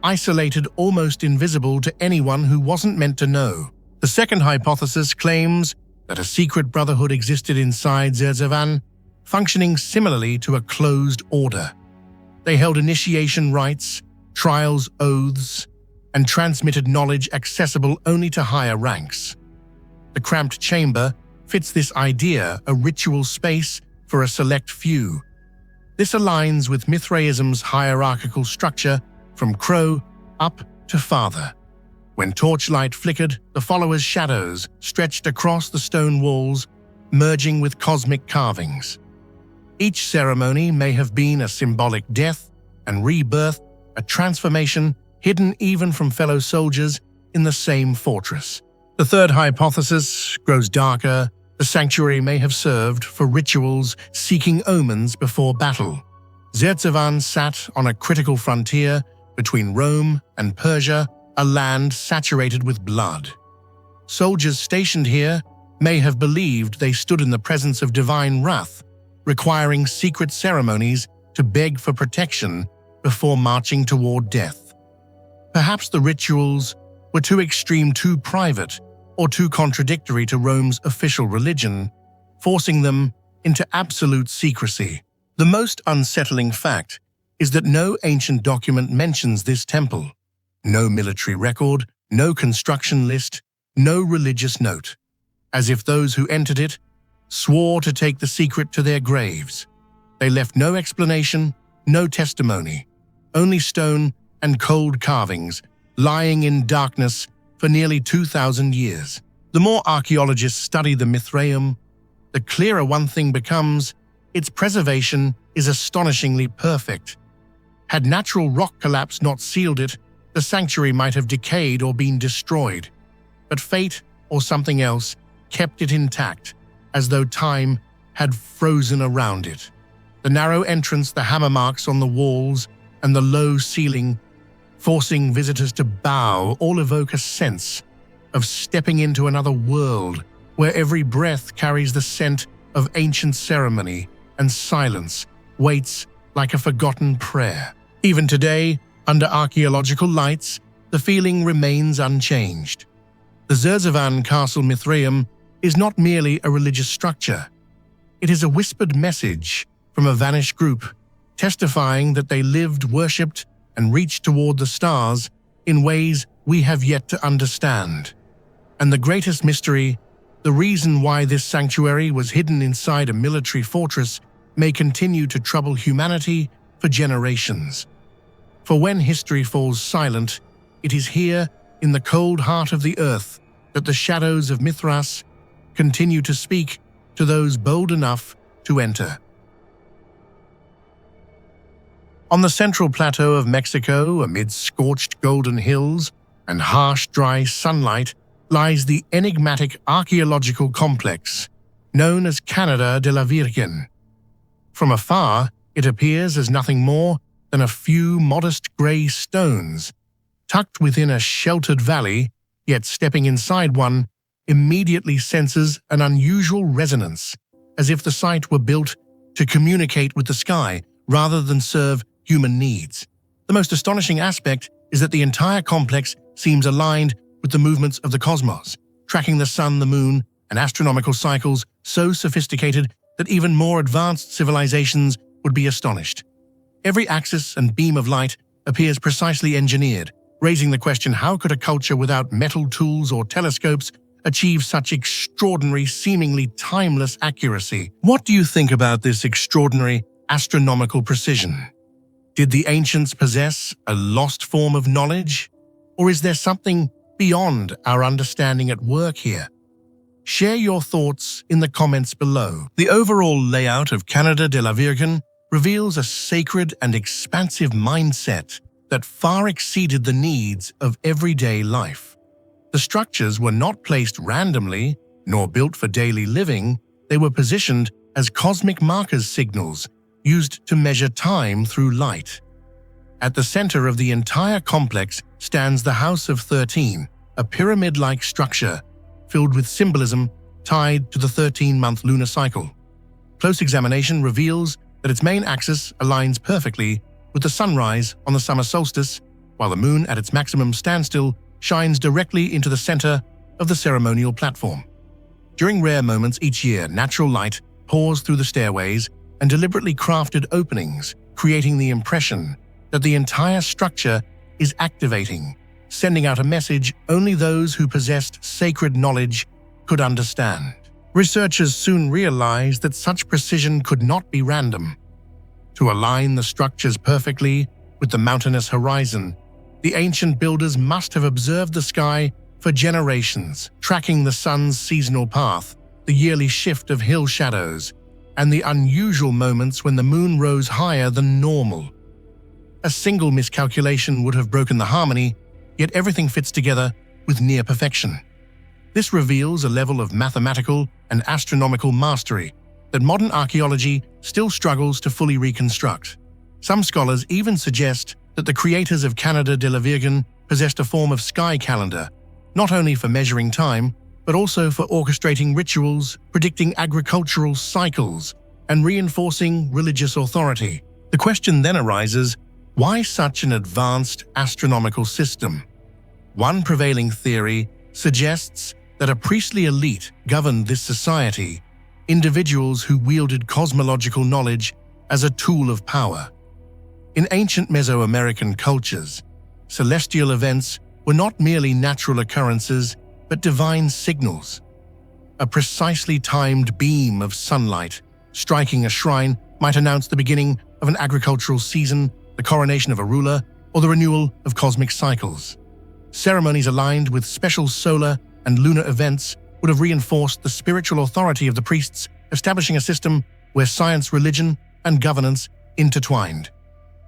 [SPEAKER 1] isolated, almost invisible to anyone who wasn't meant to know. The second hypothesis claims that a secret brotherhood existed inside Zeravan, functioning similarly to a closed order. They held initiation rites, trials, oaths, and transmitted knowledge accessible only to higher ranks. The cramped chamber fits this idea, a ritual space for a select few. This aligns with Mithraism's hierarchical structure from crow up to father. When torchlight flickered, the followers' shadows stretched across the stone walls, merging with cosmic carvings. Each ceremony may have been a symbolic death and rebirth, a transformation hidden even from fellow soldiers in the same fortress. The third hypothesis grows darker. The sanctuary may have served for rituals seeking omens before battle. Zeravan sat on a critical frontier between Rome and Persia, a land saturated with blood. Soldiers stationed here may have believed they stood in the presence of divine wrath, requiring secret ceremonies to beg for protection before marching toward death. Perhaps the rituals were too extreme, too private, or too contradictory to Rome's official religion, forcing them into absolute secrecy. The most unsettling fact is that no ancient document mentions this temple. No military record, no construction list, no religious note, as if those who entered it swore to take the secret to their graves. They left no explanation, no testimony, only stone and cold carvings lying in darkness for nearly 2,000 years. The more archaeologists study the Mithraeum, the clearer one thing becomes: its preservation is astonishingly perfect. Had natural rock collapse not sealed it, the sanctuary might have decayed or been destroyed. But fate, or something else, kept it intact, as though time had frozen around it. The narrow entrance, the hammer marks on the walls, and the low ceiling, forcing visitors to bow, all evoke a sense of stepping into another world where every breath carries the scent of ancient ceremony and silence waits like a forgotten prayer. Even today, under archaeological lights, the feeling remains unchanged. The Zeravan Castle Mithraeum is not merely a religious structure. It is a whispered message from a vanished group, testifying that they lived, worshipped, and reached toward the stars in ways we have yet to understand. And the greatest mystery, the reason why this sanctuary was hidden inside a military fortress, may continue to trouble humanity for generations. For when history falls silent, it is here, in the cold heart of the earth, that the shadows of Mithras continue to speak to those bold enough to enter. On the central plateau of Mexico, amid scorched golden hills and harsh, dry sunlight, lies the enigmatic archaeological complex known as Cañada de la Virgen. From afar, it appears as nothing more than a few modest grey stones, tucked within a sheltered valley, yet stepping inside one immediately senses an unusual resonance, as if the site were built to communicate with the sky rather than serve human needs. The most astonishing aspect is that the entire complex seems aligned with the movements of the cosmos, tracking the sun, the moon, and astronomical cycles so sophisticated that even more advanced civilizations would be astonished. Every axis and beam of light appears precisely engineered, raising the question: how could a culture without metal tools or telescopes achieve such extraordinary, seemingly timeless accuracy? What do you think about this extraordinary astronomical precision? Did the ancients possess a lost form of knowledge? Or is there something beyond our understanding at work here? Share your thoughts in the comments below. The overall layout of Cañada de la Virgen reveals a sacred and expansive mindset that far exceeded the needs of everyday life. The structures were not placed randomly, nor built for daily living. They were positioned as cosmic markers, signals used to measure time through light. At the center of the entire complex stands the House of 13, a pyramid-like structure filled with symbolism tied to the 13-month lunar cycle. Close examination reveals that its main axis aligns perfectly with the sunrise on the summer solstice, while the moon at its maximum standstill shines directly into the center of the ceremonial platform. During rare moments each year, natural light pours through the stairways and deliberately crafted openings, creating the impression that the entire structure is activating, sending out a message only those who possessed sacred knowledge could understand. Researchers soon realized that such precision could not be random. To align the structures perfectly with the mountainous horizon, the ancient builders must have observed the sky for generations, tracking the sun's seasonal path, the yearly shift of hill shadows, and the unusual moments when the moon rose higher than normal. A single miscalculation would have broken the harmony, yet everything fits together with near perfection. This reveals a level of mathematical and astronomical mastery that modern archaeology still struggles to fully reconstruct. Some scholars even suggest that the creators of Cañada de la Virgen possessed a form of sky calendar, not only for measuring time, but also for orchestrating rituals, predicting agricultural cycles, and reinforcing religious authority. The question then arises, why such an advanced astronomical system? One prevailing theory suggests that a priestly elite governed this society, individuals who wielded cosmological knowledge as a tool of power. In ancient Mesoamerican cultures, celestial events were not merely natural occurrences, but divine signals. A precisely timed beam of sunlight striking a shrine might announce the beginning of an agricultural season, the coronation of a ruler, or the renewal of cosmic cycles. Ceremonies aligned with special solar and lunar events would have reinforced the spiritual authority of the priests, establishing a system where science, religion, and governance intertwined.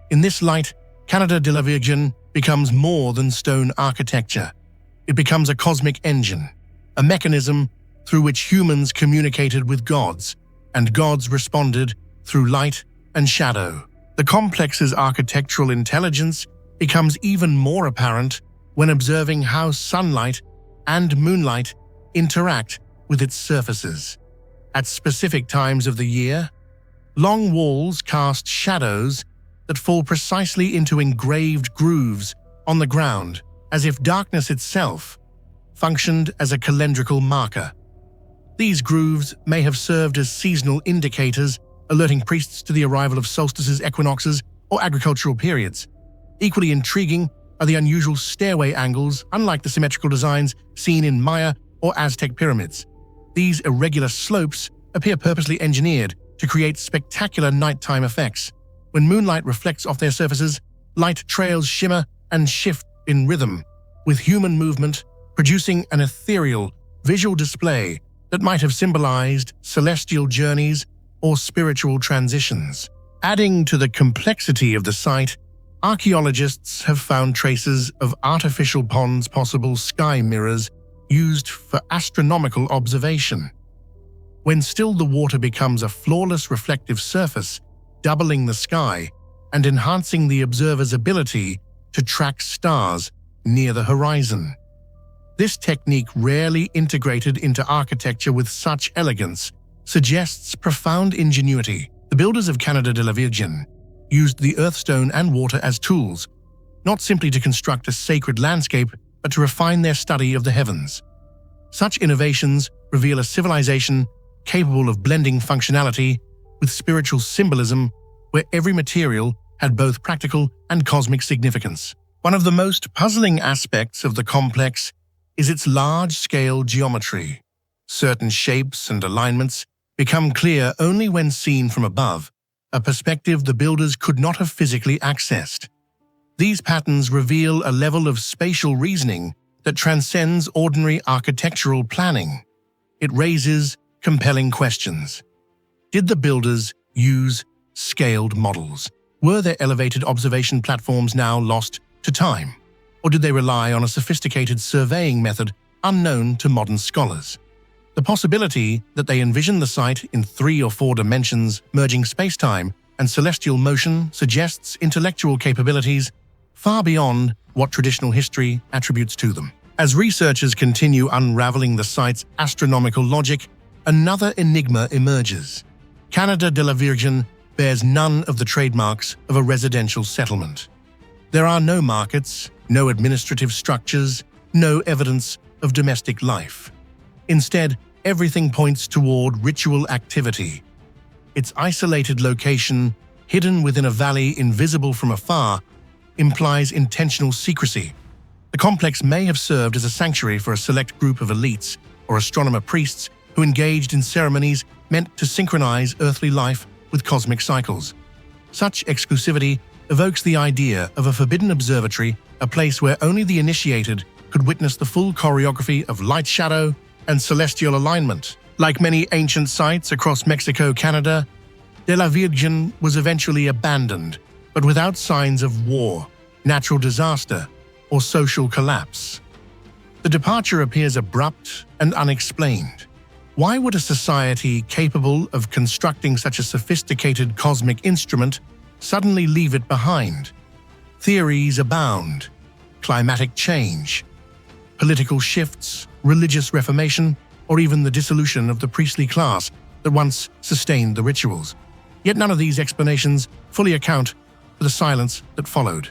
[SPEAKER 1] In this light, Cañada de la Virgen becomes more than stone architecture. It becomes a cosmic engine, a mechanism through which humans communicated with gods, and gods responded through light and shadow. The complex's architectural intelligence becomes even more apparent when observing how sunlight and moonlight interact with its surfaces. At specific times of the year, long walls cast shadows that fall precisely into engraved grooves on the ground, as if darkness itself functioned as a calendrical marker. These grooves may have served as seasonal indicators, alerting priests to the arrival of solstices, equinoxes, or agricultural periods. Equally intriguing are the unusual stairway angles, unlike the symmetrical designs seen in Maya or Aztec pyramids. These irregular slopes appear purposely engineered to create spectacular nighttime effects. When moonlight reflects off their surfaces, light trails shimmer and shift in rhythm, with human movement producing an ethereal, visual display that might have symbolized celestial journeys or spiritual transitions. Adding to the complexity of the site, archaeologists have found traces of artificial ponds, possible sky mirrors used for astronomical observation. When still, the water becomes a flawless reflective surface, doubling the sky and enhancing the observer's ability to track stars near the horizon. This technique, rarely integrated into architecture with such elegance, suggests profound ingenuity. The builders of Cañada de la Virgen used the earthstone and water as tools, not simply to construct a sacred landscape, but to refine their study of the heavens. Such innovations reveal a civilization capable of blending functionality with spiritual symbolism, where every material had both practical and cosmic significance. One of the most puzzling aspects of the complex is its large-scale geometry. Certain shapes and alignments become clear only when seen from above, a perspective the builders could not have physically accessed. These patterns reveal a level of spatial reasoning that transcends ordinary architectural planning. It raises compelling questions. Did the builders use scaled models? Were their elevated observation platforms now lost to time? Or did they rely on a sophisticated surveying method unknown to modern scholars? The possibility that they envisioned the site in 3 or 4 dimensions, merging space-time and celestial motion, suggests intellectual capabilities far beyond what traditional history attributes to them. As researchers continue unraveling the site's astronomical logic, another enigma emerges. Cañada de la Virgen bears none of the trademarks of a residential settlement. There are no markets, no administrative structures, no evidence of domestic life. Instead, everything points toward ritual activity. Its isolated location hidden within a valley invisible from afar, implies intentional secrecy. The complex may have served as a sanctuary for a select group of elites or astronomer priests who engaged in ceremonies meant to synchronize earthly life with cosmic cycles. Such exclusivity evokes the idea of a forbidden observatory, a place where only the initiated could witness the full choreography of light-shadow and celestial alignment. Like many ancient sites across Mexico, Canada, De la Virgen was eventually abandoned, but without signs of war, natural disaster, or social collapse. The departure appears abrupt and unexplained. Why would a society capable of constructing such a sophisticated cosmic instrument suddenly leave it behind? Theories abound: climatic change, political shifts, religious reformation, or even the dissolution of the priestly class that once sustained the rituals. Yet none of these explanations fully account for the silence that followed.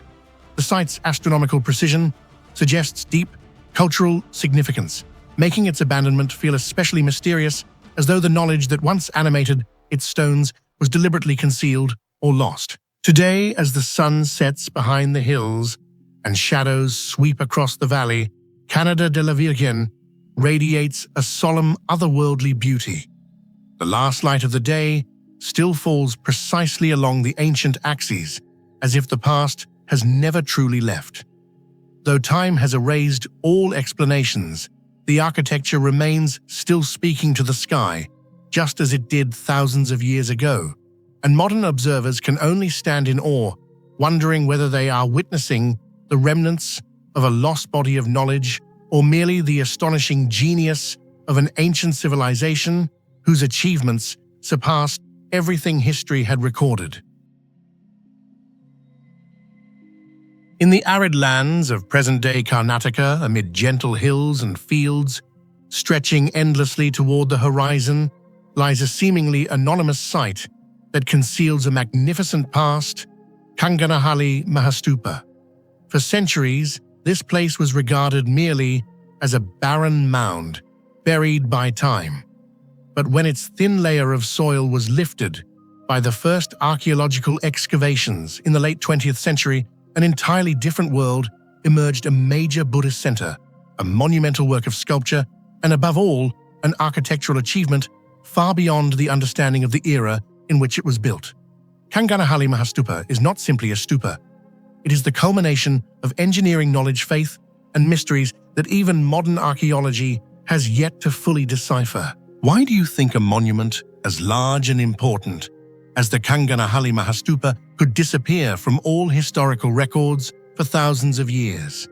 [SPEAKER 1] The site's astronomical precision suggests deep cultural significance, making its abandonment feel especially mysterious, as though the knowledge that once animated its stones was deliberately concealed or lost. Today, as the sun sets behind the hills and shadows sweep across the valley, Cañada de la Virgen radiates a solemn, otherworldly beauty. The last light of the day still falls precisely along the ancient axes, as if the past has never truly left. Though time has erased all explanations, the architecture remains still speaking to the sky, just as it did thousands of years ago, and modern observers can only stand in awe, wondering whether they are witnessing the remnants of a lost body of knowledge or merely the astonishing genius of an ancient civilization whose achievements surpassed everything history had recorded. In the arid lands of present-day Karnataka, amid gentle hills and fields, stretching endlessly toward the horizon, lies a seemingly anonymous site that conceals a magnificent past, Kanganhalli Stupa. For centuries, this place was regarded merely as a barren mound, buried by time. But when its thin layer of soil was lifted by the first archaeological excavations in the late 20th century, an entirely different world emerged: a major Buddhist center, a monumental work of sculpture, and above all, an architectural achievement far beyond the understanding of the era in which it was built. Kanganhalli Stupa is not simply a stupa. It is the culmination of engineering knowledge, faith, and mysteries that even modern archaeology has yet to fully decipher. Why do you think a monument as large and important as the Kanganhalli Stupa could disappear from all historical records for thousands of years?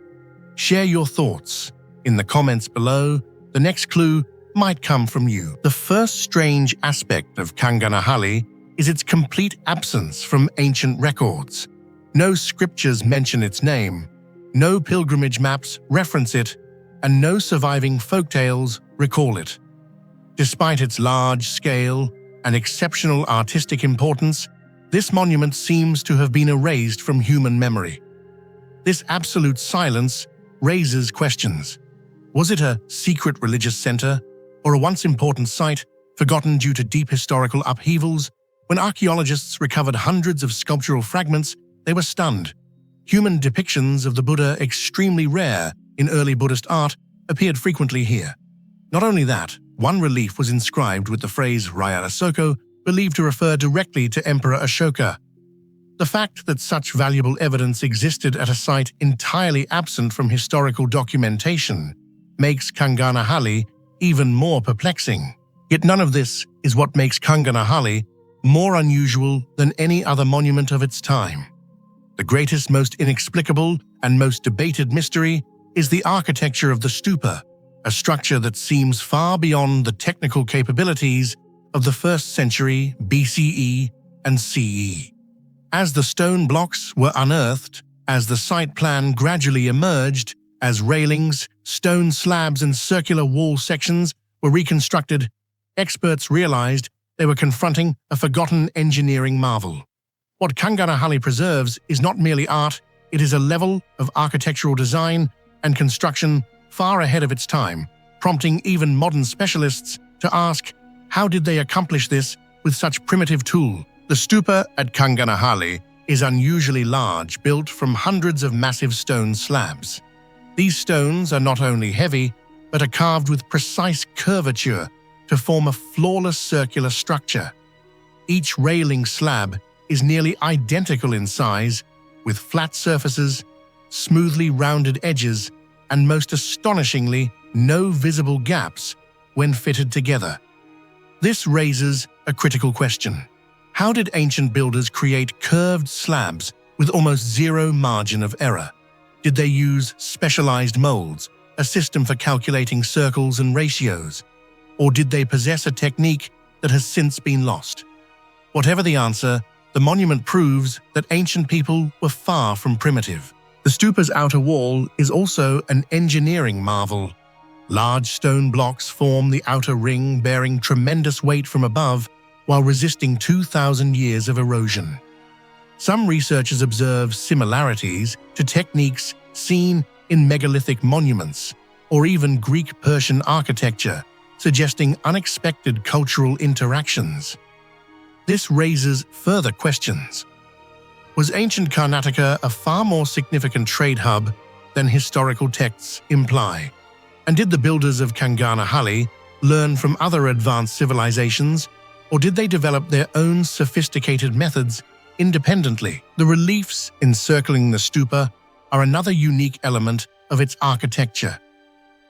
[SPEAKER 1] Share your thoughts in the comments below. The next clue might come from you. The first strange aspect of Kanganhalli is its complete absence from ancient records. No scriptures mention its name, no pilgrimage maps reference it, and no surviving folktales recall it. Despite its large scale and exceptional artistic importance, this monument seems to have been erased from human memory. This absolute silence raises questions. Was it a secret religious center, or a once important site forgotten due to deep historical upheavals? When archaeologists recovered hundreds of sculptural fragments, they were stunned. Human depictions of the Buddha, extremely rare in early Buddhist art, appeared frequently here. Not only that, one relief was inscribed with the phrase Raya Asoko, believed to refer directly to Emperor Ashoka. The fact that such valuable evidence existed at a site entirely absent from historical documentation makes Kanganhalli even more perplexing. Yet none of this is what makes Kanganhalli more unusual than any other monument of its time. The greatest, most inexplicable, and most debated mystery is the architecture of the stupa, a structure that seems far beyond the technical capabilities of the 1st century BCE and CE. As the stone blocks were unearthed, as the site plan gradually emerged, as railings, stone slabs, and circular wall sections were reconstructed, experts realized they were confronting a forgotten engineering marvel. What Kanganhalli preserves is not merely art, it is a level of architectural design and construction far ahead of its time, prompting even modern specialists to ask, how did they accomplish this with such primitive tool? The stupa at Kanganhalli is unusually large, built from hundreds of massive stone slabs. These stones are not only heavy, but are carved with precise curvature to form a flawless circular structure. Each railing slab is nearly identical in size, with flat surfaces, smoothly rounded edges, and most astonishingly, no visible gaps when fitted together. This raises a critical question. How did ancient builders create curved slabs with almost zero margin of error? Did they use specialized molds, a system for calculating circles and ratios? Or did they possess a technique that has since been lost? Whatever the answer, the monument proves that ancient people were far from primitive. The stupa's outer wall is also an engineering marvel. Large stone blocks form the outer ring, bearing tremendous weight from above while resisting 2,000 years of erosion. Some researchers observe similarities to techniques seen in megalithic monuments or even Greek-Persian architecture, suggesting unexpected cultural interactions. This raises further questions. Was ancient Karnataka a far more significant trade hub than historical texts imply? And did the builders of Kanganhalli learn from other advanced civilizations, or did they develop their own sophisticated methods independently? The reliefs encircling the stupa are another unique element of its architecture.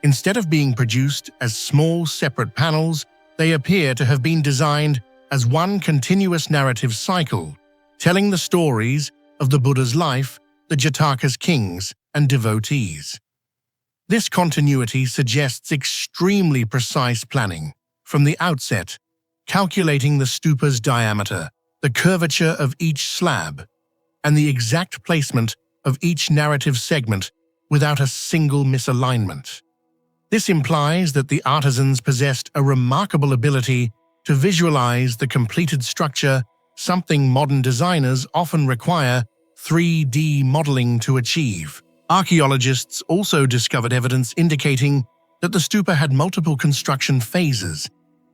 [SPEAKER 1] Instead of being produced as small separate panels, they appear to have been designed as one continuous narrative cycle, telling the stories of the Buddha's life, the Jataka's kings, and devotees. This continuity suggests extremely precise planning. From the outset, calculating the stupa's diameter, the curvature of each slab, and the exact placement of each narrative segment without a single misalignment. This implies that the artisans possessed a remarkable ability to visualize the completed structure, something modern designers often require 3D modeling to achieve. Archaeologists also discovered evidence indicating that the stupa had multiple construction phases,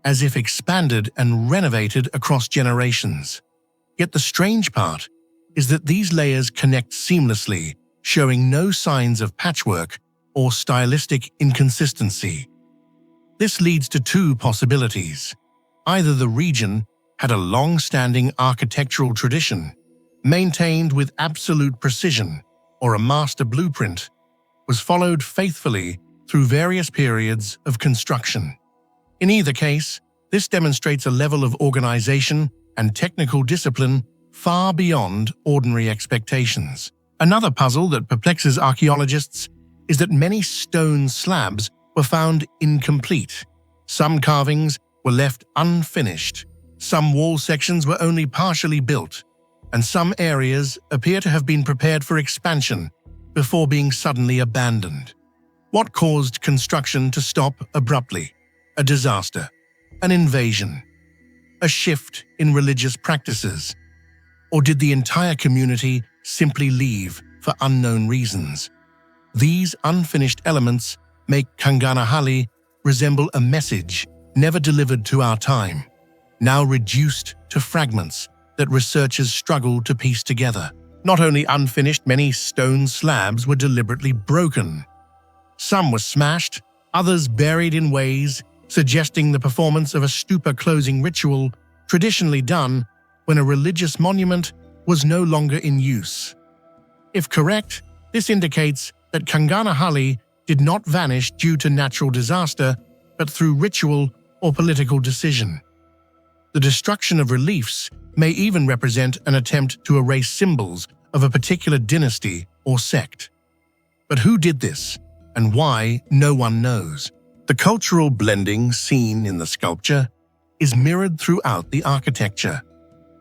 [SPEAKER 1] as if expanded and renovated across generations. Yet the strange part is that these layers connect seamlessly, showing no signs of patchwork or stylistic inconsistency. This leads to two possibilities. Either the region had a long-standing architectural tradition, maintained with absolute precision, or a master blueprint was followed faithfully through various periods of construction. In either case, this demonstrates a level of organization and technical discipline far beyond ordinary expectations. Another puzzle that perplexes archaeologists is that many stone slabs were found incomplete. Some carvings were left unfinished, some wall sections were only partially built, and some areas appear to have been prepared for expansion before being suddenly abandoned. What caused construction to stop abruptly? A disaster, an invasion, a shift in religious practices, or did the entire community simply leave for unknown reasons? These unfinished elements make Kanganhalli resemble a message never delivered to our time, now reduced to fragments that researchers struggle to piece together. Not only unfinished, many stone slabs were deliberately broken. Some were smashed, others buried in ways suggesting the performance of a stupa closing ritual traditionally done when a religious monument was no longer in use. If correct, this indicates that Kanganhalli did not vanish due to natural disaster, but through ritual or political decision. The destruction of reliefs may even represent an attempt to erase symbols of a particular dynasty or sect. But who did this, and why, no one knows. The cultural blending seen in the sculpture is mirrored throughout the architecture.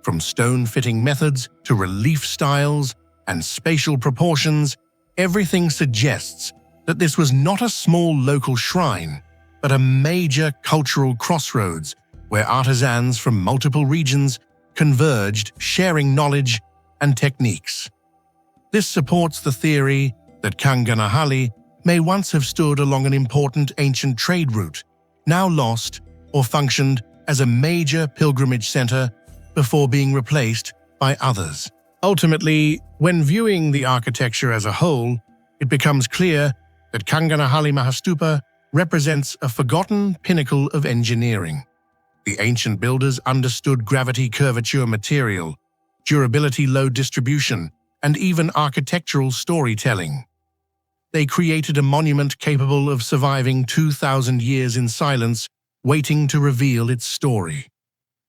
[SPEAKER 1] From stone-fitting methods to relief styles and spatial proportions, everything suggests that this was not a small local shrine, but a major cultural crossroads where artisans from multiple regions converged, sharing knowledge and techniques. This supports the theory that Kanganhalli may once have stood along an important ancient trade route, now lost, or functioned as a major pilgrimage center before being replaced by others. Ultimately, when viewing the architecture as a whole, it becomes clear that Kanganhalli Stupa represents a forgotten pinnacle of engineering. The ancient builders understood gravity curvature material, durability load distribution, and even architectural storytelling. They created a monument capable of surviving 2,000 years in silence, waiting to reveal its story.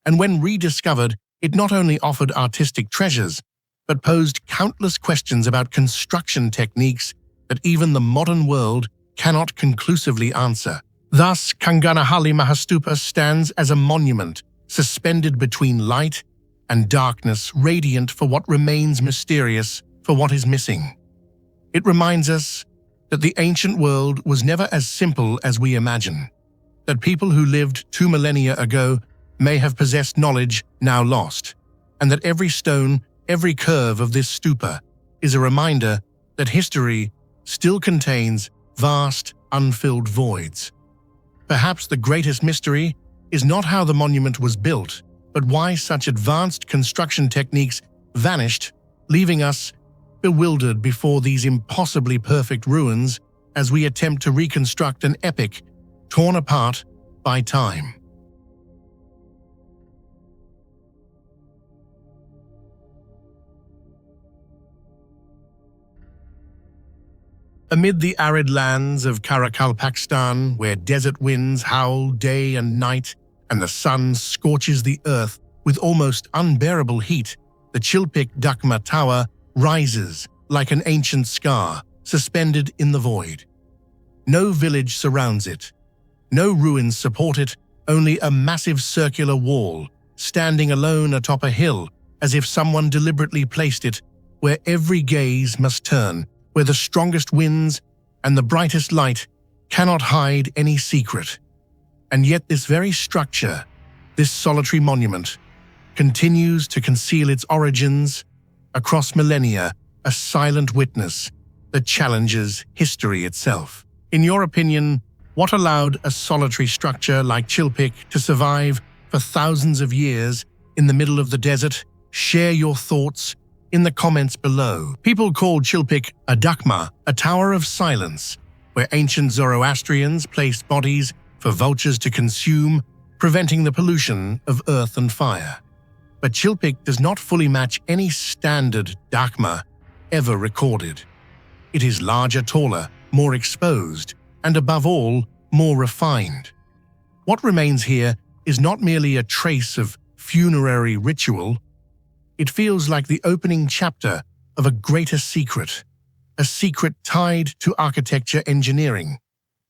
[SPEAKER 1] And when rediscovered, it not only offered artistic treasures, but posed countless questions about construction techniques that even the modern world cannot conclusively answer. Thus, Kanganhalli Stupa stands as a monument, suspended between light and darkness, radiant for what remains, mysterious for what is missing. It reminds us that the ancient world was never as simple as we imagine, that people who lived 2 millennia ago may have possessed knowledge now lost, and that every stone, every curve of this stupa is a reminder that history still contains vast, unfilled voids. Perhaps the greatest mystery is not how the monument was built, but why such advanced construction techniques vanished, leaving us bewildered before these impossibly perfect ruins as we attempt to reconstruct an epic torn apart by time. Amid the arid lands of Karakalpakstan, where desert winds howl day and night and the sun scorches the earth with almost unbearable heat, the Chilpik Dakma Tower rises like an ancient scar suspended in the void. No village surrounds it. No ruins support it, only a massive circular wall, standing alone atop a hill, as if someone deliberately placed it where every gaze must turn, where the strongest winds and the brightest light cannot hide any secret. And yet this very structure, this solitary monument, continues to conceal its origins across millennia, a silent witness that challenges history itself. In your opinion, what allowed a solitary structure like Chilpik to survive for thousands of years in the middle of the desert? Share your thoughts in the comments below. People called Chilpik Dakma a tower of silence, where ancient Zoroastrians placed bodies for vultures to consume, preventing the pollution of earth and fire. But Chilpik does not fully match any standard Dakma ever recorded. It is larger, taller, more exposed, and above all, more refined. What remains here is not merely a trace of funerary ritual. It feels like the opening chapter of a greater secret, a secret tied to architecture, engineering,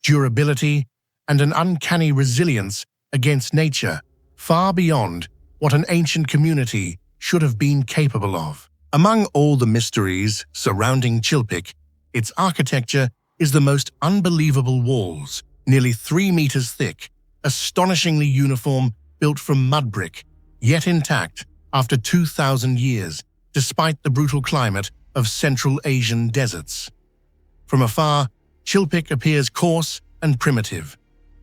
[SPEAKER 1] durability, and an uncanny resilience against nature, far beyond what an ancient community should have been capable of. Among all the mysteries surrounding Chilpik, its architecture is the most unbelievable walls, nearly 3 meters thick, astonishingly uniform, built from mud brick, yet intact after 2,000 years, despite the brutal climate of Central Asian deserts. From afar, Chilpik appears coarse and primitive,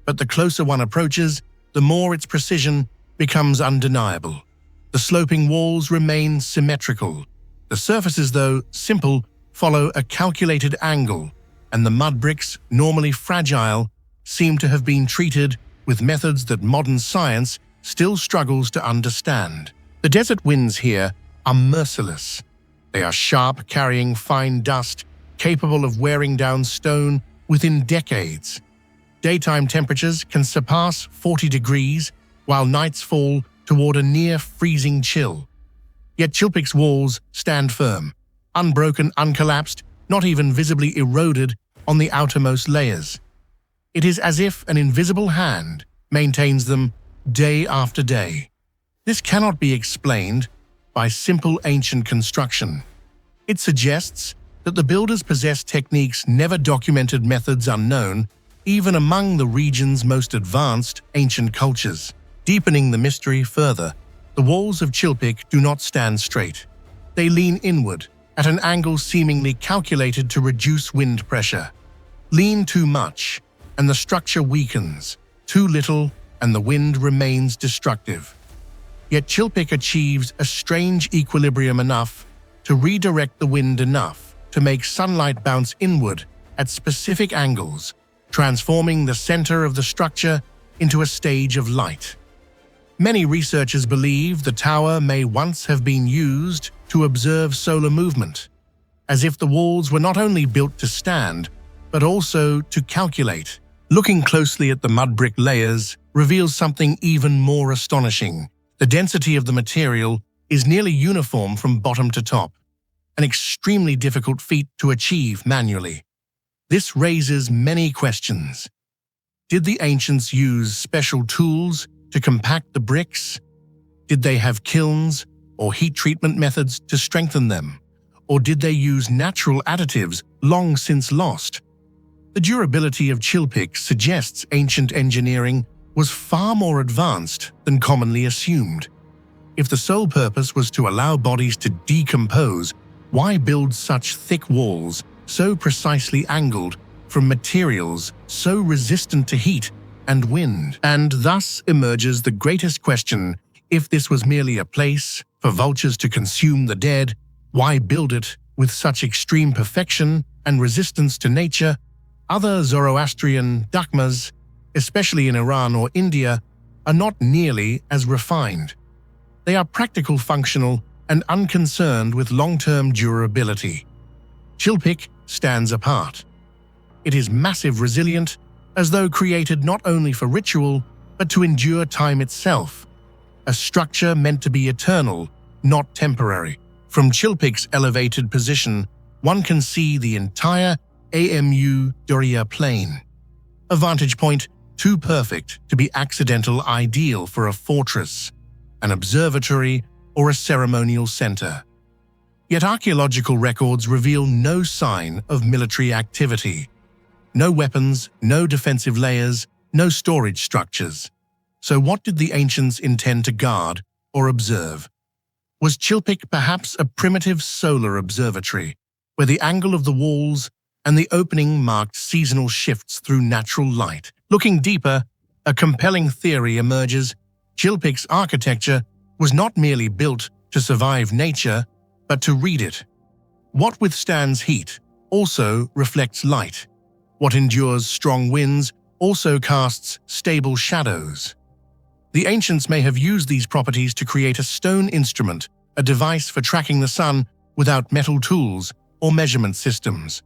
[SPEAKER 1] but the closer one approaches, the more its precision becomes undeniable. The sloping walls remain symmetrical. The surfaces, though simple, follow a calculated angle, and the mud bricks, normally fragile, seem to have been treated with methods that modern science still struggles to understand. The desert winds here are merciless. They are sharp, carrying fine dust, capable of wearing down stone within decades. Daytime temperatures can surpass 40 degrees, while nights fall toward a near-freezing chill. Yet Chilpik's walls stand firm, unbroken, uncollapsed, not even visibly eroded on the outermost layers. It is as if an invisible hand maintains them day after day. This cannot be explained by simple ancient construction. It suggests that the builders possessed techniques never documented, methods unknown, even among the region's most advanced ancient cultures. Deepening the mystery further, the walls of Chilpik do not stand straight. They lean inward, at an angle seemingly calculated to reduce wind pressure. Lean too much, and the structure weakens. Too little, and the wind remains destructive. Yet Chilpik achieves a strange equilibrium enough to redirect the wind enough to make sunlight bounce inward at specific angles, transforming the center of the structure into a stage of light. Many researchers believe the tower may once have been used to observe solar movement, as if the walls were not only built to stand, but also to calculate. Looking closely at the mud brick layers reveals something even more astonishing. The density of the material is nearly uniform from bottom to top, an extremely difficult feat to achieve manually. This raises many questions. Did the ancients use special tools to compact the bricks? Did they have kilns or heat treatment methods to strengthen them? Or did they use natural additives long since lost? The durability of Chilpik suggests ancient engineering was far more advanced than commonly assumed. If the sole purpose was to allow bodies to decompose, why build such thick walls, so precisely angled, from materials so resistant to heat and wind? And thus emerges the greatest question: if this was merely a place for vultures to consume the dead, why build it with such extreme perfection and resistance to nature? Other Zoroastrian Dakmas, especially in Iran or India, are not nearly as refined. They are practical, functional, and unconcerned with long-term durability. Chilpik stands apart. It is massive, resilient, as though created not only for ritual, but to endure time itself. A structure meant to be eternal, not temporary. From Chilpik's elevated position, one can see the entire Amu Darya plain, a vantage point too perfect to be accidental, ideal for a fortress, an observatory, or a ceremonial center. Yet archaeological records reveal no sign of military activity. No weapons, no defensive layers, no storage structures. So what did the ancients intend to guard or observe? Was Chilpik perhaps a primitive solar observatory, where the angle of the walls and the opening marked seasonal shifts through natural light? Looking deeper, a compelling theory emerges. Chilpik's architecture was not merely built to survive nature, but to read it. What withstands heat also reflects light. What endures strong winds also casts stable shadows. The ancients may have used these properties to create a stone instrument, a device for tracking the sun without metal tools or measurement systems.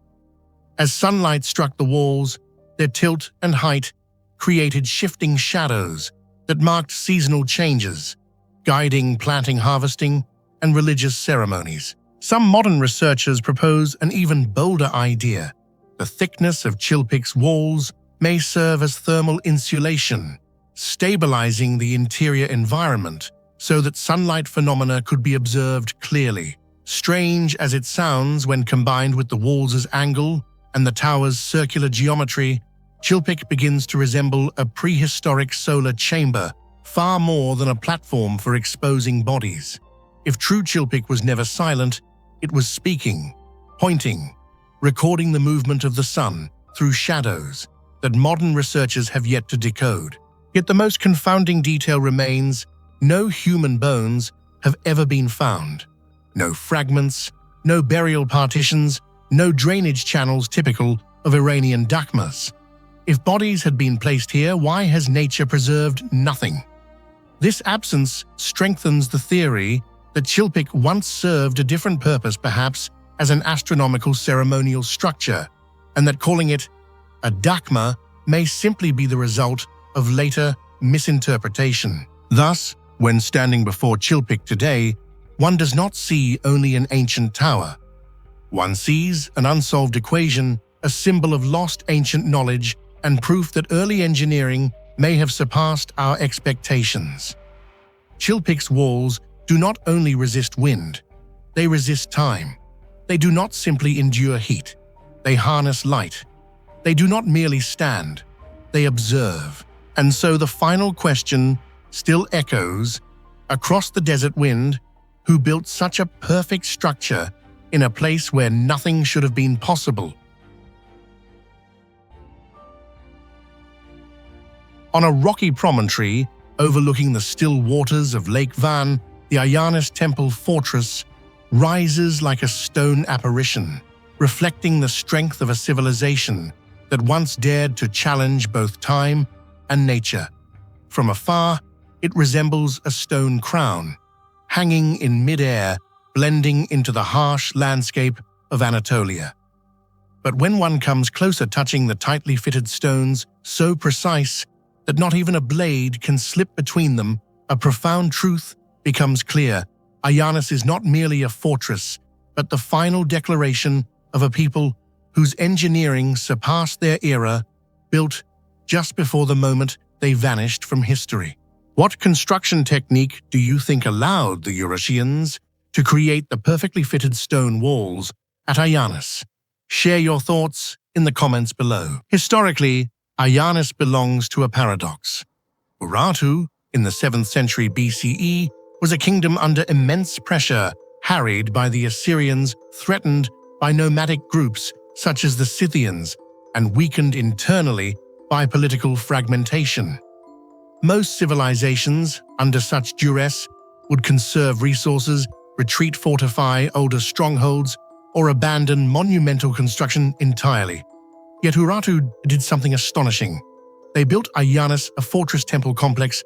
[SPEAKER 1] As sunlight struck the walls, their tilt and height created shifting shadows that marked seasonal changes, guiding planting, harvesting, and religious ceremonies. Some modern researchers propose an even bolder idea. The thickness of Chilpik's walls may serve as thermal insulation, stabilizing the interior environment so that sunlight phenomena could be observed clearly. Strange as it sounds when combined with the walls' angle and the tower's circular geometry, Chilpik begins to resemble a prehistoric solar chamber, far more than a platform for exposing bodies. If true Chilpik was never silent, it was speaking, pointing, recording the movement of the sun through shadows that modern researchers have yet to decode. Yet the most confounding detail remains: no human bones have ever been found. No fragments, no burial partitions, no drainage channels typical of Iranian Dakmas. If bodies had been placed here, why has nature preserved nothing? This absence strengthens the theory that Chilpik once served a different purpose, perhaps as an astronomical ceremonial structure, and that calling it a Dakma may simply be the result of later misinterpretation. Thus, when standing before Chilpik today, one does not see only an ancient tower. One sees an unsolved equation, a symbol of lost ancient knowledge, and proof that early engineering may have surpassed our expectations. Chilpik's walls do not only resist wind, they resist time. They do not simply endure heat, they harness light. They do not merely stand, they observe. And so the final question still echoes across the desert wind: who built such a perfect structure in a place where nothing should have been possible? On a rocky promontory Overlooking the still waters of Lake Van, the Ayanis Temple fortress rises like a stone apparition, reflecting the strength of a civilization that once dared to challenge both time and nature. From afar, it resembles a stone crown, hanging in mid-air, blending into the harsh landscape of Anatolia. But when one comes closer, touching the tightly fitted stones, so precise that not even a blade can slip between them, a profound truth becomes clear. Ayanis is not merely a fortress, but the final declaration of a people whose engineering surpassed their era, built just before the moment they vanished from history. What construction technique do you think allowed the Eurasians to create the perfectly fitted stone walls at Ayanis? Share your thoughts in the comments below. Historically, Ayanis belongs to a paradox. Urartu, in the 7th century BCE, was a kingdom under immense pressure, harried by the Assyrians, threatened by nomadic groups such as the Scythians, and weakened internally by political fragmentation. Most civilizations, under such duress, would conserve resources, retreat, fortify older strongholds, or abandon monumental construction entirely. Yet Urartu did something astonishing. They built Ayanis, a fortress temple complex,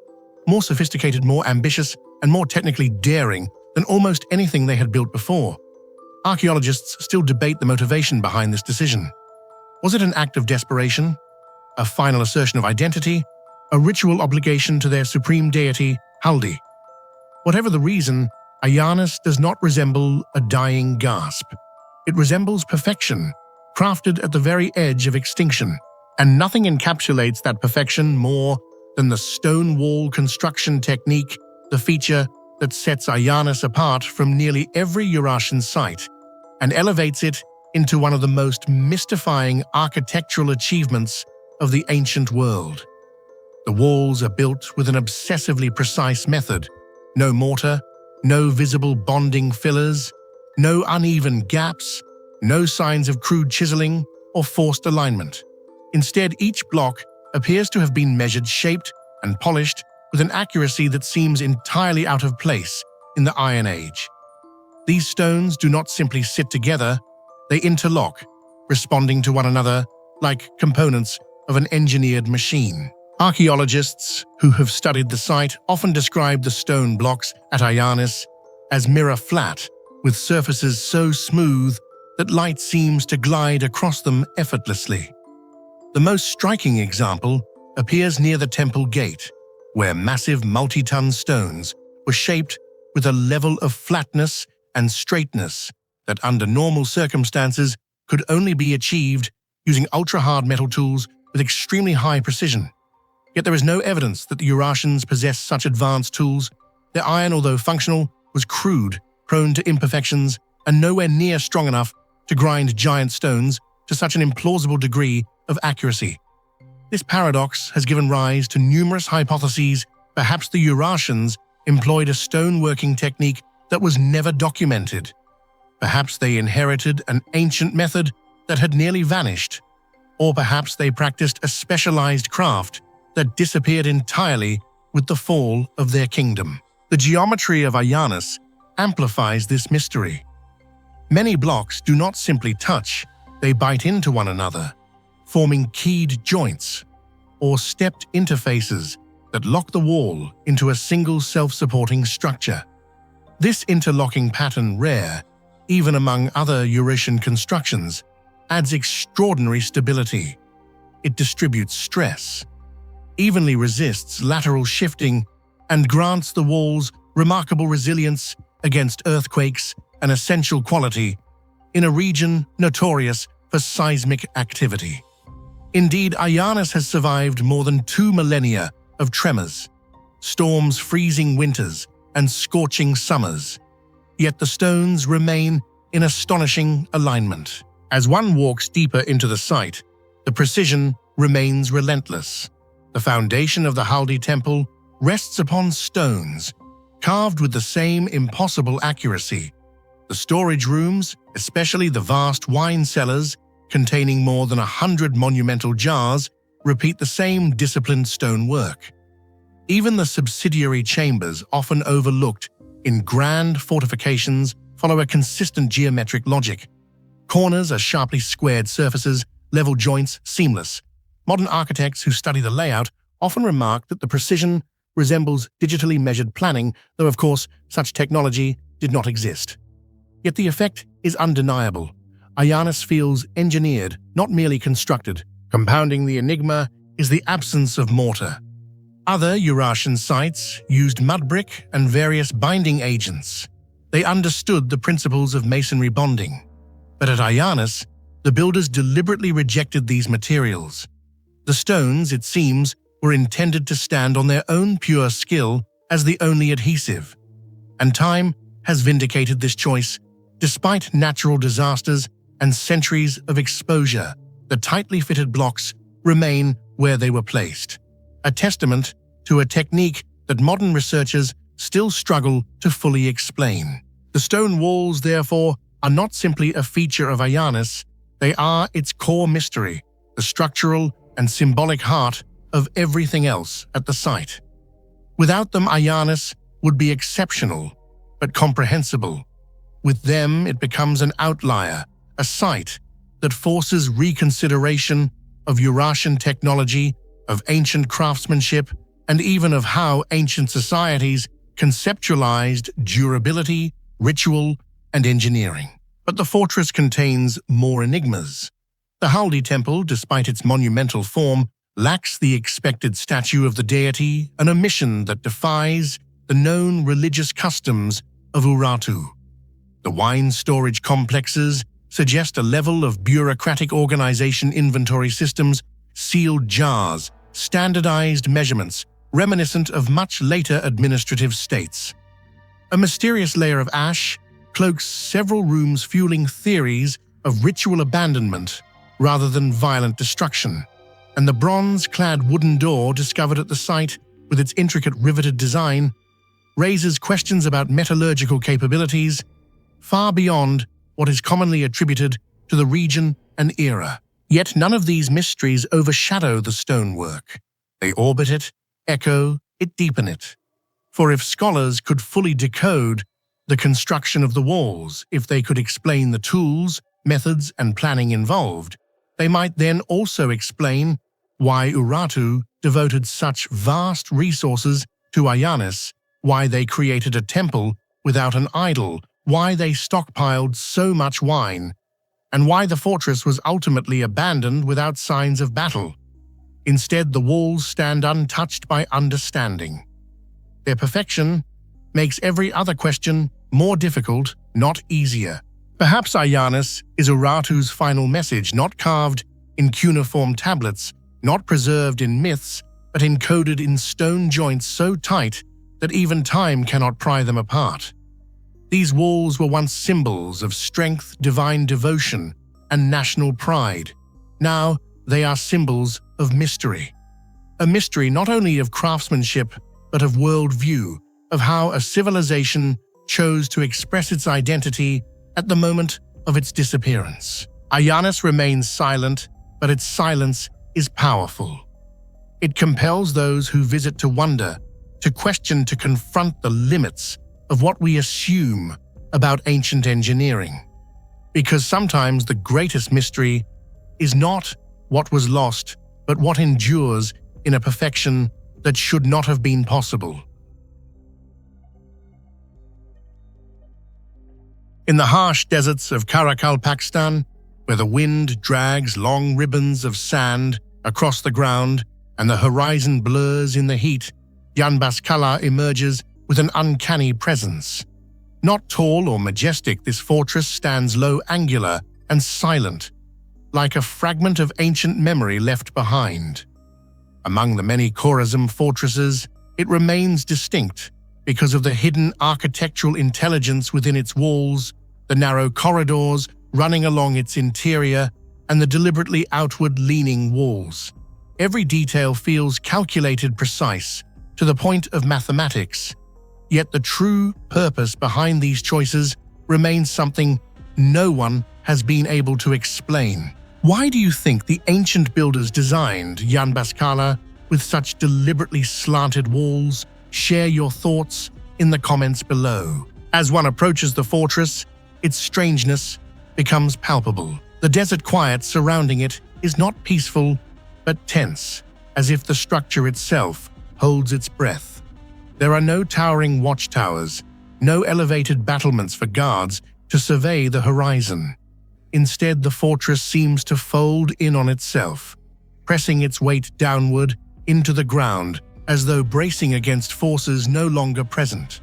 [SPEAKER 1] more sophisticated, more ambitious, and more technically daring than almost anything they had built before. Archaeologists still debate the motivation behind this decision. Was it an act of desperation? A final assertion of identity? A ritual obligation to their supreme deity, Haldi? Whatever the reason, Ayanis does not resemble a dying gasp. It resembles perfection, crafted at the very edge of extinction. And nothing encapsulates that perfection more than the stone wall construction technique, the feature that sets Ayanis apart from nearly every Eurasian site and elevates it into one of the most mystifying architectural achievements of the ancient world. The walls are built with an obsessively precise method. No mortar, no visible bonding fillers, no uneven gaps, no signs of crude chiseling or forced alignment. Instead, each block appears to have been measured, shaped, and polished with an accuracy that seems entirely out of place in the Iron Age. These stones do not simply sit together, they interlock, responding to one another like components of an engineered machine. Archaeologists who have studied the site often describe the stone blocks at Ayanis as mirror flat, with surfaces so smooth that light seems to glide across them effortlessly. The most striking example appears near the temple gate, where massive multi-ton stones were shaped with a level of flatness and straightness that under normal circumstances could only be achieved using ultra-hard metal tools with extremely high precision. Yet there is no evidence that the Eurasians possessed such advanced tools. Their iron, although functional, was crude, prone to imperfections, and nowhere near strong enough to grind giant stones to such an implausible degree of accuracy. This paradox has given rise to numerous hypotheses. Perhaps the Eurasians employed a stone-working technique that was never documented. Perhaps they inherited an ancient method that had nearly vanished. Or perhaps they practiced a specialized craft that disappeared entirely with the fall of their kingdom. The geometry of Ayanis amplifies this mystery. Many blocks do not simply touch, they bite into one another, forming keyed joints or stepped interfaces that lock the wall into a single self-supporting structure. This interlocking pattern, rare even among other Eurasian constructions, adds extraordinary stability. It distributes stress, evenly resists lateral shifting, and grants the walls remarkable resilience against earthquakes, an essential quality in a region notorious for seismic activity. Indeed, Ayanis has survived more than 2 millennia of tremors, storms, freezing winters, and scorching summers. Yet the stones remain in astonishing alignment. As one walks deeper into the site, the precision remains relentless. The foundation of the Haldi Temple rests upon stones, carved with the same impossible accuracy. The storage rooms, especially the vast wine cellars containing more than 100 monumental jars, repeat the same disciplined stonework. Even the subsidiary chambers, often overlooked in grand fortifications, follow a consistent geometric logic. Corners are sharply squared surfaces, level joints seamless. Modern architects who study the layout often remark that the precision resembles digitally measured planning, though of course such technology did not exist. Yet the effect is undeniable. Ayanis feels engineered, not merely constructed. Compounding the enigma is the absence of mortar. Other Eurasian sites used mud brick and various binding agents. They understood the principles of masonry bonding. But at Ayanis, the builders deliberately rejected these materials. The stones, it seems, were intended to stand on their own pure skill as the only adhesive. And time has vindicated this choice. Despite natural disasters and centuries of exposure, the tightly fitted blocks remain where they were placed, a testament to a technique that modern researchers still struggle to fully explain. The stone walls, therefore, are not simply a feature of Ayanis, they are its core mystery, the structural and symbolic heart of everything else at the site. Without them, Ayanis would be exceptional, but comprehensible. With them, it becomes an outlier, a site that forces reconsideration of Eurasian technology, of ancient craftsmanship, and even of how ancient societies conceptualized durability, ritual, and engineering. But the fortress contains more enigmas. The Haldi Temple, despite its monumental form, lacks the expected statue of the deity, an omission that defies the known religious customs of Urartu. The wine storage complexes suggest a level of bureaucratic organization, inventory systems, sealed jars, standardized measurements, reminiscent of much later administrative states. A mysterious layer of ash cloaks several rooms, fueling theories of ritual abandonment rather than violent destruction. And the bronze-clad wooden door discovered at the site, with its intricate riveted design, raises questions about metallurgical capabilities far beyond what is commonly attributed to the region and era. Yet none of these mysteries overshadow the stonework. They orbit it, echo it, deepen it. For if scholars could fully decode the construction of the walls, if they could explain the tools, methods, and planning involved, they might then also explain why Urartu devoted such vast resources to Ayanis, why they created a temple without an idol, why they stockpiled so much wine, and why the fortress was ultimately abandoned without signs of battle. Instead, the walls stand untouched by understanding. Their perfection makes every other question more difficult, not easier. Perhaps Ayanis is Urartu's final message, not carved in cuneiform tablets, not preserved in myths, but encoded in stone joints so tight that even time cannot pry them apart. These walls were once symbols of strength, divine devotion, and national pride. Now they are symbols of mystery. A mystery not only of craftsmanship, but of worldview, of how a civilization chose to express its identity at the moment of its disappearance. Ayanis remains silent, but its silence is powerful. It compels those who visit to wonder, to question, to confront the limits of what we assume about ancient engineering. Because sometimes the greatest mystery is not what was lost, but what endures in a perfection that should not have been possible. In the harsh deserts of Karakal, Pakistan, where the wind drags long ribbons of sand across the ground and the horizon blurs in the heat, Yambascala emerges with an uncanny presence. Not tall or majestic, this fortress stands low, angular, and silent, like a fragment of ancient memory left behind. Among the many Khorazm fortresses, it remains distinct because of the hidden architectural intelligence within its walls, the narrow corridors running along its interior, and the deliberately outward-leaning walls. Every detail feels calculated, precise, to the point of mathematics. Yet the true purpose behind these choices remains something no one has been able to explain. Why do you think the ancient builders designed Yambascala with such deliberately slanted walls? Share your thoughts in the comments below. As one approaches the fortress, its strangeness becomes palpable. The desert quiet surrounding it is not peaceful, but tense, as if the structure itself holds its breath. There are no towering watchtowers, no elevated battlements for guards to survey the horizon. Instead, the fortress seems to fold in on itself, pressing its weight downward into the ground as though bracing against forces no longer present.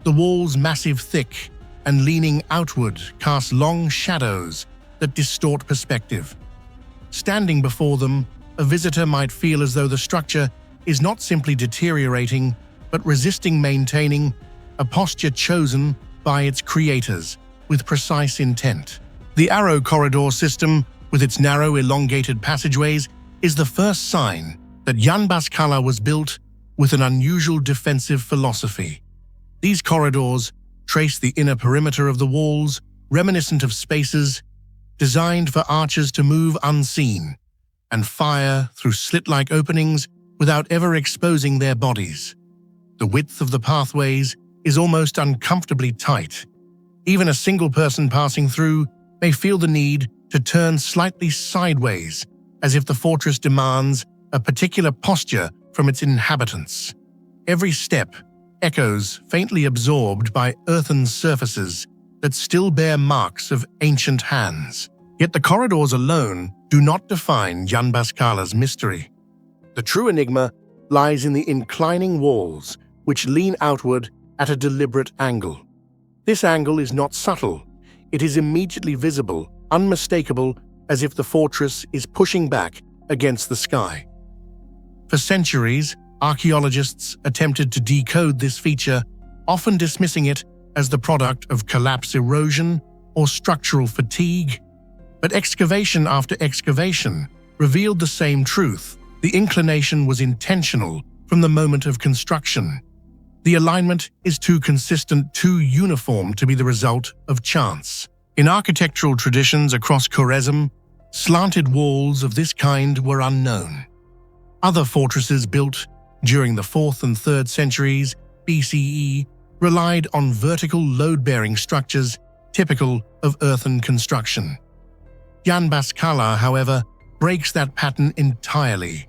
[SPEAKER 1] The walls, massive, thick, and leaning outward, cast long shadows that distort perspective. Standing before them, a visitor might feel as though the structure is not simply deteriorating, but resisting maintaining a posture chosen by its creators with precise intent. The arrow corridor system, with its narrow, elongated passageways, is the first sign that Yambascala was built with an unusual defensive philosophy. These corridors trace the inner perimeter of the walls, reminiscent of spaces designed for archers to move unseen and fire through slit-like openings without ever exposing their bodies. The width of the pathways is almost uncomfortably tight. Even a single person passing through may feel the need to turn slightly sideways, as if the fortress demands a particular posture from its inhabitants. Every step echoes faintly absorbed by earthen surfaces that still bear marks of ancient hands. Yet the corridors alone do not define Yambascala's mystery. The true enigma lies in the inclining walls, which lean outward at a deliberate angle. This angle is not subtle. It is immediately visible, unmistakable, as if the fortress is pushing back against the sky. For centuries, archaeologists attempted to decode this feature, often dismissing it as the product of collapse erosion or structural fatigue. But excavation after excavation revealed the same truth. The inclination was intentional from the moment of construction. The alignment is too consistent, too uniform to be the result of chance. In architectural traditions across Khwarezm, slanted walls of this kind were unknown. Other fortresses built during the 4th and 3rd centuries BCE relied on vertical load-bearing structures typical of earthen construction. Yambascala, however, breaks that pattern entirely.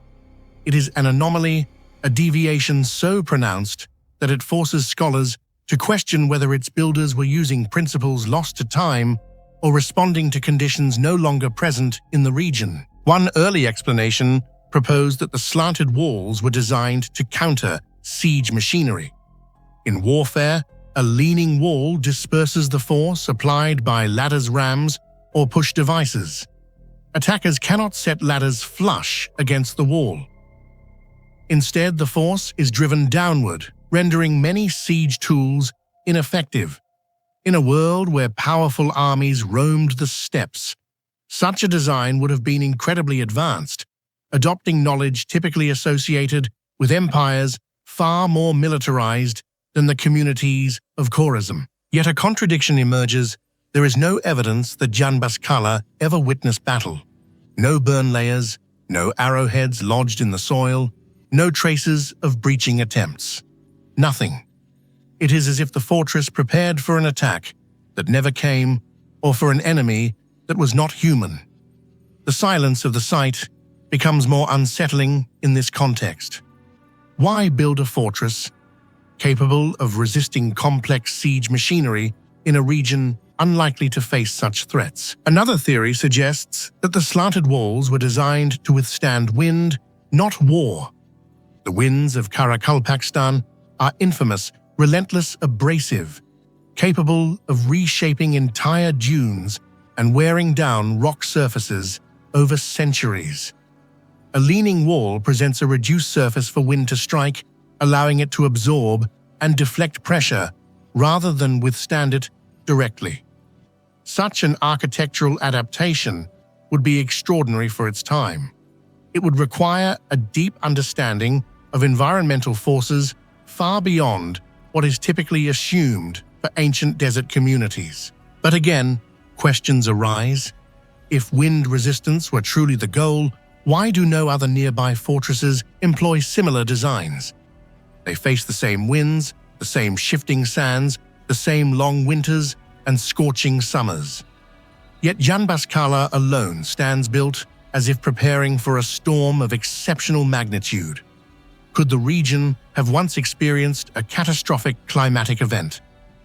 [SPEAKER 1] It is an anomaly, a deviation so pronounced that it forces scholars to question whether its builders were using principles lost to time or responding to conditions no longer present in the region. One early explanation proposed that the slanted walls were designed to counter siege machinery. In warfare, a leaning wall disperses the force applied by ladders, rams, or push devices. Attackers cannot set ladders flush against the wall. Instead, the force is driven downward, rendering many siege tools ineffective. In a world where powerful armies roamed the steppes, such a design would have been incredibly advanced, adopting knowledge typically associated with empires far more militarized than the communities of Khwarezm. Yet a contradiction emerges. There is no evidence that Yambascala ever witnessed battle. No burn layers, no arrowheads lodged in the soil, no traces of breaching attempts. Nothing. It is as if the fortress prepared for an attack that never came, or for an enemy that was not human. The silence of the site becomes more unsettling in this context. Why build a fortress capable of resisting complex siege machinery in a region unlikely to face such threats? Another theory suggests that the slanted walls were designed to withstand wind, not war. The winds of Karakalpakstan are infamous, relentless, abrasive, capable of reshaping entire dunes and wearing down rock surfaces over centuries. A leaning wall presents a reduced surface for wind to strike, allowing it to absorb and deflect pressure rather than withstand it directly. Such an architectural adaptation would be extraordinary for its time. It would require a deep understanding of environmental forces far beyond what is typically assumed for ancient desert communities. But again, questions arise. If wind resistance were truly the goal, Why do no other nearby fortresses employ similar designs? They face the same winds, the same shifting sands, the same long winters and scorching summers. Yet Yambascala alone stands built as if preparing for a storm of exceptional magnitude. Could the region have once experienced a catastrophic climatic event,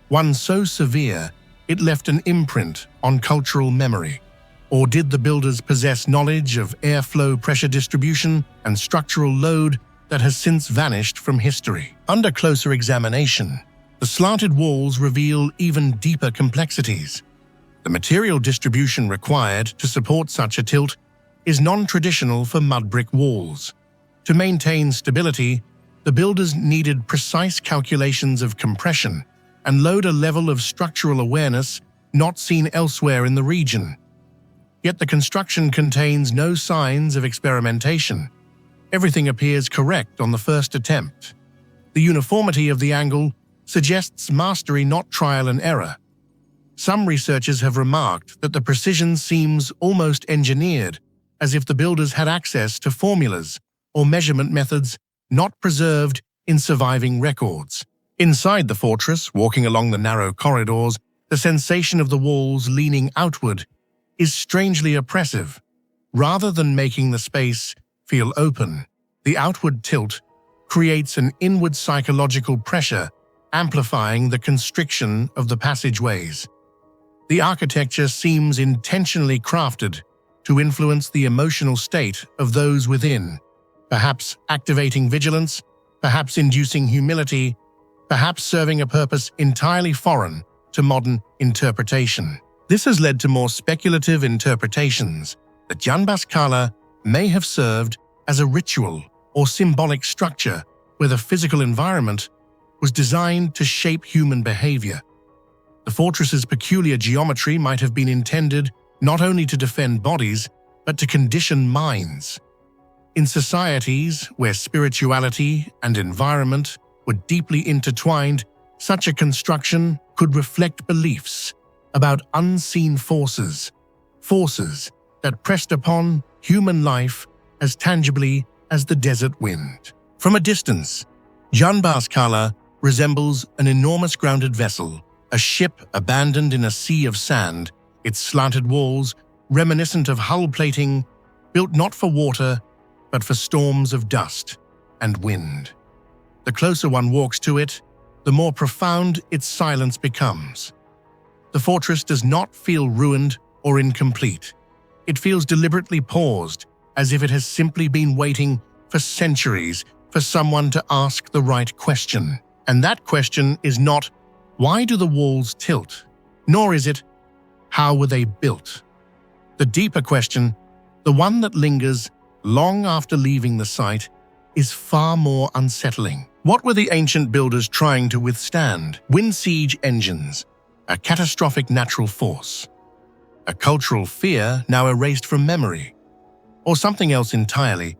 [SPEAKER 1] one so severe it left an imprint on cultural memory? Or did the builders possess knowledge of airflow pressure distribution and structural load that has since vanished from history? Under closer examination, the slanted walls reveal even deeper complexities. The material distribution required to support such a tilt is non-traditional for mud brick walls. To maintain stability, the builders needed precise calculations of compression and load, a level of structural awareness not seen elsewhere in the region. Yet the construction contains no signs of experimentation. Everything appears correct on the first attempt. The uniformity of the angle suggests mastery, not trial and error. Some researchers have remarked that the precision seems almost engineered, as if the builders had access to formulas or measurement methods not preserved in surviving records. Inside the fortress, walking along the narrow corridors, the sensation of the walls leaning outward is strangely oppressive. Rather than making the space feel open, the outward tilt creates an inward psychological pressure, amplifying the constriction of the passageways. The architecture seems intentionally crafted to influence the emotional state of those within, perhaps activating vigilance, perhaps inducing humility, perhaps serving a purpose entirely foreign to modern interpretation. This has led to more speculative interpretations that Yambascala may have served as a ritual or symbolic structure where the physical environment was designed to shape human behavior. The fortress's peculiar geometry might have been intended not only to defend bodies, but to condition minds. In societies where spirituality and environment were deeply intertwined, such a construction could reflect beliefs about unseen forces that pressed upon human life as tangibly as the desert wind. From a distance, Yambascala resembles an enormous grounded vessel, a ship abandoned in a sea of sand, its slanted walls reminiscent of hull plating built not for water, but for storms of dust and wind. The closer one walks to it, the more profound its silence becomes. The fortress does not feel ruined or incomplete. It feels deliberately paused, as if it has simply been waiting for centuries for someone to ask the right question. And that question is not, why do the walls tilt? Nor is it, how were they built? The deeper question, the one that lingers long after leaving the site, is far more unsettling. What were the ancient builders trying to withstand? Wind siege engines, a catastrophic natural force, a cultural fear now erased from memory, or something else entirely,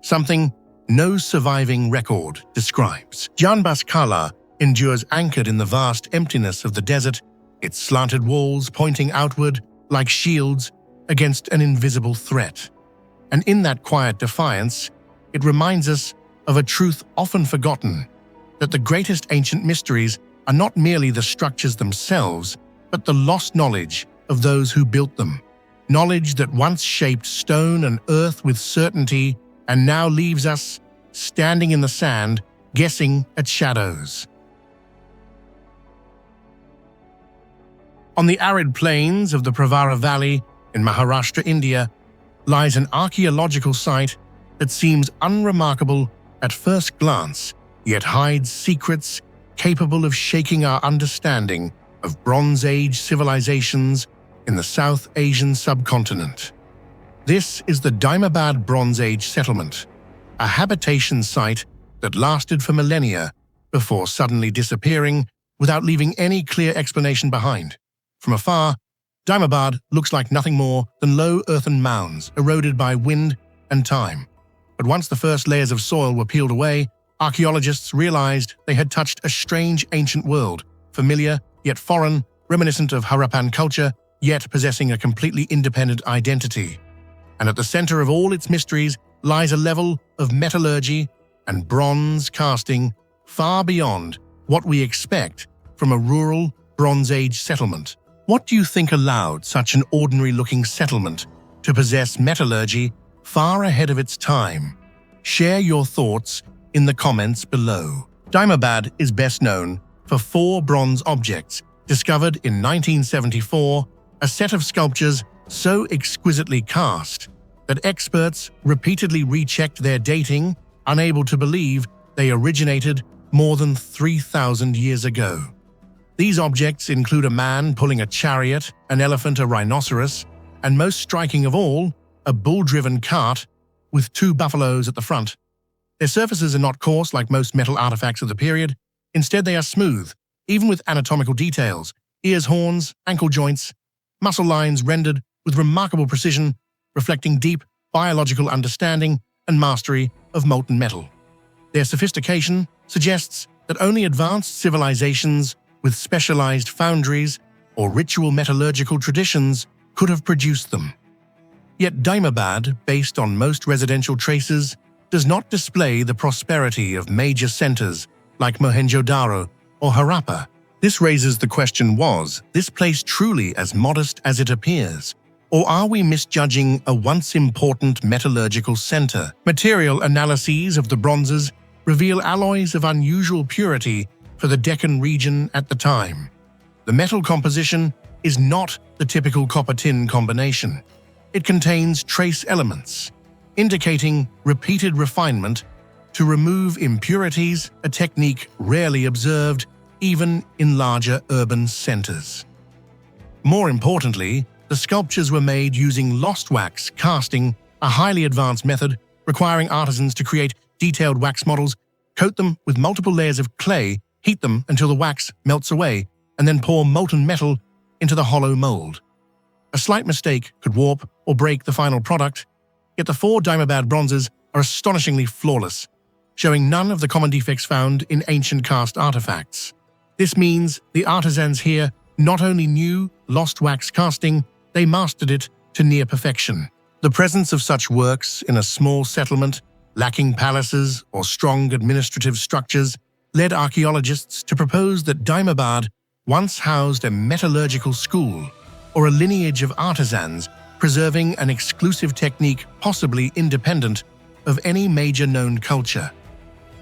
[SPEAKER 1] something no surviving record describes. Yambascala endures anchored in the vast emptiness of the desert, its slanted walls pointing outward like shields against an invisible threat. And in that quiet defiance, it reminds us of a truth often forgotten, that the greatest ancient mysteries are not merely the structures themselves, but the lost knowledge of those who built them. Knowledge that once shaped stone and earth with certainty and now leaves us standing in the sand, guessing at shadows. On the arid plains of the Pravara Valley in Maharashtra, India, lies an archaeological site that seems unremarkable at first glance, yet hides secrets capable of shaking our understanding of Bronze Age civilizations in the South Asian subcontinent. This is the Daimabad Bronze Age settlement, a habitation site that lasted for millennia before suddenly disappearing without leaving any clear explanation behind. From afar, Daimabad looks like nothing more than low earthen mounds eroded by wind and time. But once the first layers of soil were peeled away, archaeologists realized they had touched a strange ancient world, familiar yet foreign, reminiscent of Harappan culture, yet possessing a completely independent identity. and at the center of all its mysteries lies a level of metallurgy and bronze casting far beyond what we expect from a rural Bronze Age settlement. What do you think allowed such an ordinary-looking settlement to possess metallurgy far ahead of its time? Share your thoughts in the comments below. Daimabad is best known for 4 bronze objects discovered in 1974, a set of sculptures so exquisitely cast that experts repeatedly rechecked their dating, unable to believe they originated more than 3,000 years ago. These objects include a man pulling a chariot, an elephant, a rhinoceros, and most striking of all, a bull-driven cart with 2 buffaloes at the front. Their surfaces are not coarse like most metal artifacts of the period. Instead, they are smooth, even with anatomical details, ears, horns, ankle joints, muscle lines rendered with remarkable precision, reflecting deep biological understanding and mastery of molten metal. Their sophistication suggests that only advanced civilizations with specialized foundries or ritual metallurgical traditions could have produced them. Yet Daimabad, based on most residential traces, does not display the prosperity of major centers like Mohenjo-Daro or Harappa. This raises the question: was this place truly as modest as it appears? Or are we misjudging a once important metallurgical center? Material analyses of the bronzes reveal alloys of unusual purity for the Deccan region at the time. The metal composition is not the typical copper-tin combination. It contains trace elements, indicating repeated refinement to remove impurities, a technique rarely observed even in larger urban centers. More importantly, the sculptures were made using lost wax casting, a highly advanced method requiring artisans to create detailed wax models, coat them with multiple layers of clay, heat them until the wax melts away, and then pour molten metal into the hollow mold. A slight mistake could warp or break the final product, yet the 4 Daimabad bronzes are astonishingly flawless, showing none of the common defects found in ancient cast artifacts. This means the artisans here not only knew lost wax casting, they mastered it to near perfection. The presence of such works in a small settlement, lacking palaces or strong administrative structures, led archaeologists to propose that Daimabad once housed a metallurgical school or a lineage of artisans preserving an exclusive technique possibly independent of any major known culture.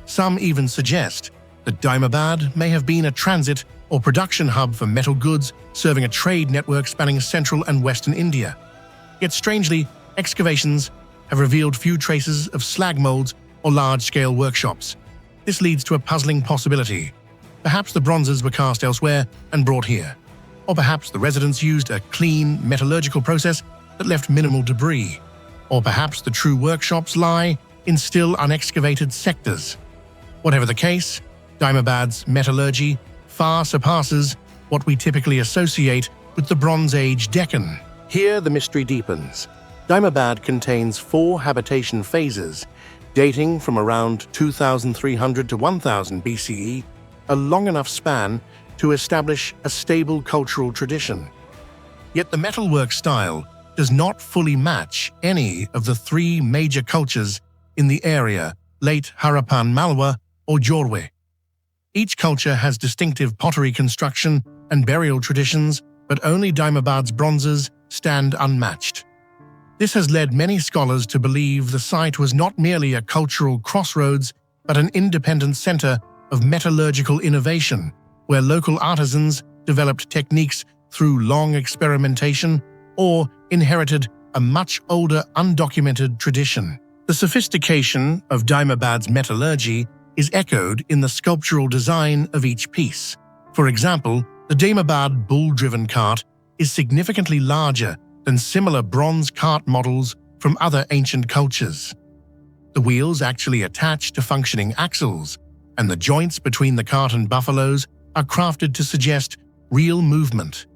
[SPEAKER 1] Some even suggest that Daimabad may have been a transit or production hub for metal goods, serving a trade network spanning central and western India. Yet strangely, excavations have revealed few traces of slag molds or large-scale workshops. This leads to a puzzling possibility. Perhaps the bronzes were cast elsewhere and brought here. Or perhaps the residents used a clean metallurgical process that left minimal debris. Or perhaps the true workshops lie in still unexcavated sectors. Whatever the case, Daimabad's metallurgy far surpasses what we typically associate with the Bronze Age Deccan. Here the mystery deepens. Daimabad contains 4 habitation phases, dating from around 2300 to 1000 BCE, a long enough span to establish a stable cultural tradition. Yet the metalwork style does not fully match any of the 3 major cultures in the area, late Harappan Malwa or Jorwe. Each culture has distinctive pottery construction and burial traditions, but only Daimabad's bronzes stand unmatched. This has led many scholars to believe the site was not merely a cultural crossroads, but an independent center of metallurgical innovation, where local artisans developed techniques through long experimentation or inherited a much older, undocumented tradition. The sophistication of Daimabad's metallurgy is echoed in the sculptural design of each piece. For example, the Daimabad bull-driven cart is significantly larger than similar bronze cart models from other ancient cultures. The wheels actually attach to functioning axles, and the joints between the cart and buffaloes are crafted to suggest real movement.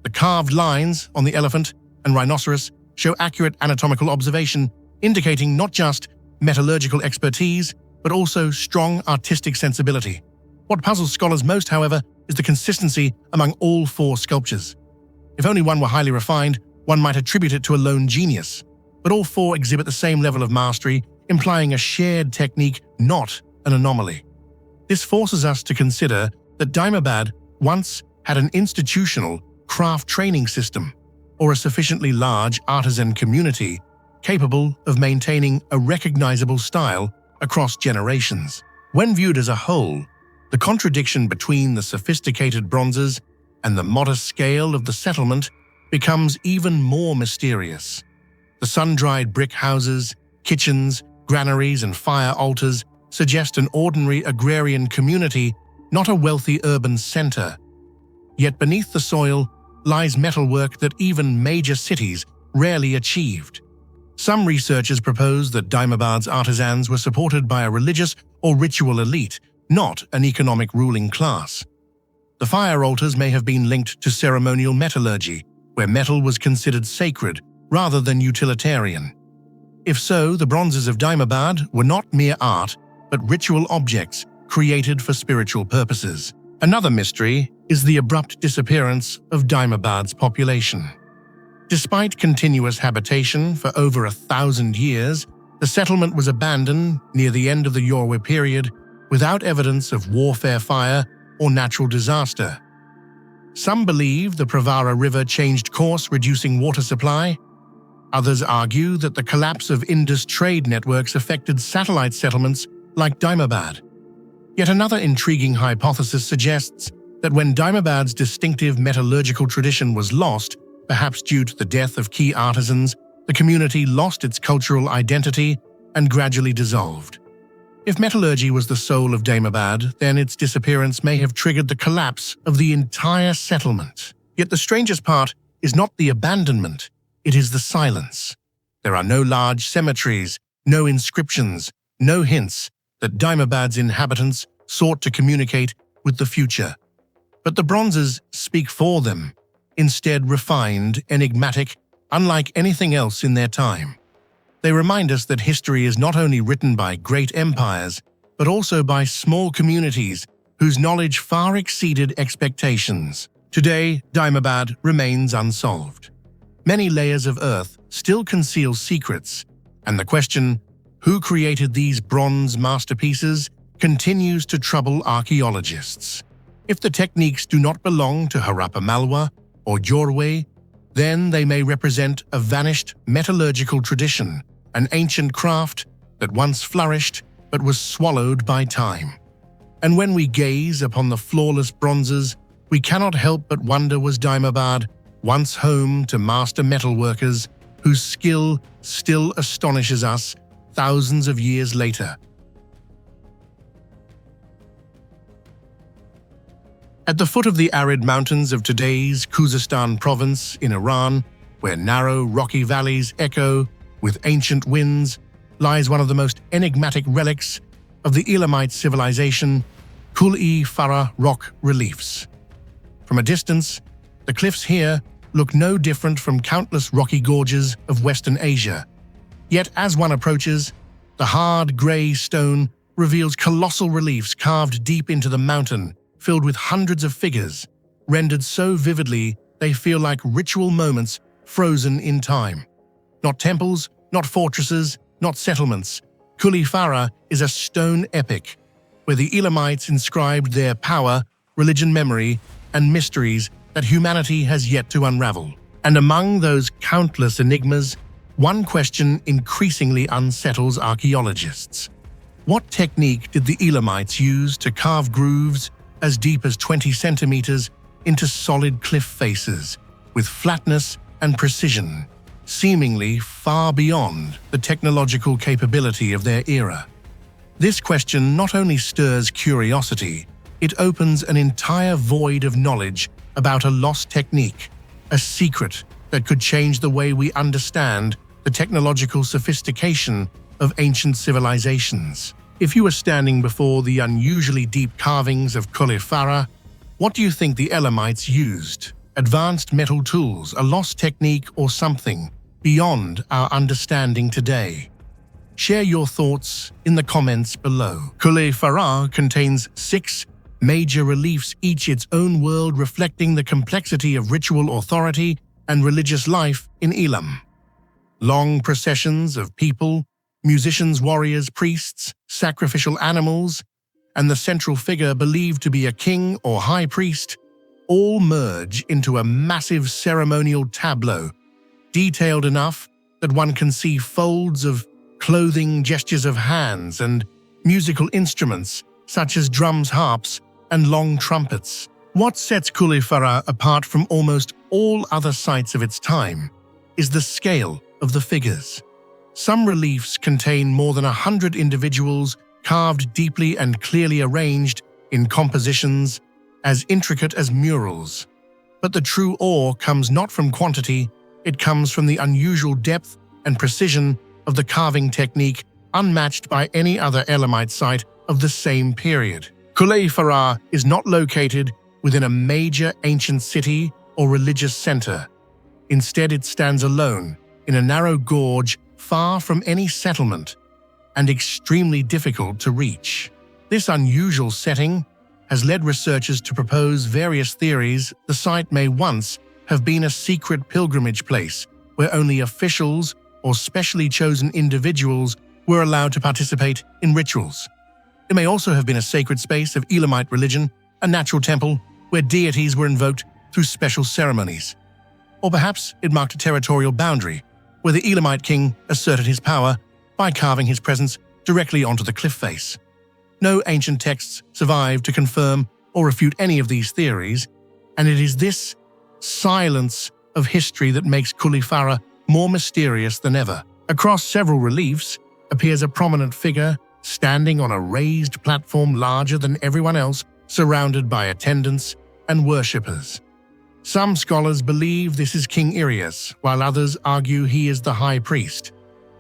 [SPEAKER 1] The carved lines on the elephant and rhinoceros show accurate anatomical observation, indicating not just metallurgical expertise, but also strong artistic sensibility. What puzzles scholars most, however, is the consistency among all 4 sculptures. If only one were highly refined, one might attribute it to a lone genius. but all four exhibit the same level of mastery, implying a shared technique, not an anomaly. This forces us to consider that Daimabad once had an institutional craft training system, or a sufficiently large artisan community capable of maintaining a recognizable style across generations. When viewed as a whole, the contradiction between the sophisticated bronzes and the modest scale of the settlement becomes even more mysterious. The sun-dried brick houses, kitchens, granaries, and fire altars suggest an ordinary agrarian community, not a wealthy urban center. Yet beneath the soil lies metalwork that even major cities rarely achieved. Some researchers propose that Daimabad's artisans were supported by a religious or ritual elite, not an economic ruling class. The fire altars may have been linked to ceremonial metallurgy, where metal was considered sacred rather than utilitarian. If so, the bronzes of Daimabad were not mere art, but ritual objects created for spiritual purposes. Another mystery is the abrupt disappearance of Daimabad's population. Despite continuous habitation for over 1,000 years, the settlement was abandoned near the end of the Yore period without evidence of warfare, fire, or natural disaster. Some believe the Pravara River changed course, reducing water supply. Others argue that the collapse of Indus trade networks affected satellite settlements like Daimabad. Yet another intriguing hypothesis suggests that when Daimabad's distinctive metallurgical tradition was lost, perhaps due to the death of key artisans, the community lost its cultural identity and gradually dissolved. If metallurgy was the soul of Daimabad, then its disappearance may have triggered the collapse of the entire settlement. Yet the strangest part is not the abandonment, it is the silence. There are no large cemeteries, no inscriptions, no hints that Daimabad's inhabitants sought to communicate with the future. But the bronzes speak for them, instead refined, enigmatic, unlike anything else in their time. They remind us that history is not only written by great empires, but also by small communities whose knowledge far exceeded expectations. Today, Daimabad remains unsolved. Many layers of earth still conceal secrets, and the question, who created these bronze masterpieces, continues to trouble archaeologists. If the techniques do not belong to Harappa Malwa or Jorwe, then they may represent a vanished metallurgical tradition, an ancient craft that once flourished but was swallowed by time. And when we gaze upon the flawless bronzes, we cannot help but wonder, was Daimabad once home to master metalworkers whose skill still astonishes us thousands of years later? At the foot of the arid mountains of today's Khuzestan province in Iran, where narrow, rocky valleys echo with ancient winds, lies one of the most enigmatic relics of the Elamite civilization, Kul-e Farah rock reliefs. From a distance, the cliffs here look no different from countless rocky gorges of Western Asia. Yet as one approaches, the hard, grey stone reveals colossal reliefs carved deep into the mountain, filled with hundreds of figures, rendered so vividly they feel like ritual moments frozen in time. Not temples, not fortresses, not settlements. Kul-e Farah is a stone epic, where the Elamites inscribed their power, religion, memory, and mysteries that humanity has yet to unravel. And among those countless enigmas, one question increasingly unsettles archaeologists. What technique did the Elamites use to carve grooves as deep as 20 centimeters into solid cliff faces, with flatness and precision, seemingly far beyond the technological capability of their era? This question not only stirs curiosity, it opens an entire void of knowledge about a lost technique, a secret that could change the way we understand the technological sophistication of ancient civilizations. If you were standing before the unusually deep carvings of Kul-e Farah, what do you think the Elamites used? Advanced metal tools, a lost technique, or something beyond our understanding today? Share your thoughts in the comments below. Kul-e Farah contains 6 major reliefs, each its own world, reflecting the complexity of ritual authority and religious life in Elam. long processions of people, musicians, warriors, priests, sacrificial animals, and the central figure believed to be a king or high priest, all merge into a massive ceremonial tableau, detailed enough that one can see folds of clothing, gestures of hands, and musical instruments such as drums, harps, and long trumpets. What sets Kul-e apart from almost all other sites of its time is the scale of the figures. Some reliefs contain more than 100 individuals carved deeply and clearly arranged in compositions as intricate as murals. But the true awe comes not from quantity, it comes from the unusual depth and precision of the carving technique unmatched by any other Elamite site of the same period. Kul-e is not located within a major ancient city or religious center. Instead, it stands alone in a narrow gorge far from any settlement and extremely difficult to reach. This unusual setting has led researchers to propose various theories. The site may once have been a secret pilgrimage place where only officials or specially chosen individuals were allowed to participate in rituals. It may also have been a sacred space of Elamite religion, a natural temple where deities were invoked through special ceremonies. Or perhaps it marked a territorial boundary where the Elamite king asserted his power by carving his presence directly onto the cliff face. No ancient texts survive to confirm or refute any of these theories, and it is this silence of history that makes Kul-e more mysterious than ever. Across several reliefs appears a prominent figure standing on a raised platform larger than everyone else, surrounded by attendants and worshippers. Some scholars believe this is King Irius, while others argue he is the high priest,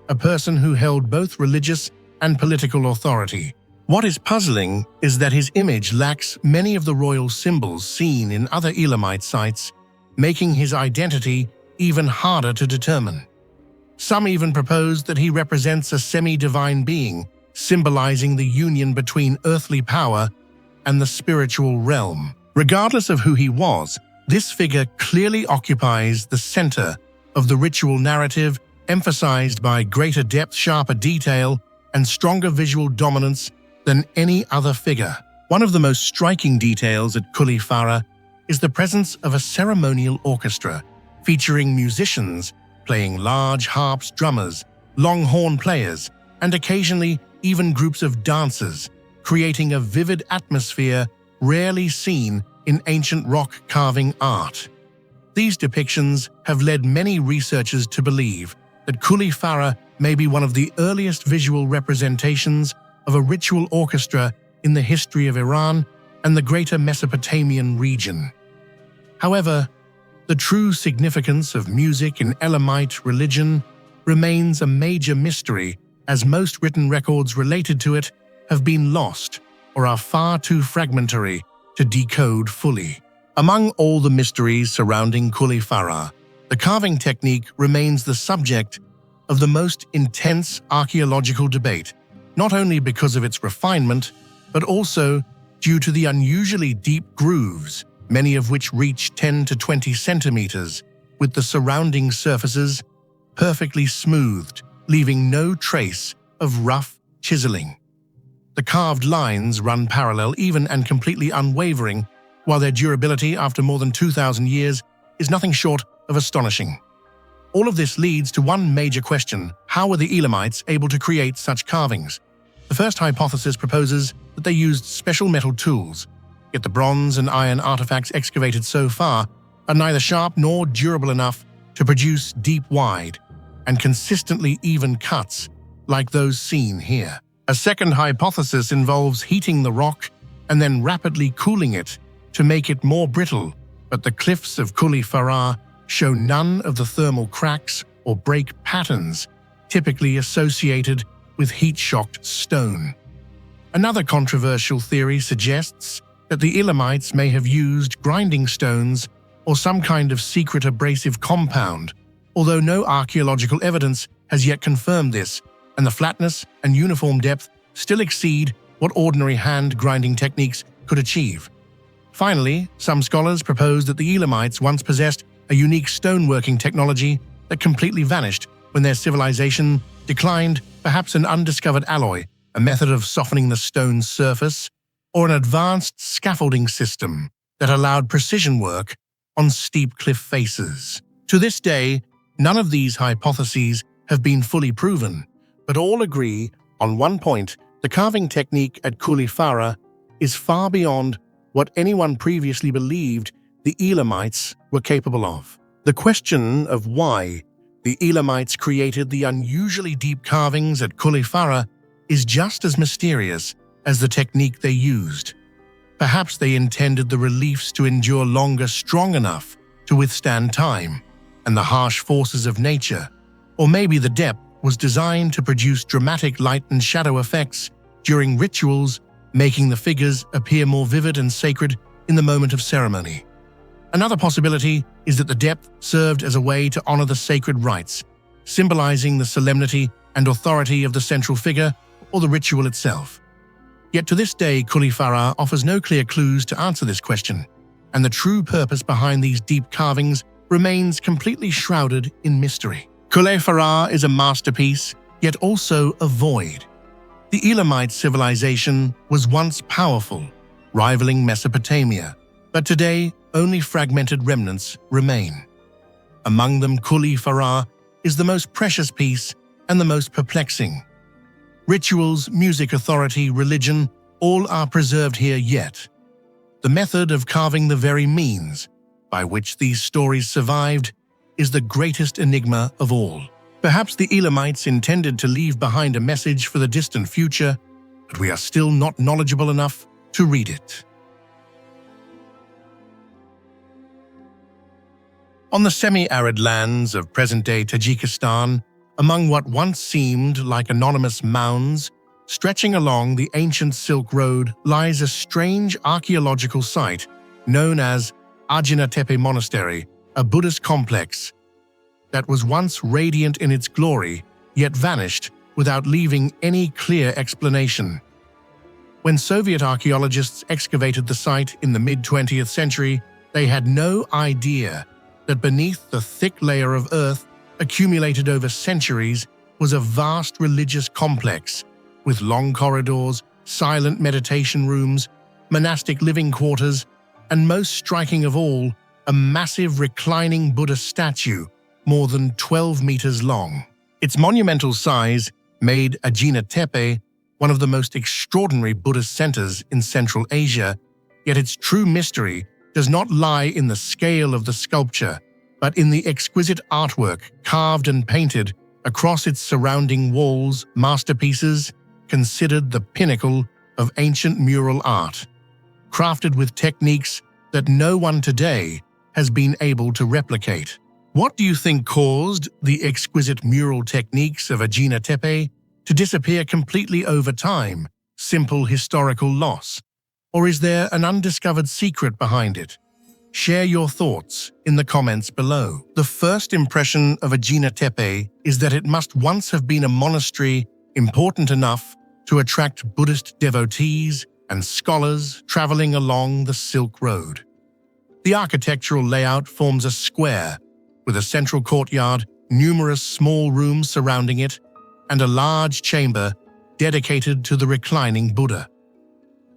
[SPEAKER 1] a person who held both religious and political authority. What is puzzling is that his image lacks many of the royal symbols seen in other Elamite sites, making his identity even harder to determine. Some even propose that he represents a semi-divine being, symbolizing the union between earthly power and the spiritual realm. Regardless of who he was, this figure clearly occupies the center of the ritual narrative, emphasized by greater depth, sharper detail, and stronger visual dominance than any other figure. One of the most striking details at Kul-e is the presence of a ceremonial orchestra, featuring musicians playing large harps, drummers, long horn players, and occasionally even groups of dancers, creating a vivid atmosphere rarely seen in ancient rock carving art. These depictions have led many researchers to believe that Kul-e may be one of the earliest visual representations of a ritual orchestra in the history of Iran and the greater Mesopotamian region. However, the true significance of music in Elamite religion remains a major mystery, as most written records related to it have been lost or are far too fragmentary to decode fully. Among all the mysteries surrounding Kul-e the carving technique remains the subject of the most intense archaeological debate, not only because of its refinement, but also due to the unusually deep grooves, many of which reach 10 to 20 centimeters, with the surrounding surfaces perfectly smoothed, leaving no trace of rough chiseling. The carved lines run parallel, even and completely unwavering, while their durability after more than 2,000 years is nothing short of astonishing. All of this leads to one major question: how were the Elamites able to create such carvings? The first hypothesis proposes that they used special metal tools, yet the bronze and iron artifacts excavated so far are neither sharp nor durable enough to produce deep, wide, and consistently even cuts like those seen here. A second hypothesis involves heating the rock and then rapidly cooling it to make it more brittle, but the cliffs of Kul-e show none of the thermal cracks or break patterns typically associated with heat-shocked stone. Another controversial theory suggests that the Elamites may have used grinding stones or some kind of secret abrasive compound, although no archaeological evidence has yet confirmed this, and the flatness and uniform depth still exceed what ordinary hand-grinding techniques could achieve. Finally, some scholars propose that the Elamites once possessed a unique stoneworking technology that completely vanished when their civilization declined, perhaps an undiscovered alloy, a method of softening the stone's surface, or an advanced scaffolding system that allowed precision work on steep cliff faces. To this day, none of these hypotheses have been fully proven, but all agree on one point: the carving technique at Kul-e is far beyond what anyone previously believed the Elamites were capable of. The question of why the Elamites created the unusually deep carvings at Kul-e is just as mysterious as the technique they used. Perhaps they intended the reliefs to endure longer, strong enough to withstand time and the harsh forces of nature. Or maybe the depth was designed to produce dramatic light and shadow effects during rituals, making the figures appear more vivid and sacred in the moment of ceremony. Another possibility is that the depth served as a way to honor the sacred rites, symbolizing the solemnity and authority of the central figure or the ritual itself. Yet to this day, Kul-e offers no clear clues to answer this question, and the true purpose behind these deep carvings remains completely shrouded in mystery. Kul-e is a masterpiece, yet also a void. The Elamite civilization was once powerful, rivaling Mesopotamia, but today only fragmented remnants remain. Among them, Kul-e is the most precious piece and the most perplexing. Rituals, music, authority, religion, all are preserved here yet. The method of carving, the very means by which these stories survived, is the greatest enigma of all. Perhaps the Elamites intended to leave behind a message for the distant future, but we are still not knowledgeable enough to read it. On the semi-arid lands of present-day Tajikistan, among what once seemed like anonymous mounds stretching along the ancient Silk Road, lies a strange archaeological site known as Ajina-Tepa Monastery, a Buddhist complex that was once radiant in its glory, yet vanished without leaving any clear explanation. When Soviet archaeologists excavated the site in the mid-20th century, they had no idea that beneath the thick layer of earth accumulated over centuries was a vast religious complex with long corridors, silent meditation rooms, monastic living quarters, and most striking of all, a massive reclining Buddha statue more than 12 meters long. Its monumental size made Ajina-Tepe one of the most extraordinary Buddhist centers in Central Asia, yet its true mystery does not lie in the scale of the sculpture, but in the exquisite artwork carved and painted across its surrounding walls, masterpieces considered the pinnacle of ancient mural art, crafted with techniques that no one today has been able to replicate. What do you think caused the exquisite mural techniques of Ajina-Tepe to disappear completely over time? Simple historical loss? Or is there an undiscovered secret behind it? Share your thoughts in the comments below. The first impression of Ajina-Tepe is that it must once have been a monastery important enough to attract Buddhist devotees and scholars traveling along the Silk Road. The architectural layout forms a square with a central courtyard, numerous small rooms surrounding it, and a large chamber dedicated to the reclining Buddha.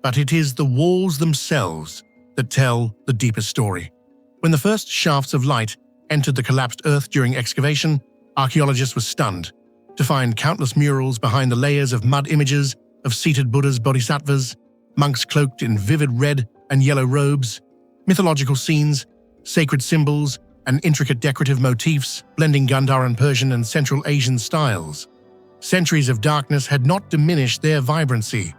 [SPEAKER 1] But it is the walls themselves that tell the deeper story. When the first shafts of light entered the collapsed earth during excavation, archaeologists were stunned to find countless murals behind the layers of mud, images of seated Buddhas, bodhisattvas, monks cloaked in vivid red and yellow robes, mythological scenes, sacred symbols, and intricate decorative motifs blending Gandharan Persian and Central Asian styles. Centuries of darkness had not diminished their vibrancy.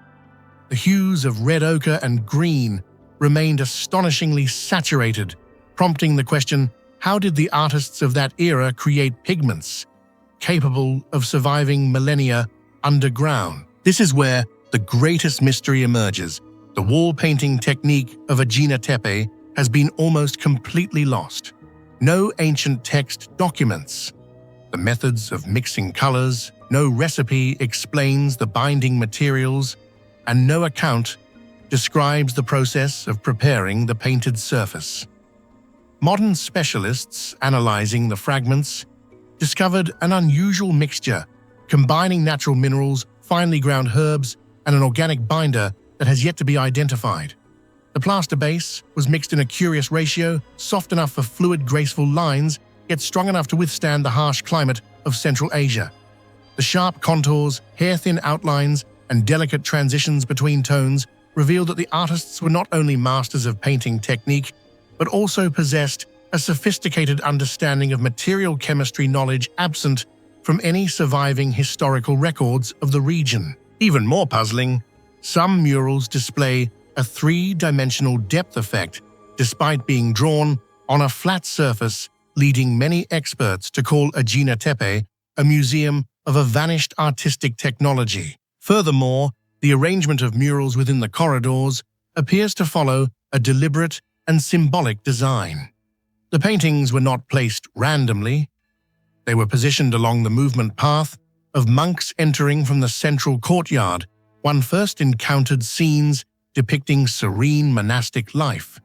[SPEAKER 1] The hues of red ochre and green remained astonishingly saturated, prompting the question, how did the artists of that era create pigments capable of surviving millennia underground? This is where the greatest mystery emerges. The wall painting technique of Ajina-Tepe has been almost completely lost. No ancient text documents the methods of mixing colors, no recipe explains the binding materials, and no account describes the process of preparing the painted surface. Modern specialists analyzing the fragments discovered an unusual mixture, combining natural minerals, finely ground herbs, and an organic binder that has yet to be identified. The plaster base was mixed in a curious ratio, soft enough for fluid, graceful lines, yet strong enough to withstand the harsh climate of Central Asia. The sharp contours, hair-thin outlines, and delicate transitions between tones revealed that the artists were not only masters of painting technique, but also possessed a sophisticated understanding of material chemistry knowledge absent from any surviving historical records of the region. Even more puzzling, some murals display a three-dimensional depth effect despite being drawn on a flat surface, leading many experts to call Ajina-Tepe a museum of a vanished artistic technology. Furthermore, the arrangement of murals within the corridors appears to follow a deliberate and symbolic design. The paintings were not placed randomly. They were positioned along the movement path of monks entering from the central courtyard. One first encountered scenes depicting serene monastic life.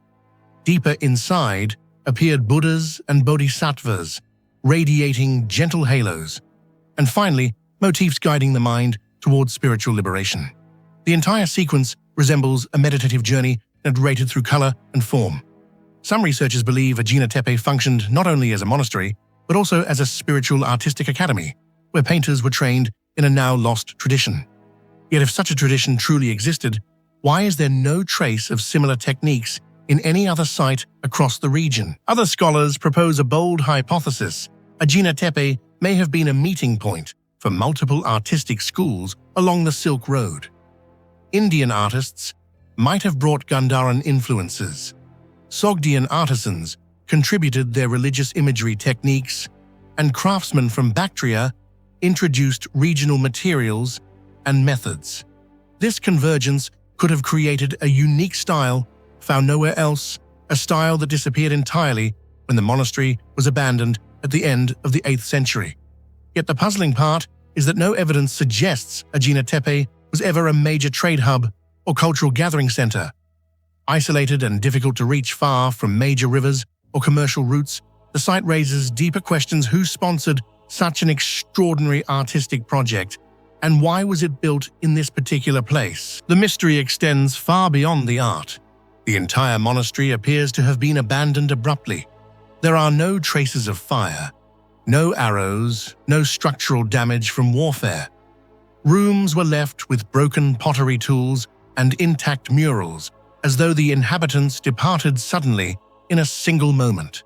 [SPEAKER 1] Deeper inside appeared Buddhas and Bodhisattvas, radiating gentle halos, and finally, motifs guiding the mind towards spiritual liberation. The entire sequence resembles a meditative journey narrated through color and form. Some researchers believe Ajina-Tepe functioned not only as a monastery, but also as a spiritual artistic academy, where painters were trained in a now-lost tradition. Yet if such a tradition truly existed, why is there no trace of similar techniques in any other site across the region? Other scholars propose a bold hypothesis. Ajina-Tepe may have been a meeting point for multiple artistic schools along the Silk Road. Indian artists might have brought Gandharan influences. Sogdian artisans contributed their religious imagery techniques, and craftsmen from Bactria introduced regional materials and methods. This convergence could have created a unique style found nowhere else, a style that disappeared entirely when the monastery was abandoned at the end of the 8th century. Yet the puzzling part is that no evidence suggests Ajina-Tepe was ever a major trade hub or cultural gathering center. Isolated and difficult to reach far from major rivers or commercial routes, the site raises deeper questions: who sponsored such an extraordinary artistic project, and why was it built in this particular place? The mystery extends far beyond the art. The entire monastery appears to have been abandoned abruptly. There are no traces of fire, no arrows, no structural damage from warfare. Rooms were left with broken pottery tools and intact murals, as though the inhabitants departed suddenly in a single moment.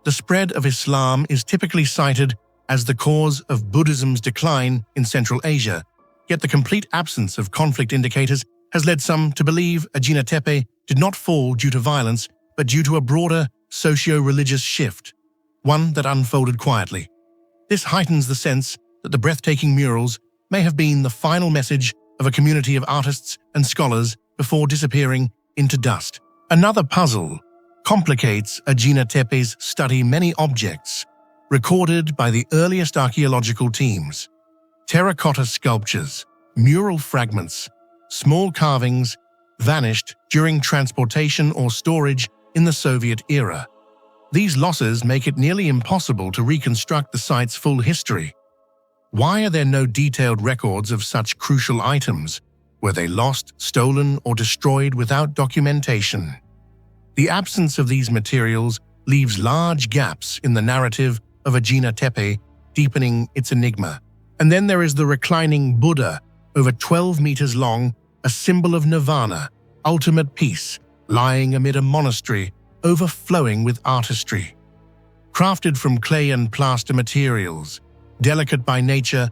[SPEAKER 1] The spread of Islam is typically cited as the cause of Buddhism's decline in Central Asia, yet the complete absence of conflict indicators has led some to believe Ajina-Tepe did not fall due to violence, but due to a broader socio-religious shift, one that unfolded quietly. This heightens the sense that the breathtaking murals may have been the final message of a community of artists and scholars before disappearing into dust. Another puzzle complicates Ajina-Tepe's study. Many objects recorded by the earliest archaeological teams, terracotta sculptures, mural fragments, small carvings, vanished during transportation or storage in the Soviet era. These losses make it nearly impossible to reconstruct the site's full history. Why are there no detailed records of such crucial items? Were they lost, stolen, or destroyed without documentation? The absence of these materials leaves large gaps in the narrative of Ajina-Tepe, deepening its enigma. And then there is the reclining Buddha, over 12 meters long, a symbol of nirvana, ultimate peace, lying amid a monastery overflowing with artistry. Crafted from clay and plaster materials, delicate by nature,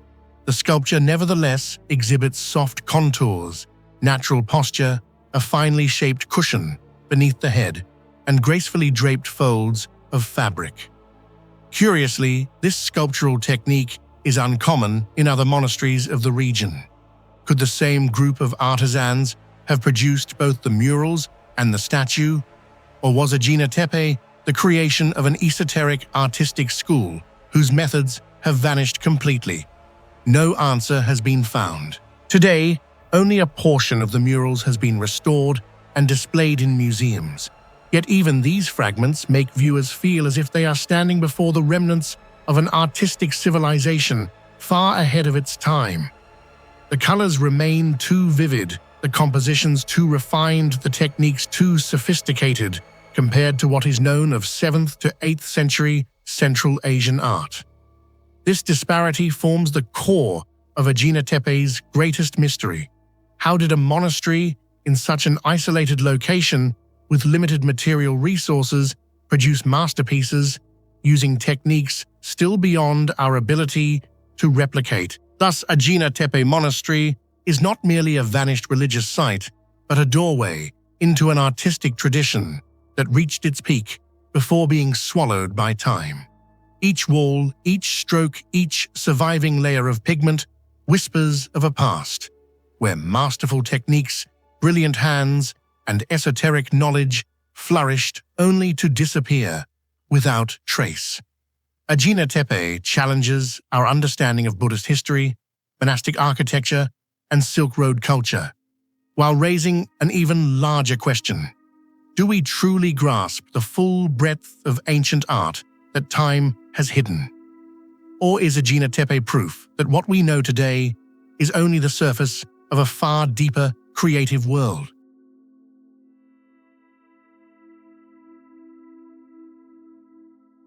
[SPEAKER 1] the sculpture nevertheless exhibits soft contours, natural posture, a finely shaped cushion beneath the head, and gracefully draped folds of fabric. Curiously, this sculptural technique is uncommon in other monasteries of the region. Could the same group of artisans have produced both the murals and the statue? Or was Ajina-Tepe the creation of an esoteric artistic school whose methods have vanished completely? No answer has been found. Today, only a portion of the murals has been restored and displayed in museums. Yet even these fragments make viewers feel as if they are standing before the remnants of an artistic civilization far ahead of its time. The colors remain too vivid, the compositions too refined, the techniques too sophisticated compared to what is known of 7th to 8th century Central Asian art. This disparity forms the core of Ajina-Tepe's greatest mystery. How did a monastery in such an isolated location with limited material resources produce masterpieces using techniques still beyond our ability to replicate? Thus, Ajina-Tepe Monastery is not merely a vanished religious site, but a doorway into an artistic tradition that reached its peak before being swallowed by time. Each wall, each stroke, each surviving layer of pigment whispers of a past where masterful techniques, brilliant hands, and esoteric knowledge flourished only to disappear without trace. Ajina-Tepe challenges our understanding of Buddhist history, monastic architecture, and Silk Road culture, while raising an even larger question. Do we truly grasp the full breadth of ancient art that time has hidden? Or is Ajina-Tepe proof that what we know today is only the surface of a far deeper creative world?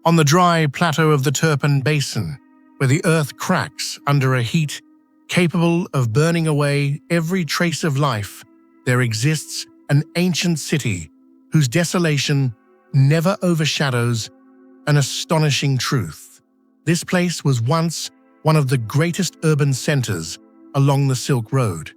[SPEAKER 1] On the dry plateau of the Turpan Basin, where the earth cracks under a heat capable of burning away every trace of life, there exists an ancient city whose desolation never overshadows an astonishing truth. This place was once one of the greatest urban centers along the Silk Road.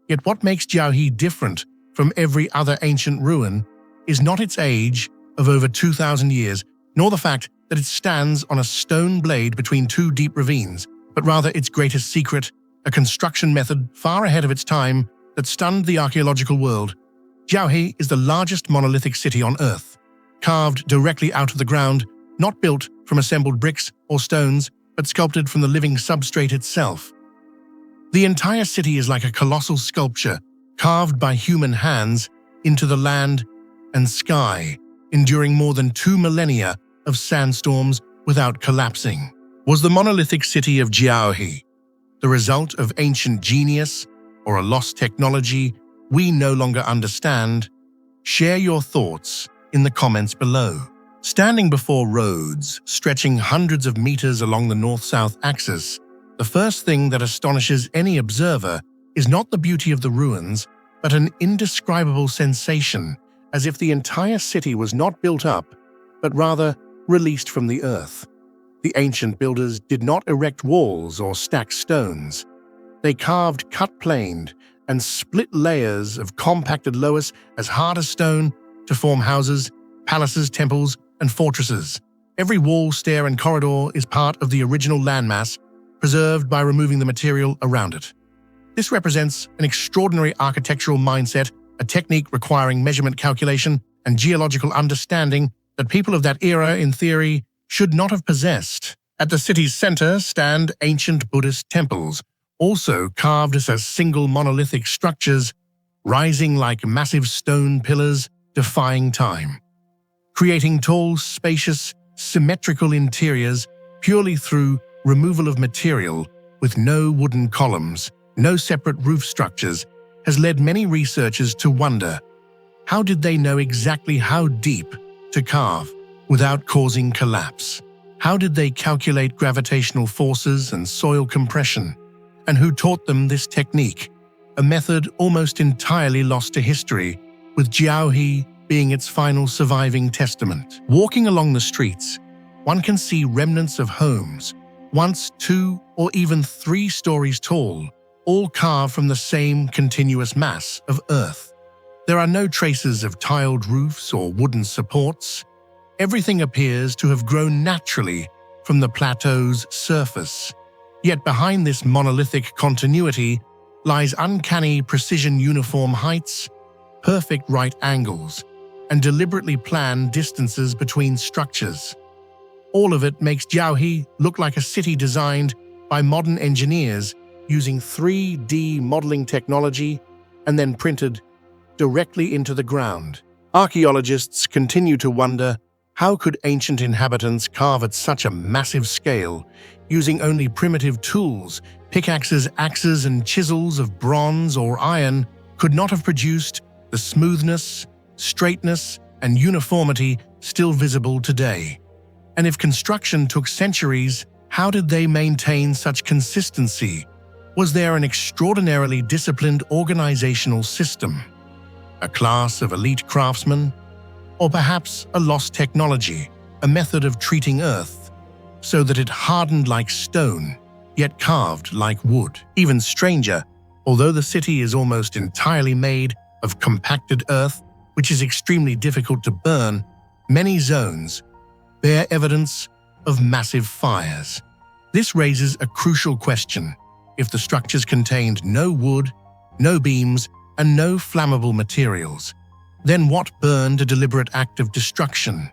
[SPEAKER 1] Yet what makes Jiaohe different from every other ancient ruin is not its age of over 2,000 years, nor the fact that it stands on a stone blade between two deep ravines, but rather its greatest secret, a construction method far ahead of its time that stunned the archaeological world. Jiaohe is the largest monolithic city on Earth, carved directly out of the ground, not built from assembled bricks or stones, but sculpted from the living substrate itself. The entire city is like a colossal sculpture, carved by human hands into the land and sky, enduring more than 2 millennia of sandstorms without collapsing. Was the monolithic city of Jiaohe the result of ancient genius or a lost technology we no longer understand? Share your thoughts in the comments below. Standing before roads stretching hundreds of meters along the north-south axis, the first thing that astonishes any observer is not the beauty of the ruins, but an indescribable sensation, as if the entire city was not built up, but rather released from the earth. The ancient builders did not erect walls or stack stones. They carved cut-planed and split layers of compacted loess as hard as stone to form houses, palaces, temples, and fortresses. Every wall, stair, and corridor is part of the original landmass, preserved by removing the material around it. This represents an extraordinary architectural mindset, a technique requiring measurement calculation and geological understanding that people of that era, in theory, should not have possessed. At the city's center stand ancient Buddhist temples, also carved as single monolithic structures, rising like massive stone pillars, defying time, creating tall, spacious, symmetrical interiors purely through removal of material with no wooden columns, no separate roof structures, has led many researchers to wonder, how did they know exactly how deep to carve without causing collapse? How did they calculate gravitational forces and soil compression? And who taught them this technique, a method almost entirely lost to history, with Jiaohe being its final surviving testament? Walking along the streets, one can see remnants of homes, once 2 or even 3 stories tall, all carved from the same continuous mass of earth. There are no traces of tiled roofs or wooden supports. Everything appears to have grown naturally from the plateau's surface. Yet behind this monolithic continuity lies uncanny precision, uniform heights, perfect right angles, and deliberately planned distances between structures. All of it makes Jiaohe look like a city designed by modern engineers using 3D modeling technology and then printed directly into the ground. Archaeologists continue to wonder How could ancient inhabitants carve at such a massive scale, using only primitive tools? Pickaxes, axes, and chisels of bronze or iron could not have produced the smoothness, straightness, and uniformity still visible today. And if construction took centuries, how did they maintain such consistency? Was there an extraordinarily disciplined organizational system? A class of elite craftsmen? Or perhaps a lost technology, a method of treating earth, so that it hardened like stone, yet carved like wood? Even stranger, although the city is almost entirely made of compacted earth, which is extremely difficult to burn, many zones bear evidence of massive fires. This raises a crucial question. If the structures contained no wood, no beams, and no flammable materials, then what burned? A deliberate act of destruction,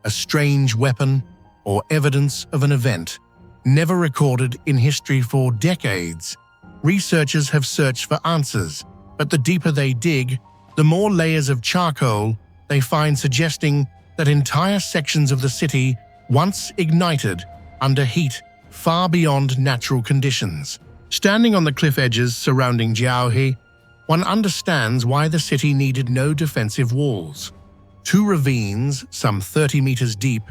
[SPEAKER 1] a strange weapon, or evidence of an event never recorded in history for decades? Researchers have searched for answers, but the deeper they dig, the more layers of charcoal they find, suggesting that entire sections of the city once ignited under heat far beyond natural conditions. Standing on the cliff edges surrounding Jiaohe, one understands why the city needed no defensive walls. Two ravines, some 30 meters deep,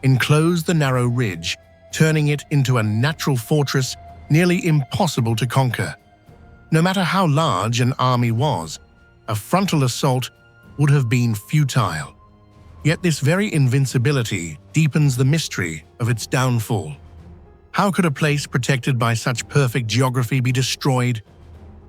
[SPEAKER 1] enclosed the narrow ridge, turning it into a natural fortress nearly impossible to conquer. No matter how large an army was, a frontal assault would have been futile. Yet this very invincibility deepens the mystery of its downfall. How could a place protected by such perfect geography be destroyed?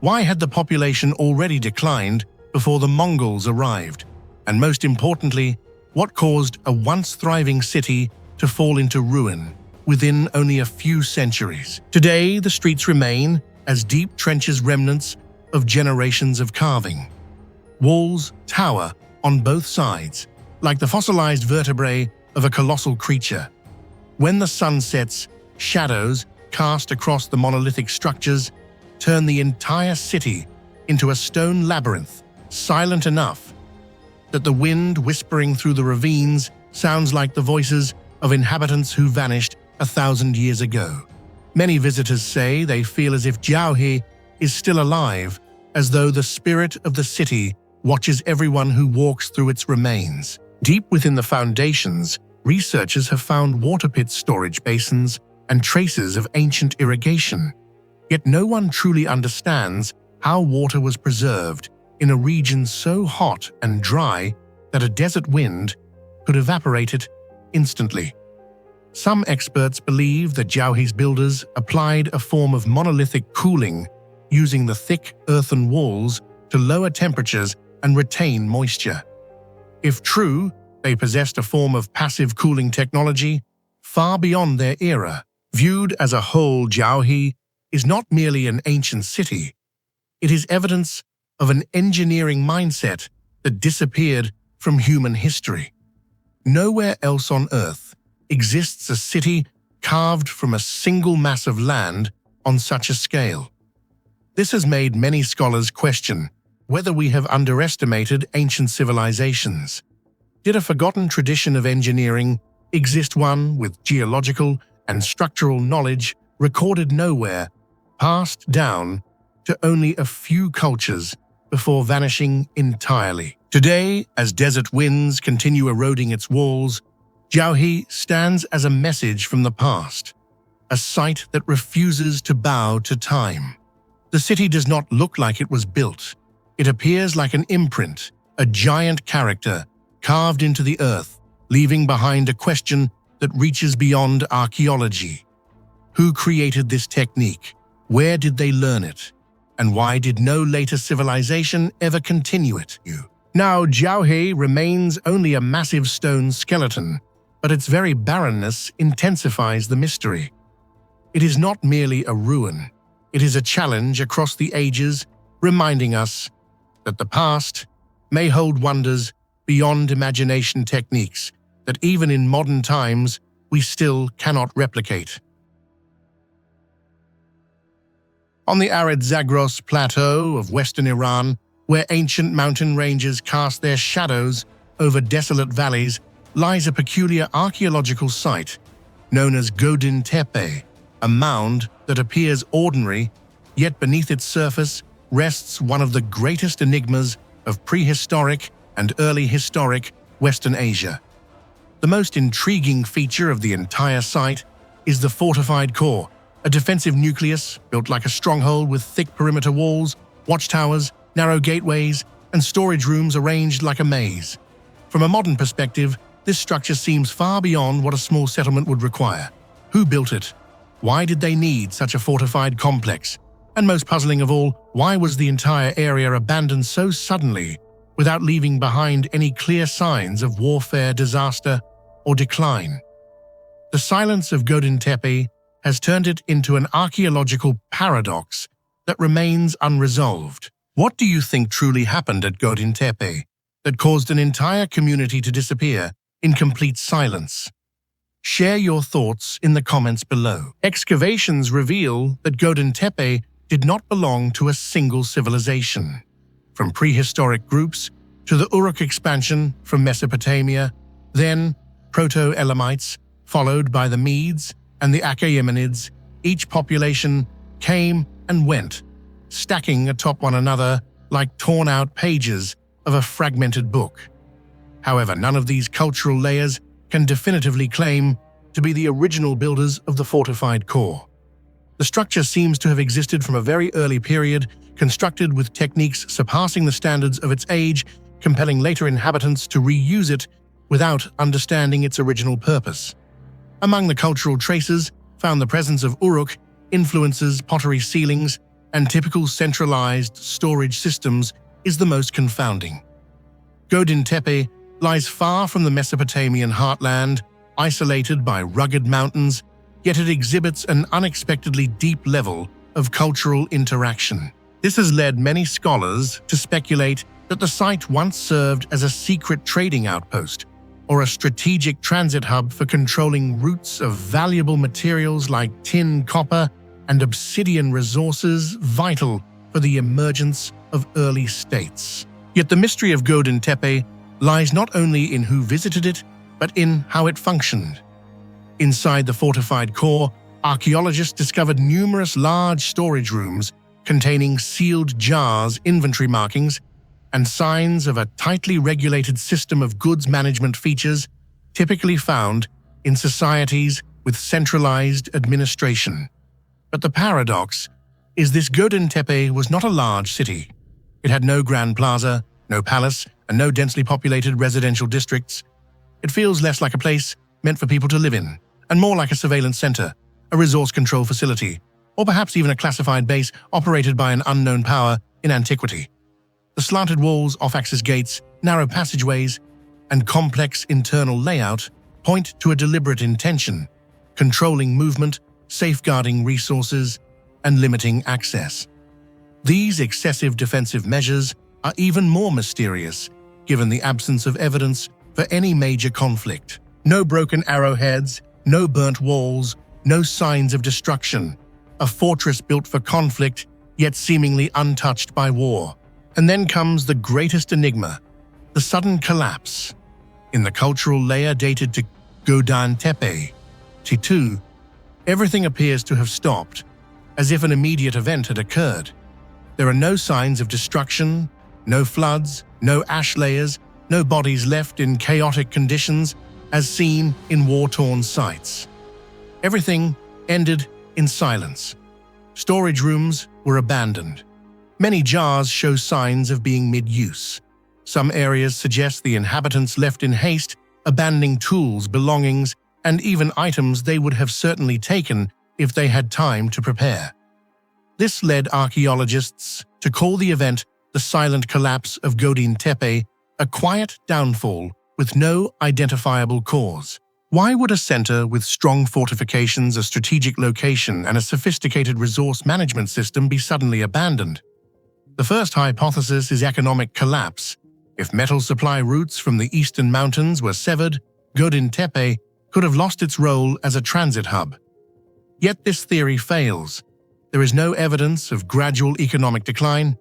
[SPEAKER 1] Why had the population already declined before the Mongols arrived? And most importantly, what caused a once thriving city to fall into ruin within only a few centuries? Today, the streets remain as deep trenches, remnants of generations of carving. Walls tower on both sides, like the fossilized vertebrae of a colossal creature. When the sun sets, shadows cast across the monolithic structures turn the entire city into a stone labyrinth, silent enough that the wind whispering through the ravines sounds like the voices of inhabitants who vanished 1,000 years ago. Many visitors say they feel as if Jiaohe is still alive, as though the spirit of the city watches everyone who walks through its remains. Deep within the foundations, researchers have found water pits, storage basins, and traces of ancient irrigation. Yet no one truly understands how water was preserved in a region so hot and dry that a desert wind could evaporate it instantly. Some experts believe that Jiaohe's builders applied a form of monolithic cooling, using the thick earthen walls to lower temperatures and retain moisture. If true, they possessed a form of passive cooling technology far beyond their era. Viewed as a whole, Jiaohe is not merely an ancient city. It is evidence of an engineering mindset that disappeared from human history. Nowhere else on Earth exists a city carved from a single mass of land on such a scale. This has made many scholars question whether we have underestimated ancient civilizations. Did a forgotten tradition of engineering exist, one with geological and structural knowledge recorded nowhere, passed down to only a few cultures before vanishing entirely? Today, as desert winds continue eroding its walls, Jiaohe stands as a message from the past, a site that refuses to bow to time. The city does not look like it was built. It appears like an imprint, a giant character carved into the earth, leaving behind a question that reaches beyond archaeology. Who created this technique? Where did they learn it? And why did no later civilization ever continue it? Now, Jiaohe remains only a massive stone skeleton, but its very barrenness intensifies the mystery. It is not merely a ruin. It is a challenge across the ages, reminding us that the past may hold wonders beyond imagination, techniques that even in modern times we still cannot replicate. On the arid Zagros Plateau of western Iran, where ancient mountain ranges cast their shadows over desolate valleys, lies a peculiar archaeological site known as Godin Tepe, a mound that appears ordinary, yet beneath its surface rests one of the greatest enigmas of prehistoric and early historic Western Asia. The most intriguing feature of the entire site is the fortified core, a defensive nucleus built like a stronghold with thick perimeter walls, watchtowers, narrow gateways, and storage rooms arranged like a maze. From a modern perspective, this structure seems far beyond what a small settlement would require. Who built it? Why did they need such a fortified complex? And most puzzling of all, why was the entire area abandoned so suddenly without leaving behind any clear signs of warfare, disaster, or decline? The silence of Godin Tepe has turned it into an archaeological paradox that remains unresolved. What do you think truly happened at Godin Tepe that caused an entire community to disappear in complete silence? Share your thoughts in the comments below. Excavations reveal that Godin Tepe did not belong to a single civilization. From prehistoric groups to the Uruk expansion from Mesopotamia, then Proto-Elamites, followed by the Medes and the Achaemenids, each population came and went, stacking atop one another like torn-out pages of a fragmented book. However, none of these cultural layers can definitively claim to be the original builders of the fortified core. The structure seems to have existed from a very early period, constructed with techniques surpassing the standards of its age, compelling later inhabitants to reuse it without understanding its original purpose. Among the cultural traces found the presence of Uruk, influences, pottery ceilings, and typical centralized storage systems is the most confounding. Godin Tepe lies far from the Mesopotamian heartland, isolated by rugged mountains, yet it exhibits an unexpectedly deep level of cultural interaction. This has led many scholars to speculate that the site once served as a secret trading outpost or a strategic transit hub for controlling routes of valuable materials like tin, copper, and obsidian resources vital for the emergence of early states. Yet the mystery of Godin Tepe lies not only in who visited it, but in how it functioned. Inside the fortified core, archaeologists discovered numerous large storage rooms containing sealed jars, inventory markings, and signs of a tightly regulated system of goods management features typically found in societies with centralized administration. But the paradox is this: Godin Tepe was not a large city. It had no grand plaza, no palace, and no densely populated residential districts. It feels less like a place meant for people to live in, and more like a surveillance center, a resource control facility, or perhaps even a classified base operated by an unknown power in antiquity. The slanted walls, off-axis gates, narrow passageways, and complex internal layout point to a deliberate intention, controlling movement, safeguarding resources, and limiting access. These excessive defensive measures are even more mysterious, given the absence of evidence for any major conflict. No broken arrowheads, no burnt walls, no signs of destruction. A fortress built for conflict, yet seemingly untouched by war. And then comes the greatest enigma, the sudden collapse. In the cultural layer dated to Godin Tepe, T2, everything appears to have stopped, as if an immediate event had occurred. There are no signs of destruction, no floods, no ash layers, no bodies left in chaotic conditions as seen in war-torn sites. Everything ended in silence. Storage rooms were abandoned. Many jars show signs of being mid-use. Some areas suggest the inhabitants left in haste, abandoning tools, belongings, and even items they would have certainly taken if they had time to prepare. This led archaeologists to call the event the silent collapse of Godin Tepe, a quiet downfall with no identifiable cause. Why would a center with strong fortifications, a strategic location, and a sophisticated resource management system be suddenly abandoned? The first hypothesis is economic collapse. If metal supply routes from the eastern mountains were severed, Godin Tepe could have lost its role as a transit hub. Yet this theory fails. There is no evidence of gradual economic decline.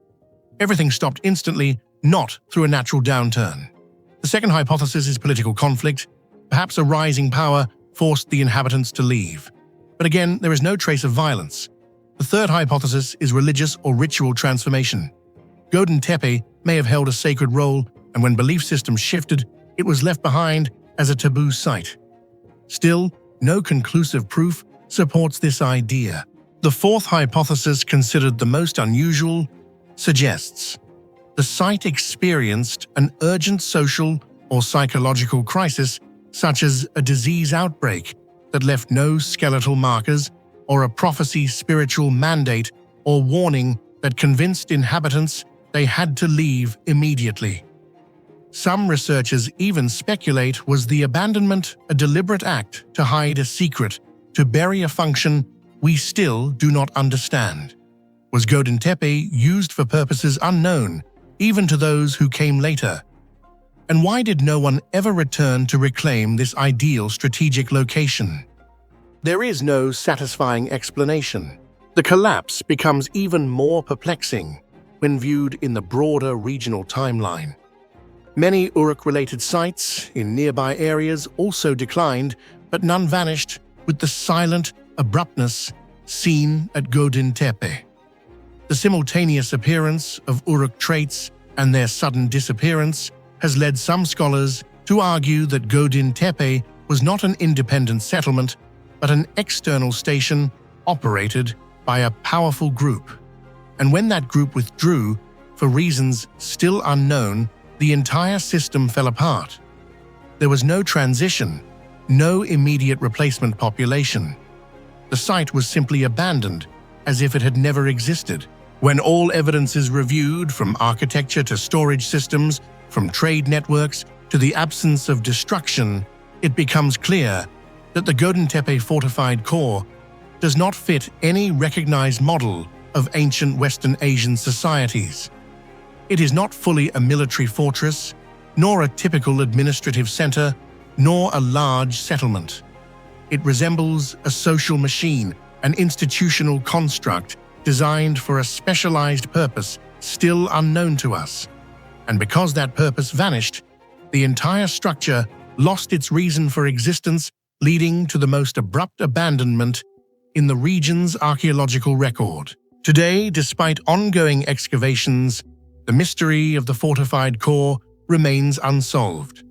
[SPEAKER 1] Everything stopped instantly, not through a natural downturn. The second hypothesis is political conflict. Perhaps a rising power forced the inhabitants to leave. But again, there is no trace of violence. The third hypothesis is religious or ritual transformation. Godin Tepe may have held a sacred role, and when belief systems shifted, it was left behind as a taboo site. Still, no conclusive proof supports this idea. The fourth hypothesis, considered the most unusual, suggests the site experienced an urgent social or psychological crisis, such as a disease outbreak that left no skeletal markers, or a prophecy spiritual mandate or warning that convinced inhabitants they had to leave immediately. Some researchers even speculate was the abandonment a deliberate act to hide a secret, to bury a function we still do not understand. Was Godin Tepe used for purposes unknown, even to those who came later? And why did no one ever return to reclaim this ideal strategic location? There is no satisfying explanation. The collapse becomes even more perplexing when viewed in the broader regional timeline. Many Uruk-related sites in nearby areas also declined, but none vanished with the silent abruptness seen at Godin Tepe. The simultaneous appearance of Uruk traits and their sudden disappearance has led some scholars to argue that Godin Tepe was not an independent settlement, but an external station operated by a powerful group. And when that group withdrew, for reasons still unknown, the entire system fell apart. There was no transition, no immediate replacement population. The site was simply abandoned, as if it had never existed. When all evidence is reviewed, from architecture to storage systems, from trade networks to the absence of destruction, it becomes clear that the Godin Tepe fortified core does not fit any recognized model of ancient Western Asian societies. It is not fully a military fortress, nor a typical administrative center, nor a large settlement. It resembles a social machine, an institutional construct designed for a specialized purpose still unknown to us. And because that purpose vanished, the entire structure lost its reason for existence, leading to the most abrupt abandonment in the region's archaeological record. Today, despite ongoing excavations, the mystery of the fortified core remains unsolved.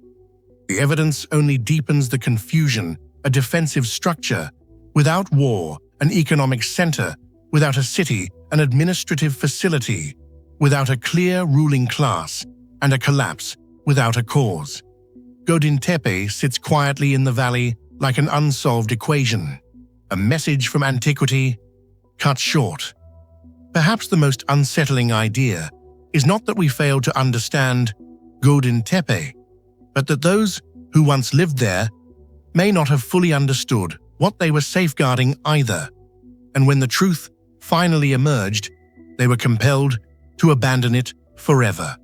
[SPEAKER 1] The evidence only deepens the confusion: a defensive structure without war, an economic center without a city, an administrative facility without a clear ruling class, and a collapse without a cause. Godin Tepe sits quietly in the valley like an unsolved equation, a message from antiquity cut short. Perhaps the most unsettling idea is not that we fail to understand Godin Tepe, but that those who once lived there may not have fully understood what they were safeguarding either, and when the truth finally emerged, they were compelled to abandon it forever.